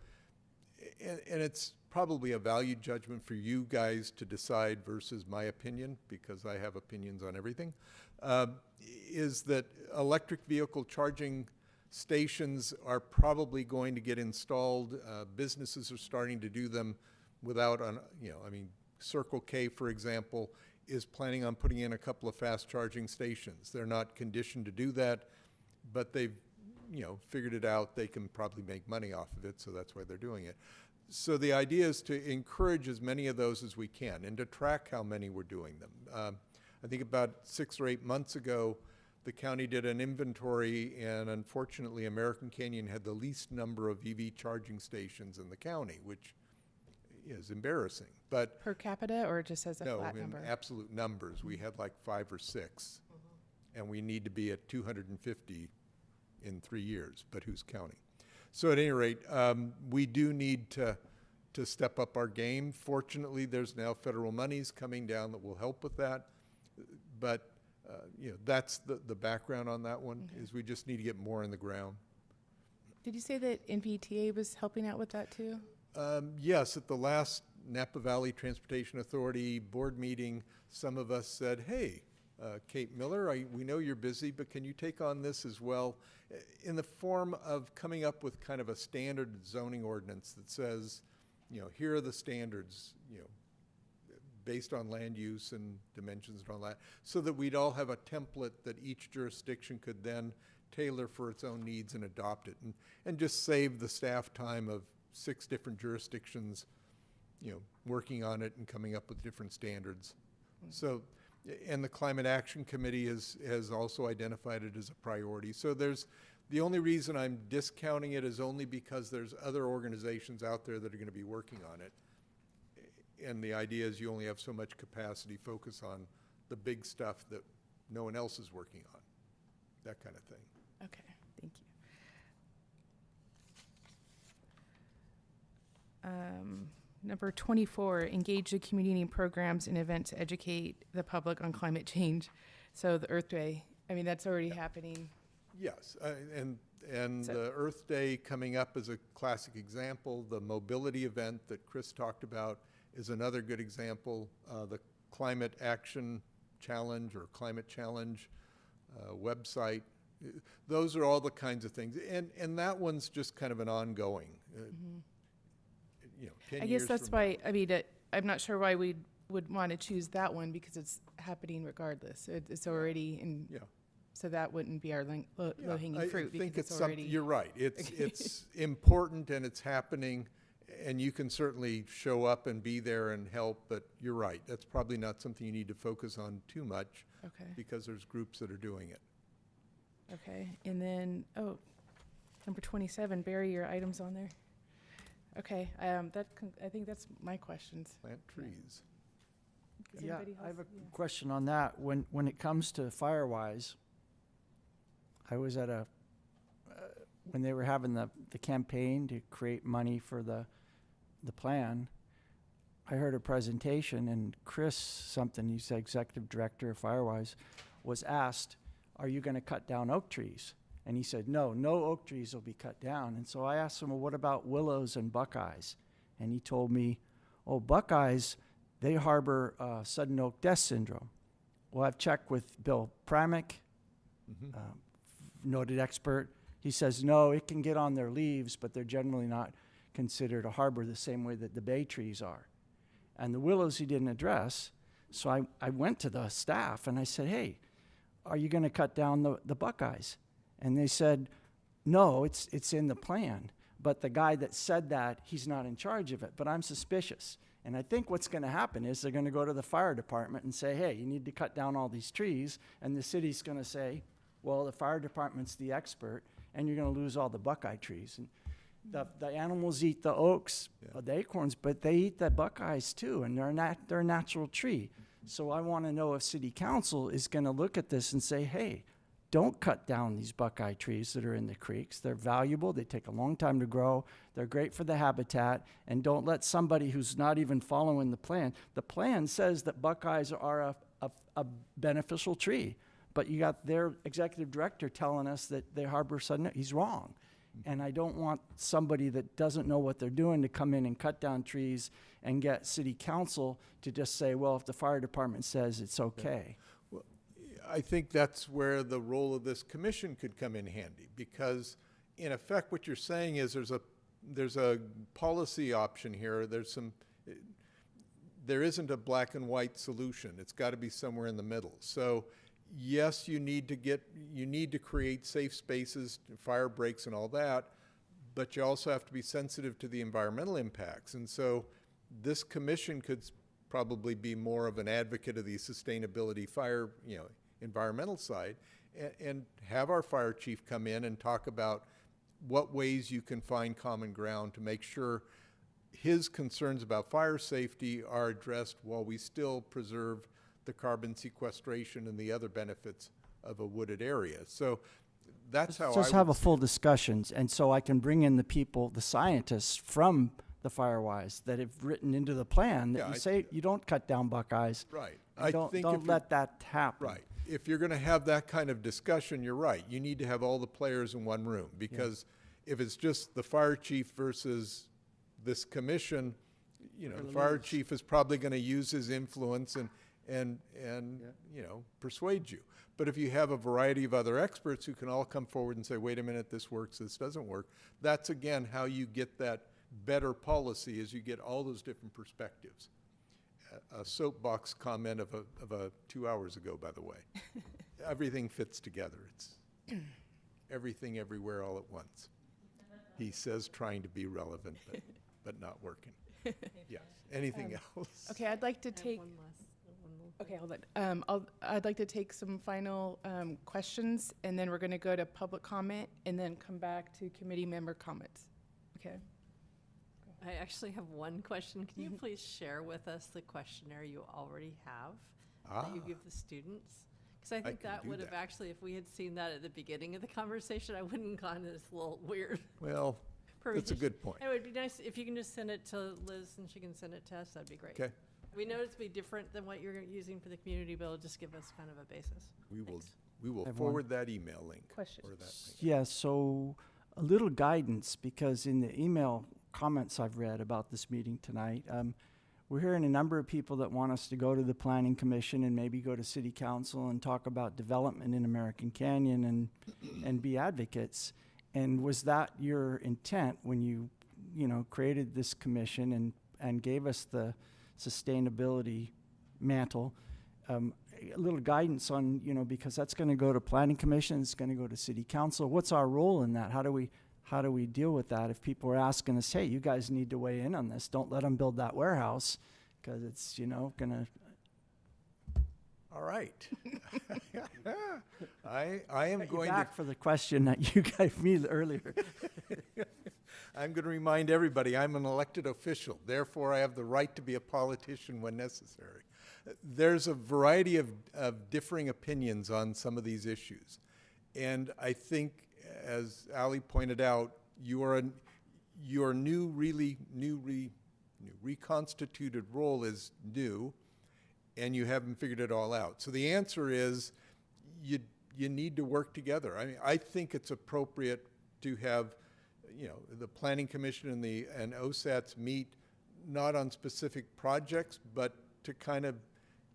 and it's probably a value judgment for you guys to decide versus my opinion, because I have opinions on everything, is that electric vehicle charging stations are probably going to get installed. Businesses are starting to do them without, I mean, Circle K, for example, is planning on putting in a couple of fast charging stations. They're not conditioned to do that, but they've, figured it out. They can probably make money off of it, so that's why they're doing it. So the idea is to encourage as many of those as we can and to track how many we're doing them. I think about 6 or 8 months ago, the county did an inventory, and unfortunately, American Canyon had the least number of EV charging stations in the county, which is embarrassing. But per capita, or just as a no, flat in number? absolute numbers, we had like 5 or 6, and we need to be at 250 in 3 years, but who's counting? So at any rate, we do need to step up our game. Fortunately, there's now federal monies coming down that will help with that. But, that's the background on that one, is we just need to get more in the ground. Did you say that NVTA was helping out with that too? Yes, at the last Napa Valley Transportation Authority board meeting, some of us said, hey, Kate Miller, we know you're busy, but can you take on this as well, in the form of coming up with kind of a standard zoning ordinance that says, here are the standards, based on land use and dimensions and all that, so that we'd all have a template that each jurisdiction could then tailor for its own needs and adopt it, and just save the staff time of 6 different jurisdictions, working on it and coming up with different standards. So, and the Climate Action Committee has also identified it as a priority. So the only reason I'm discounting it is only because there's other organizations out there that are going to be working on it. And the idea is you only have so much capacity. Focus on the big stuff that no one else is working on, that kind of thing. Okay, thank you. Number 24, engage the community in programs and events to educate the public on climate change. So the Earth Day, I mean, that's already happening. Yes, and the Earth Day coming up is a classic example. The mobility event that Chris talked about is another good example. The Climate Action Challenge or Climate Challenge website, those are all the kinds of things. And that one's just kind of an ongoing, 10 I guess years that's from why, I mean, I'm not sure why we would want to choose that one, because it's happening regardless. It's already in, so that wouldn't be our low-hanging fruit, I think because it's already. you're right. It's important and it's happening, and you can certainly show up and be there and help, but you're right. That's probably not something you need to focus on too much, Okay. because there's groups that are doing it. Okay, and then, oh, number 27, Barry, your items on there. Okay, I think that's my questions. Plant trees. Does Yeah, anybody I have a else- yeah. question on that. When it comes to Firewise, I was at when they were having the campaign to create money for the plan, I heard a presentation, and Chris something, he's the executive director of Firewise, was asked, are you gonna cut down oak trees? And he said, no oak trees will be cut down. And so I asked him, well, what about willows and buckeyes? And he told me, oh, buckeyes, they harbor sudden oak death syndrome. Well, I've checked with Bill Pramick, noted expert. He says, no, it can get on their leaves, but they're generally not considered a harbor the same way that the bay trees are. And the willows he didn't address. So I went to the staff and I said, hey, are you going to cut down the buckeyes? And they said, no, it's in the plan. But the guy that said that, he's not in charge of it. But I'm suspicious. And I think what's going to happen is they're going to go to the fire department and say, hey, you need to cut down all these trees. And the city's going to say, well, the fire department's the expert, and you're going to lose all the buckeye trees. And the animals eat the oaks, the acorns, but they eat the buckeyes too, and they're a natural tree. So I want to know if city council is going to look at this and say, hey, don't cut down these buckeye trees that are in the creeks. They're valuable. They take a long time to grow. They're great for the habitat. And don't let somebody who's not even following the plan. The plan says that buckeyes are a beneficial tree. But you got their executive director telling us that they harbor sudden. He's wrong. And I don't want somebody that doesn't know what they're doing to come in and cut down trees and get city council to just say, well, if the fire department says it's okay. Well, I think that's where the role of this commission could come in handy, because in effect what you're saying is there's a policy option here. There isn't a black and white solution. It's got to be somewhere in the middle. So yes, you need to create safe spaces, fire breaks and all that, but you also have to be sensitive to the environmental impacts. And so this commission could probably be more of an advocate of the sustainability fire, environmental side, and have our fire chief come in and talk about what ways you can find common ground to make sure his concerns about fire safety are addressed while we still preserve the carbon sequestration and the other benefits of a wooded area. So that's how Just I have would a full discussions, and so I can bring in the people, the scientists from the Firewise that have written into the plan that Yeah, you I- say you don't cut down buckeyes. Right. And I don't think don't if you- let that happen. Right. If you're going to have that kind of discussion, you're right. You need to have all the players in one room, because if it's just the fire chief versus this commission, the fire chief is probably going to use his influence and persuade you. But if you have a variety of other experts who can all come forward and say, wait a minute, this works, this doesn't work, that's again how you get that better policy, is you get all those different perspectives. A soapbox comment of 2 hours ago, by the way. Everything fits together. It's everything everywhere all at once. He says trying to be relevant, but not working. Yes. Anything else? Okay, I'd like to take. Okay, hold on. I'd like to take some final questions, and then we're going to go to public comment, and then come back to committee member comments. Okay. I actually have one question. Can you please share with us the questionnaire you already have that you give the students? Because I think can that do would have that. actually, if we had seen that at the beginning of the conversation, I wouldn't have gone this little weird. Well, that's a good point. It would be nice if you can just send it to Liz and she can send it to us. That'd be great. Okay. We know it's be different than what you're using for the community bill. Just give us kind of a basis. We will Everyone. forward that email link. Question. Or that link. Yeah, so a little guidance, because in the email comments I've read about this meeting tonight, we're hearing a number of people that want us to go to the Planning Commission and maybe go to City Council and talk about development in American Canyon and be advocates. And was that your intent when you created this commission and gave us the sustainability mantle? A little guidance on, because that's going to go to Planning Commission, it's going to go to City Council. What's our role in that? How do we deal with that if people are asking us, hey, you guys need to weigh in on this? Don't let them build that warehouse, because it's, going to. All right. I am Got you going back for the question that you gave me earlier. I'm going to remind everybody I'm an elected official. Therefore, I have the right to be a politician when necessary. There's a variety of differing opinions on some of these issues. And I think, as Ali pointed out, your reconstituted role is new, and you haven't figured it all out. So the answer is you need to work together. I mean, I think it's appropriate to have, you know, the Planning Commission and OSATs meet not on specific projects, but to kind of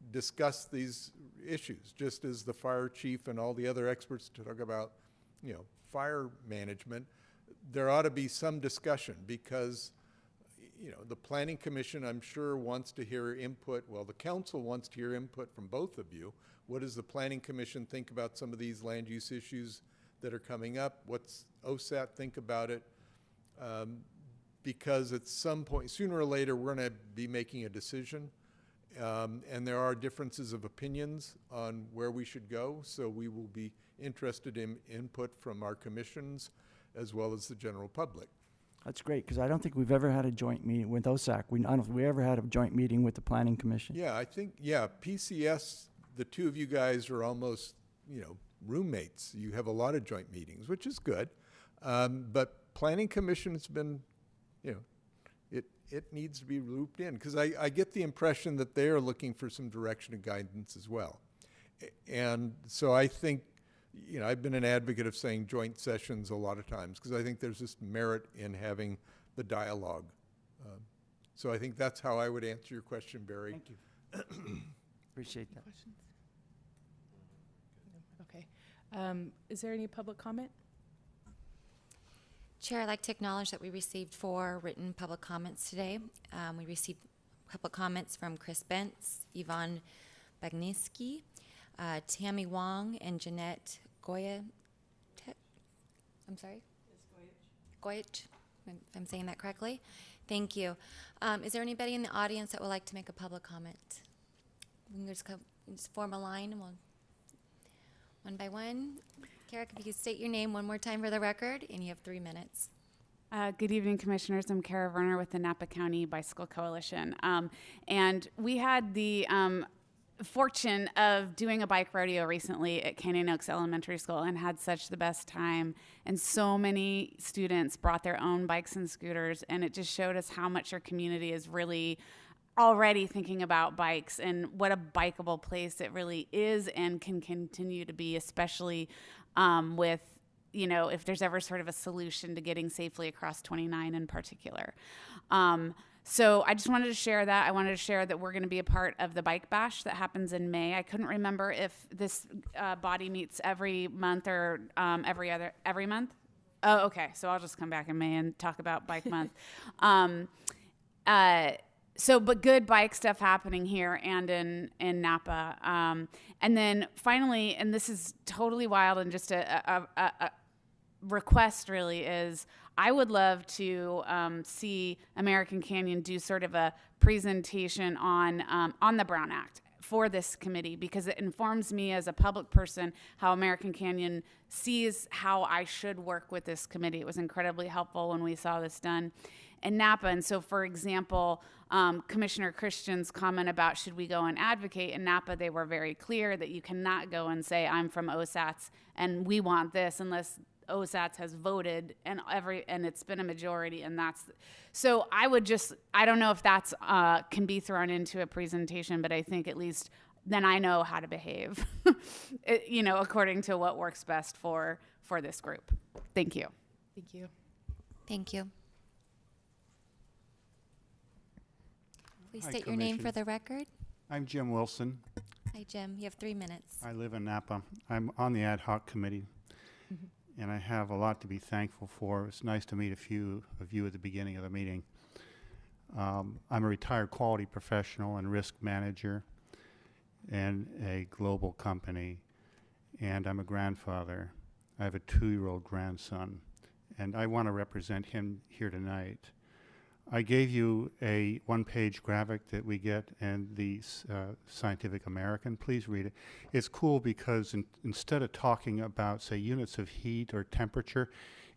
discuss these issues, just as the fire chief and all the other experts talk about, you know, fire management. There ought to be some discussion because, you know, the Planning Commission, I'm sure, wants to hear input. Well, the council wants to hear input from both of you. What does the Planning Commission think about some of these land use issues that are coming up? What's OSAT think about it? Because at some point, sooner or later, we're going to be making a decision. And there are differences of opinions on where we should go. So we will be interested in input from our commissions as well as the general public. That's great, because I don't think we've ever had a joint meeting with OSAC. I don't think we ever had a joint meeting with the Planning Commission. Yeah, I think, yeah, PCS, the two of you guys are almost, you know, roommates. You have a lot of joint meetings, which is good. But Planning Commission has been, you know, it needs to be looped in, because I get the impression that they are looking for some direction and guidance as well. And so I think, you know, I've been an advocate of saying joint sessions a lot of times, because I think there's just merit in having the dialogue. So I think that's how I would answer your question, Barry. Thank you. Appreciate that. Questions? Okay. Is there any public comment? Chair, I'd like to acknowledge that we received 4 written public comments today. We received public comments from Chris Bentz, Yvonne Bagniski, Tammy Wong, and Jeanette Goya. I'm sorry? Goyich, if I'm saying that correctly. Thank you. Is there anybody in the audience that would like to make a public comment? We can just form a line, and we'll one by one. Kara, if you could state your name one more time for the record, and you have 3 minutes. Good evening, Commissioners. I'm Kara Werner with the Napa County Bicycle Coalition. And we had the fortune of doing a bike rodeo recently at Canyon Oaks Elementary School and had such the best time. And so many students brought their own bikes and scooters, and it just showed us how much our community is really already thinking about bikes and what a bikeable place it really is and can continue to be, especially with, you know, if there's ever sort of a solution to getting safely across 29 in particular. So I just wanted to share that. I wanted to share that we're going to be a part of the Bike Bash that happens in May. I couldn't remember if this body meets every month or every month. Oh, okay. So I'll just come back in May and talk about Bike Month. But good bike stuff happening here and in Napa. And then finally, and this is totally wild and just a request really, is I would love to see American Canyon do sort of a presentation on the Brown Act for this committee, because it informs me as a public person how American Canyon sees how I should work with this committee. It was incredibly helpful when we saw this done in Napa. And so, for example, Commissioner Christian's comment about should we go and advocate in Napa, they were very clear that you cannot go and say, I'm from OSATS and we want this unless OSATS has voted and it's been a majority, and that's so I don't know if that's can be thrown into a presentation, but I think at least then I know how to behave, according to what works best for this group. Thank you. Thank you. Thank you. Please Hi, state your name for Commission. the record. I'm Jim Wilson. Hi, Jim. You have 3 minutes. I live in Napa. I'm on the ad hoc committee, and I have a lot to be thankful for. It's nice to meet a few of you at the beginning of the meeting. I'm a retired quality professional and risk manager in a global company, and I'm a grandfather. I have a 2-year-old grandson, and I want to represent him here tonight. I gave you a one-page graphic that we get in the Scientific American. Please read it. It's cool because instead of talking about, say, units of heat or temperature,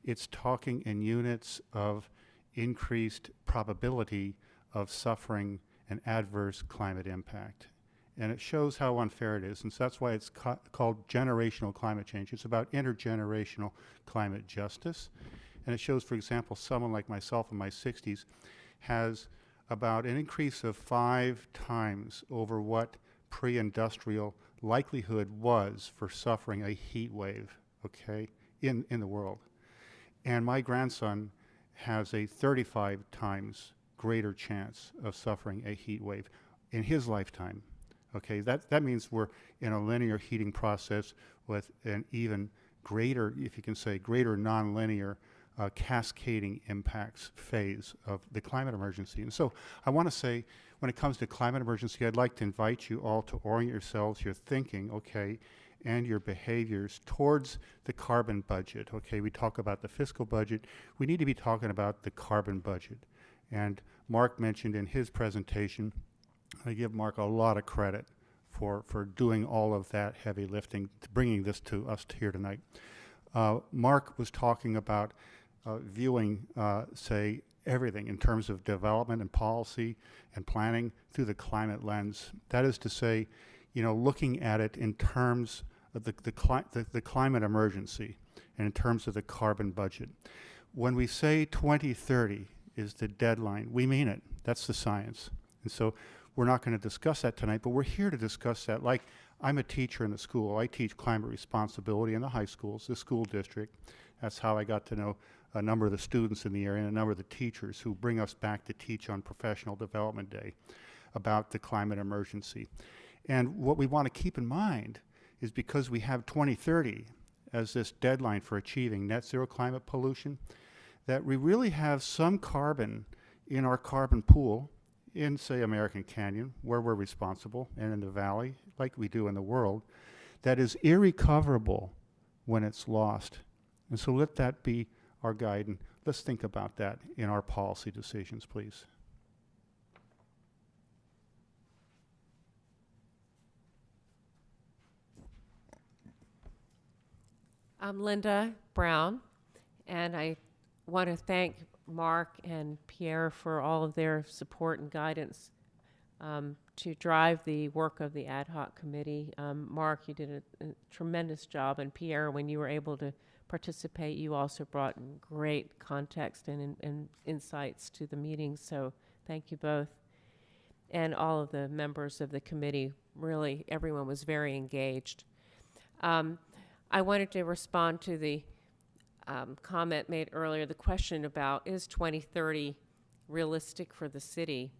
it's talking in units of increased probability of suffering an adverse climate impact. And it shows how unfair it is. And so that's why it's called generational climate change. It's about intergenerational climate justice. And it shows, for example, someone like myself in my 60s has about an increase of 5 times over what pre-industrial likelihood was for suffering a heat wave, okay, in the world. And my grandson has a 35 times greater chance of suffering a heat wave in his lifetime. Okay, that means we're in a linear heating process with an even greater, if you can say, greater nonlinear cascading impacts phase of the climate emergency. And so I want to say, when it comes to climate emergency, I'd like to invite you all to orient yourselves, your thinking, okay, and your behaviors towards the carbon budget. Okay, we talk about the fiscal budget. We need to be talking about the carbon budget. And Mark mentioned in his presentation, I give Mark a lot of credit for doing all of that heavy lifting, bringing this to us here tonight. Mark was talking about viewing, say, everything in terms of development and policy and planning through the climate lens. That is to say, you know, looking at it in terms of the climate emergency and in terms of the carbon budget. When we say 2030 is the deadline, we mean it. That's the science. And so we're not going to discuss that tonight, but we're here to discuss that. Like, I'm a teacher in the school. I teach climate responsibility in the high schools, the school district. That's how I got to know a number of the students in the area and a number of the teachers who bring us back to teach on Professional Development Day about the climate emergency. And what we want to keep in mind is, because we have 2030 as this deadline for achieving net zero climate pollution, that we really have some carbon in our carbon pool in, say, American Canyon, where we're responsible, and in the valley, like we do in the world, that is irrecoverable when it's lost. And so let that be our guide, and let's think about that in our policy decisions, please. I'm Linda Brown, and I want to thank Mark and Pierre for all of their support and guidance to drive the work of the ad hoc committee. Mark, you did a tremendous job, and Pierre, when you were able to participate, you also brought great context and insights to the meeting, so thank you both. And all of the members of the committee, really, everyone was very engaged. I wanted to respond to the comment made earlier, the question about, is 2030 realistic for the city?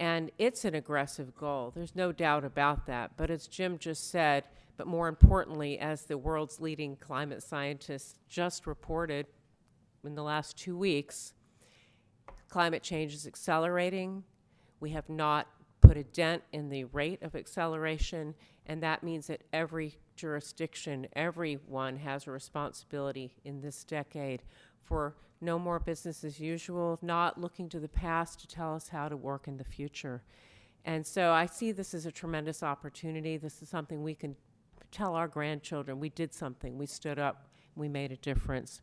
And it's an aggressive goal. There's no doubt about that. But as Jim just said, but more importantly, as the world's leading climate scientists just reported in the last 2 weeks, climate change is accelerating. We have not put a dent in the rate of acceleration, and that means that every jurisdiction, everyone has a responsibility in this decade for no more business as usual, not looking to the past to tell us how to work in the future. And so I see this as a tremendous opportunity. This is something we can tell our grandchildren, we did something, we stood up, we made a difference.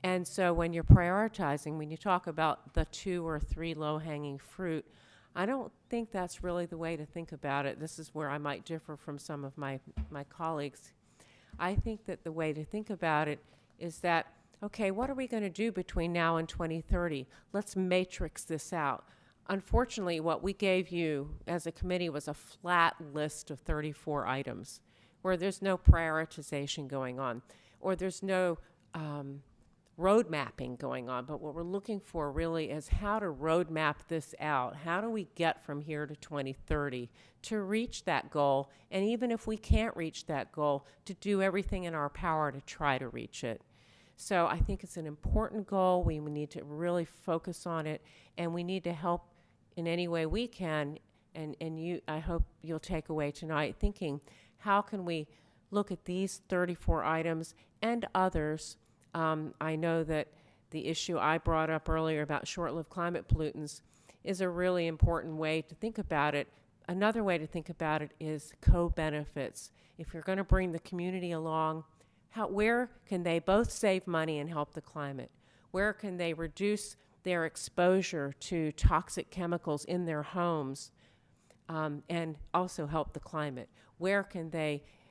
And so when you're prioritizing, when you talk about the 2 or 3 low-hanging fruit, I don't think that's really the way to think about it. This is where I might differ from some of my colleagues. I think that the way to think about it is that, okay, what are we going to do between now and 2030? Let's matrix this out. Unfortunately, what we gave you as a committee was a flat list of 34 items where there's no prioritization going on, or there's no road mapping going on. But what we're looking for really is how to road map this out. How do we get from here to 2030 to reach that goal? And even if we can't reach that goal, to do everything in our power to try to reach it. So I think it's an important goal. We need to really focus on it, and we need to help in any way we can. And I hope you'll take away tonight thinking, how can we look at these 34 items and others? I know that the issue I brought up earlier about short-lived climate pollutants is a really important way to think about it. Another way to think about it is co-benefits. If you're going to bring the community along, where can they both save money and help the climate? Where can they reduce their exposure to toxic chemicals in their homes and also help the climate?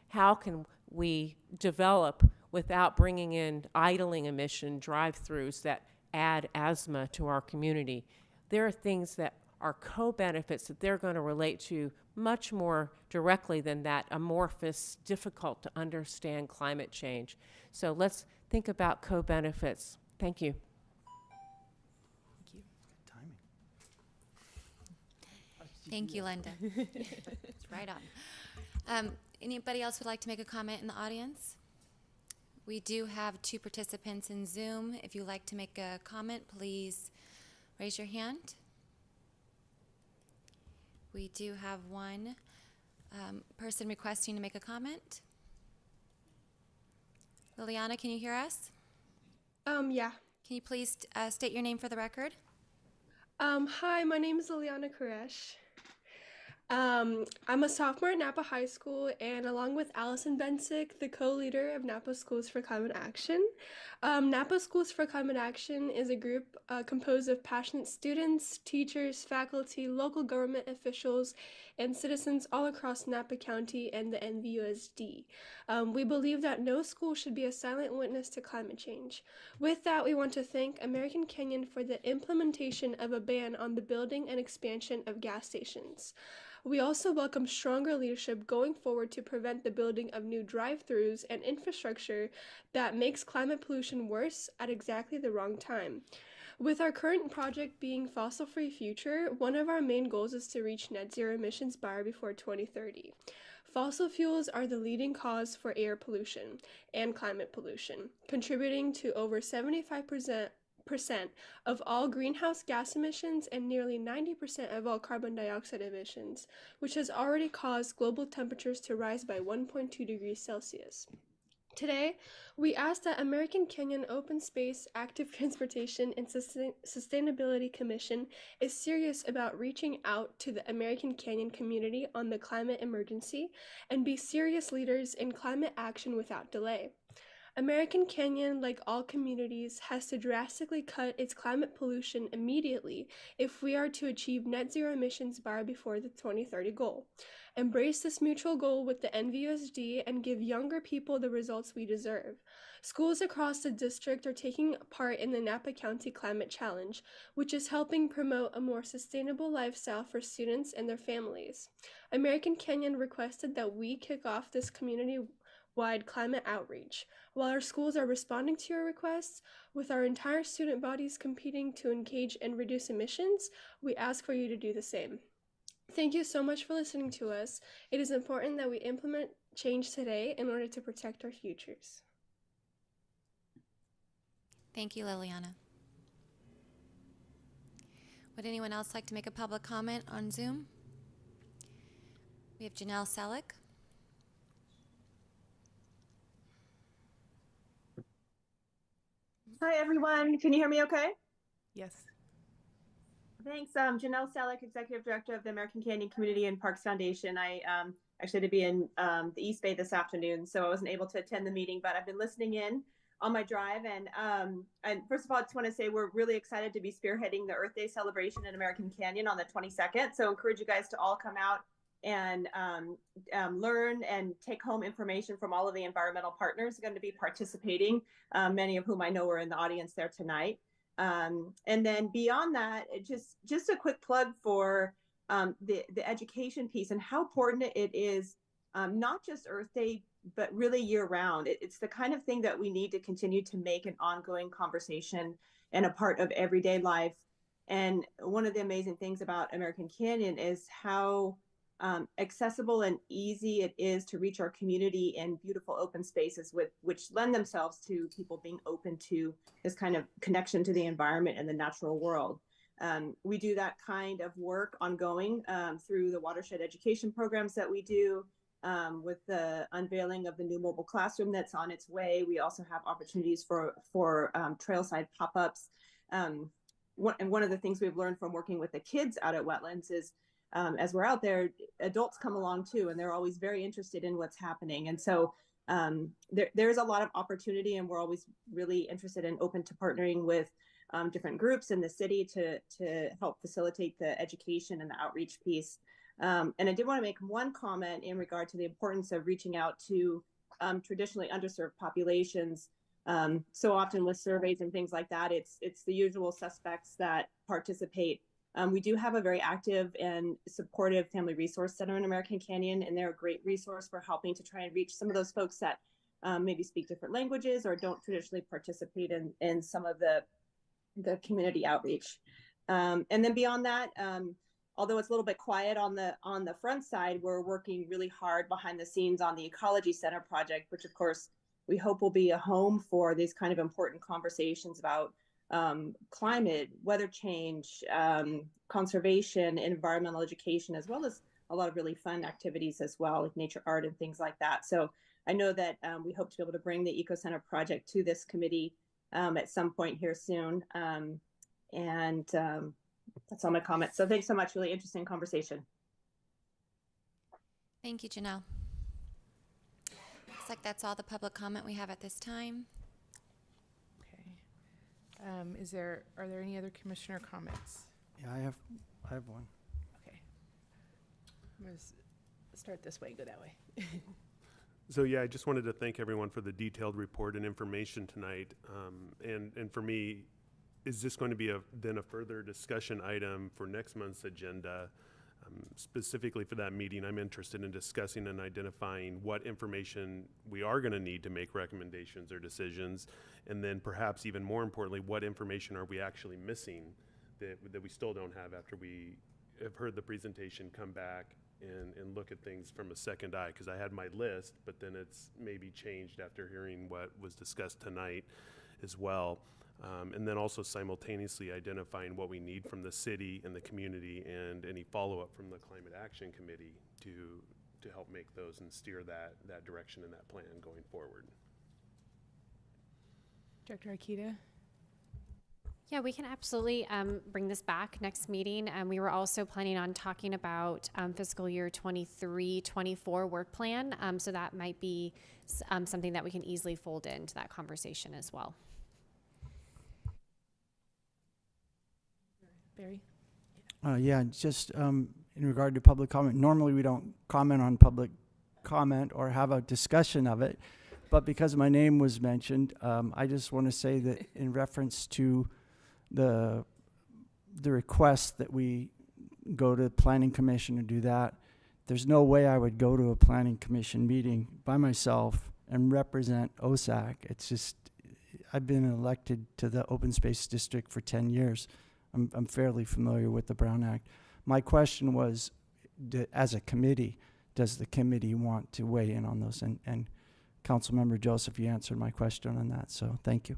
How can we develop without bringing in idling emission drive-throughs that add asthma to our community? There are things that are co-benefits that they're going to relate to much more directly than that amorphous, difficult to understand climate change. So let's think about co-benefits. Thank you. Thank you, Linda. It's right on. Anybody else would like to make a comment in the audience? We do have 2 participants in Zoom. If you'd like to make a comment, please raise your hand. We do have one person requesting to make a comment. Liliana, can you hear us? Yeah. Can you please state your name for the record? Hi, my name is Liliana Koresh. I'm a sophomore at Napa High School, and along with Allison Bensick, the co-leader of Napa Schools for Climate Action. Napa Schools for Climate Action is a group composed of passionate students, teachers, faculty, local government officials, and citizens all across Napa County and the NVUSD. We believe that no school should be a silent witness to climate change. With that, we want to thank American Canyon for the implementation of a ban on the building and expansion of gas stations. We also welcome stronger leadership going forward to prevent the building of new drive-thrus and infrastructure that makes climate pollution worse at exactly the wrong time. With our current project being Fossil-Free Future, one of our main goals is to reach net zero emissions by or before 2030. Fossil fuels are the leading cause for air pollution and climate pollution, contributing to over 75% of all greenhouse gas emissions and nearly 90% of all carbon dioxide emissions, which has already caused global temperatures to rise by 1.2 degrees Celsius. Today, we ask that American Canyon Open Space, Active Transportation, and Sustainability Commission is serious about reaching out to the American Canyon community on the climate emergency and be serious leaders in climate action without delay. American Canyon, like all communities, has to drastically cut its climate pollution immediately if we are to achieve net zero emissions by or before the 2030 goal. Embrace this mutual goal with the NVUSD and give younger people the results we deserve. Schools across the district are taking part in the Napa County Climate Challenge, which is helping promote a more sustainable lifestyle for students and their families. American Canyon requested that we kick off this community-wide climate outreach. While our schools are responding to your requests, with our entire student bodies competing to engage and reduce emissions, we ask for you to do the same. Thank you so much for listening to us. It is important that we implement change today in order to protect our futures. Thank you, Liliana. Would anyone else like to make a public comment on Zoom? We have Janelle Selleck. Hi, everyone. Can you hear me okay? Yes. Thanks. Janelle Selleck, Executive Director of the American Canyon Community and Parks Foundation. I actually had to be in the East Bay this afternoon, so I wasn't able to attend the meeting, but I've been listening in on my drive. And first of all, I just want to say we're really excited to be spearheading the Earth Day celebration in American Canyon on the 22nd. So encourage you guys to all come out and learn and take home information from all of the environmental partners who are going to be participating, many of whom I know are in the audience there tonight. And then beyond that, just a quick plug for the education piece and how important it is, not just Earth Day, but really year round. It's the kind of thing that we need to continue to make an ongoing conversation and a part of everyday life. And one of the amazing things about American Canyon is how accessible and easy it is to reach our community in beautiful open spaces which lend themselves to people being open to this kind of connection to the environment and the natural world. We do that kind of work ongoing through the watershed education programs that we do, with the unveiling of the new mobile classroom that's on its way. We also have opportunities for trailside pop-ups. And one of the things we've learned from working with the kids out at Wetlands is as we're out there, adults come along too, and they're always very interested in what's happening. And so there's a lot of opportunity, and we're always really interested and open to partnering with different groups in the city to help facilitate the education and the outreach piece. And I did want to make one comment in regard to the importance of reaching out to traditionally underserved populations. So often with surveys and things like that, it's the usual suspects that participate. We do have a very active and supportive Family Resource Center in American Canyon, and they're a great resource for helping to try and reach some of those folks that maybe speak different languages or don't traditionally participate in some of the community outreach. And then beyond that, although it's a little bit quiet on the front side, we're working really hard behind the scenes on the Ecology Center project, which of course we hope will be a home for these kind of important conversations about climate, weather change, conservation, environmental education, as well as a lot of really fun activities as well, like nature art and things like that. So I know that we hope to be able to bring the Eco Center project to this committee at some point here soon. That's all my comments. So thanks so much. Really interesting conversation. Thank you, Janelle. Looks like that's all the public comment we have at this time. Are there any other commissioner comments? Yeah, I have one. Okay. I'm going to start this way, go that way. So yeah, I just wanted to thank everyone for the detailed report and information tonight. And for me, is this going to be then a further discussion item for next month's agenda? Specifically for that meeting, I'm interested in discussing and identifying what information we are going to need to make recommendations or decisions, and then perhaps even more importantly, what information are we actually missing that we still don't have after we have heard the presentation, come back and look at things from a second eye, because I had my list, but then it's maybe changed after hearing what was discussed tonight as well. And then also simultaneously identifying what we need from the city and the community and any follow-up from the Climate Action Committee to help make those and steer that direction and that plan going forward. Director Akita? Yeah, we can absolutely bring this back next meeting. We were also planning on talking about fiscal year 23-24 work plan. So that might be something that we can easily fold into that conversation as well. Barry? Yeah, just in regard to public comment, normally we don't comment on public comment or have a discussion of it, but because my name was mentioned, I just want to say that in reference to the request that we go to Planning Commission and do that, there's no way I would go to a Planning Commission meeting by myself and represent OSAC. It's just, I've been elected to the Open Space District for 10 years. I'm fairly familiar with the Brown Act. My question was, as a committee, does the committee want to weigh in on those? And Councilmember Joseph, you answered my question on that, so thank you.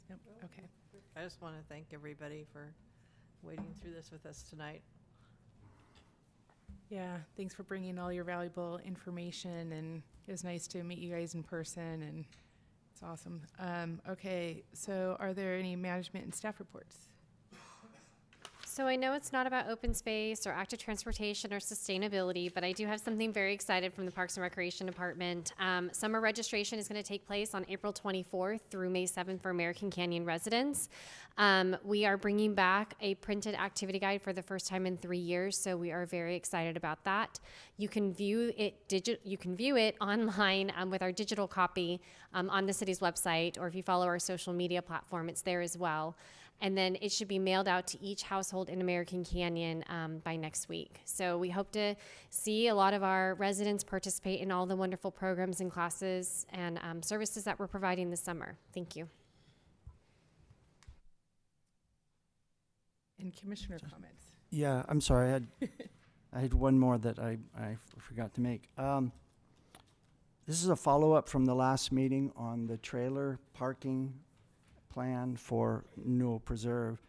Yep. Okay. I just want to thank everybody for wading through this with us tonight. Yeah, thanks for bringing all your valuable information, and it was nice to meet you guys in person, and it's awesome. Okay, so are there any management and staff reports? So I know it's not about open space or active transportation or sustainability, but I do have something very excited from the Parks and Recreation Department. Summer registration is going to take place on April 24th through May 7th for American Canyon residents. We are bringing back a printed activity guide for the first time in 3 years, so we are very excited about that. You can view it online with our digital copy on the city's website, or if you follow our social media platform, it's there as well. And then it should be mailed out to each household in American Canyon by next week. So we hope to see a lot of our residents participate in all the wonderful programs and classes and services that we're providing this summer. Thank you. And commissioner comments? Yeah, I'm sorry. I had one more that I forgot to make. This is a follow-up from the last meeting on the trailer parking plan for Newell Preserve.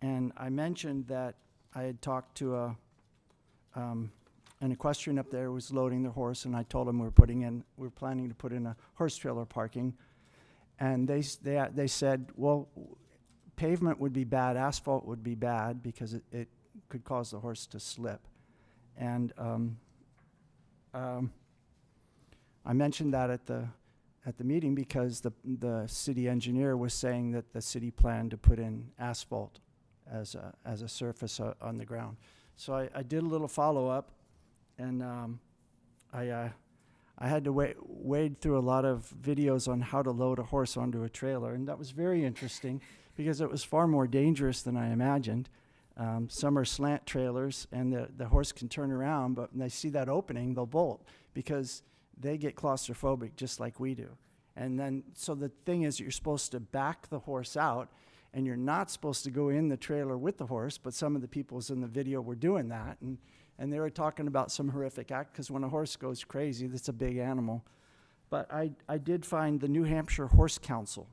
And I mentioned that I had talked to a an equestrian up there was loading their horse, and I told him we're planning to put in a horse trailer parking. And they said, well, pavement would be bad, asphalt would be bad because it could cause the horse to slip. And I mentioned that at the meeting because the city engineer was saying that the city planned to put in asphalt as a surface on the ground. So I did a little follow-up, and I had to wade through a lot of videos on how to load a horse onto a trailer, and that was very interesting because it was far more dangerous than I imagined. Some are slant trailers, and the horse can turn around, but when they see that opening, they'll bolt because they get claustrophobic just like we do. And then, so the thing is, you're supposed to back the horse out, and you're not supposed to go in the trailer with the horse, but some of the people in the video were doing that, and they were talking about some horrific act, because when a horse goes crazy, that's a big animal. But I did find the New Hampshire Horse Council.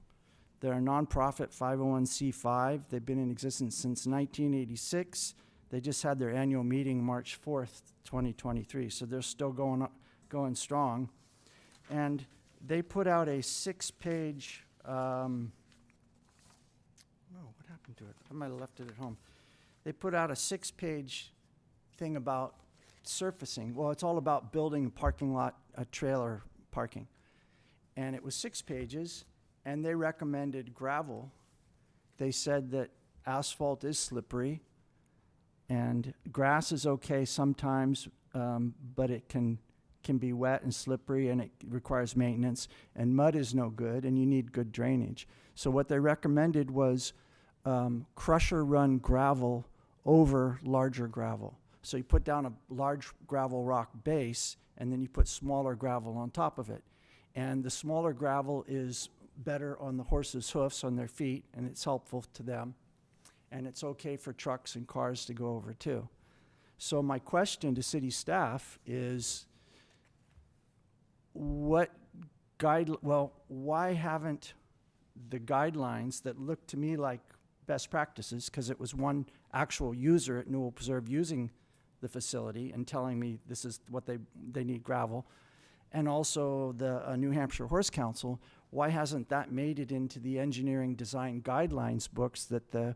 They're a nonprofit 501c5. They've been in existence since 1986. They just had their annual meeting March 4th, 2023, so they're still going strong. And they put out a 6-page, what happened to it? I might have left it at home. They put out a 6-page thing about surfacing. Well, it's all about building a parking lot, a trailer parking. And it was 6 pages, and they recommended gravel. They said that asphalt is slippery, and grass is okay sometimes, but it can be wet and slippery, and it requires maintenance, and mud is no good, and you need good drainage. So what they recommended was crusher run gravel over larger gravel. So you put down a large gravel rock base, and then you put smaller gravel on top of it. And the smaller gravel is better on the horse's hoofs, on their feet, and it's helpful to them. And it's okay for trucks and cars to go over too. So my question to city staff is, why haven't the guidelines that look to me like best practices, because it was one actual user at Newell Preserve using the facility and telling me this is what they need gravel, and also the New Hampshire Horse Council, why hasn't that made it into the engineering design guidelines books that the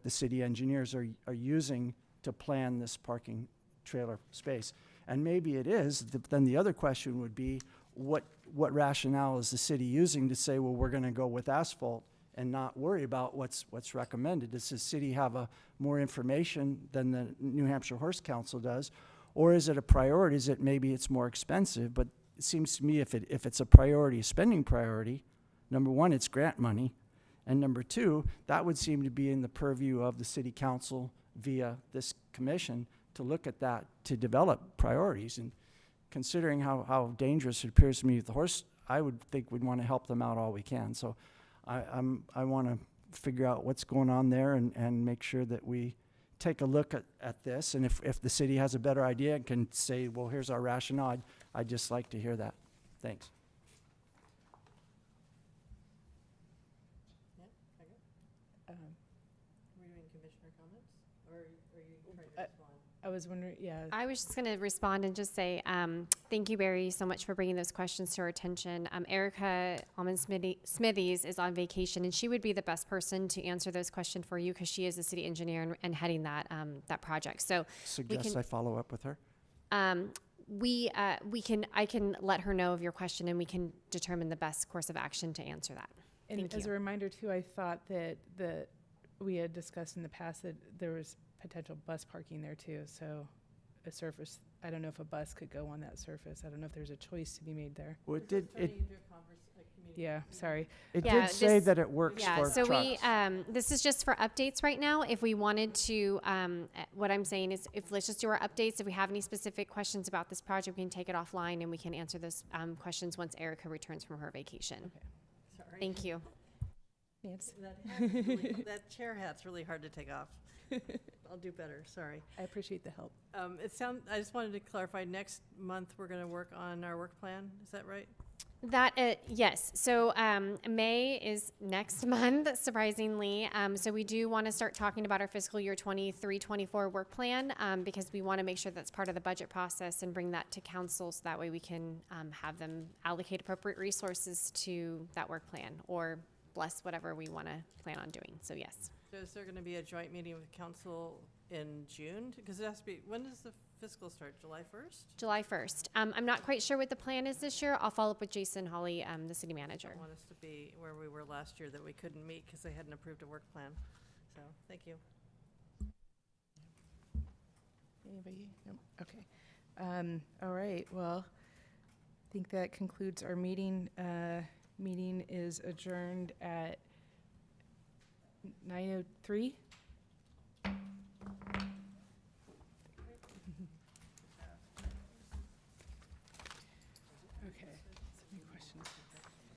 city engineers are using to plan this parking trailer space? And maybe it is, then the other question would be, what rationale is the city using to say, well, we're going to go with asphalt and not worry about what's recommended? Does the city have more information than the New Hampshire Horse Council does? Or is it a priority? Is it maybe it's more expensive? But it seems to me if it's a priority, a spending priority, number one, it's grant money. And number two, that would seem to be in the purview of the city council via this commission to look at that, to develop priorities. And considering how dangerous it appears to me with the horse, I would think we'd want to help them out all we can. So I want to figure out what's going on there and make sure that we take a look at this. And if the city has a better idea and can say, well, here's our rationale, I'd just like to hear that. Thanks. Were you in commissioner comments, or are you trying to respond? I was wondering, yeah. I was just going to respond and just say thank you, Barry, so much for bringing those questions to our attention. Erica Almond-Smithies is on vacation, and she would be the best person to answer those questions for you because she is the city engineer and heading that project. So Suggest I follow up with her? I can let her know of your question, and we can determine the best course of action to answer that. And Thank as you. a reminder too, I thought that we had discussed in the past that there was potential bus parking there too. So a surface, I don't know if a bus could go on that surface. I don't know if there's a choice to be made there. Well, it did. Yeah, sorry. It did say that it works for so trucks. this is just for updates right now. If we wanted to, what I'm saying is, let's just do our updates. If we have any specific questions about this project, we can take it offline and we can answer those questions once Erica returns from her vacation. Okay. Sorry. Thank you. Nancy. That chair hat's really hard to take off. I'll do better, sorry. I appreciate the help. I just wanted to clarify, next month we're going to work on our work plan, is that right? Yes. So May is next month, surprisingly. So we do want to start talking about our fiscal year 23-24 work plan because we want to make sure that's part of the budget process and bring that to council so that way we can have them allocate appropriate resources to that work plan or bless whatever we want to plan on doing. So yes. So is there going to be a joint meeting with council in June? Because it has to be, when does the fiscal start? July 1st? July 1st. I'm not quite sure what the plan is this year. I'll follow up with Jason Hawley, the city manager. I want us to be where we were last year, that we couldn't meet because they hadn't approved a work plan. So, thank you. Anybody? Nope. Okay. All right. Well, I think that concludes our meeting. Meeting is adjourned at 9:03.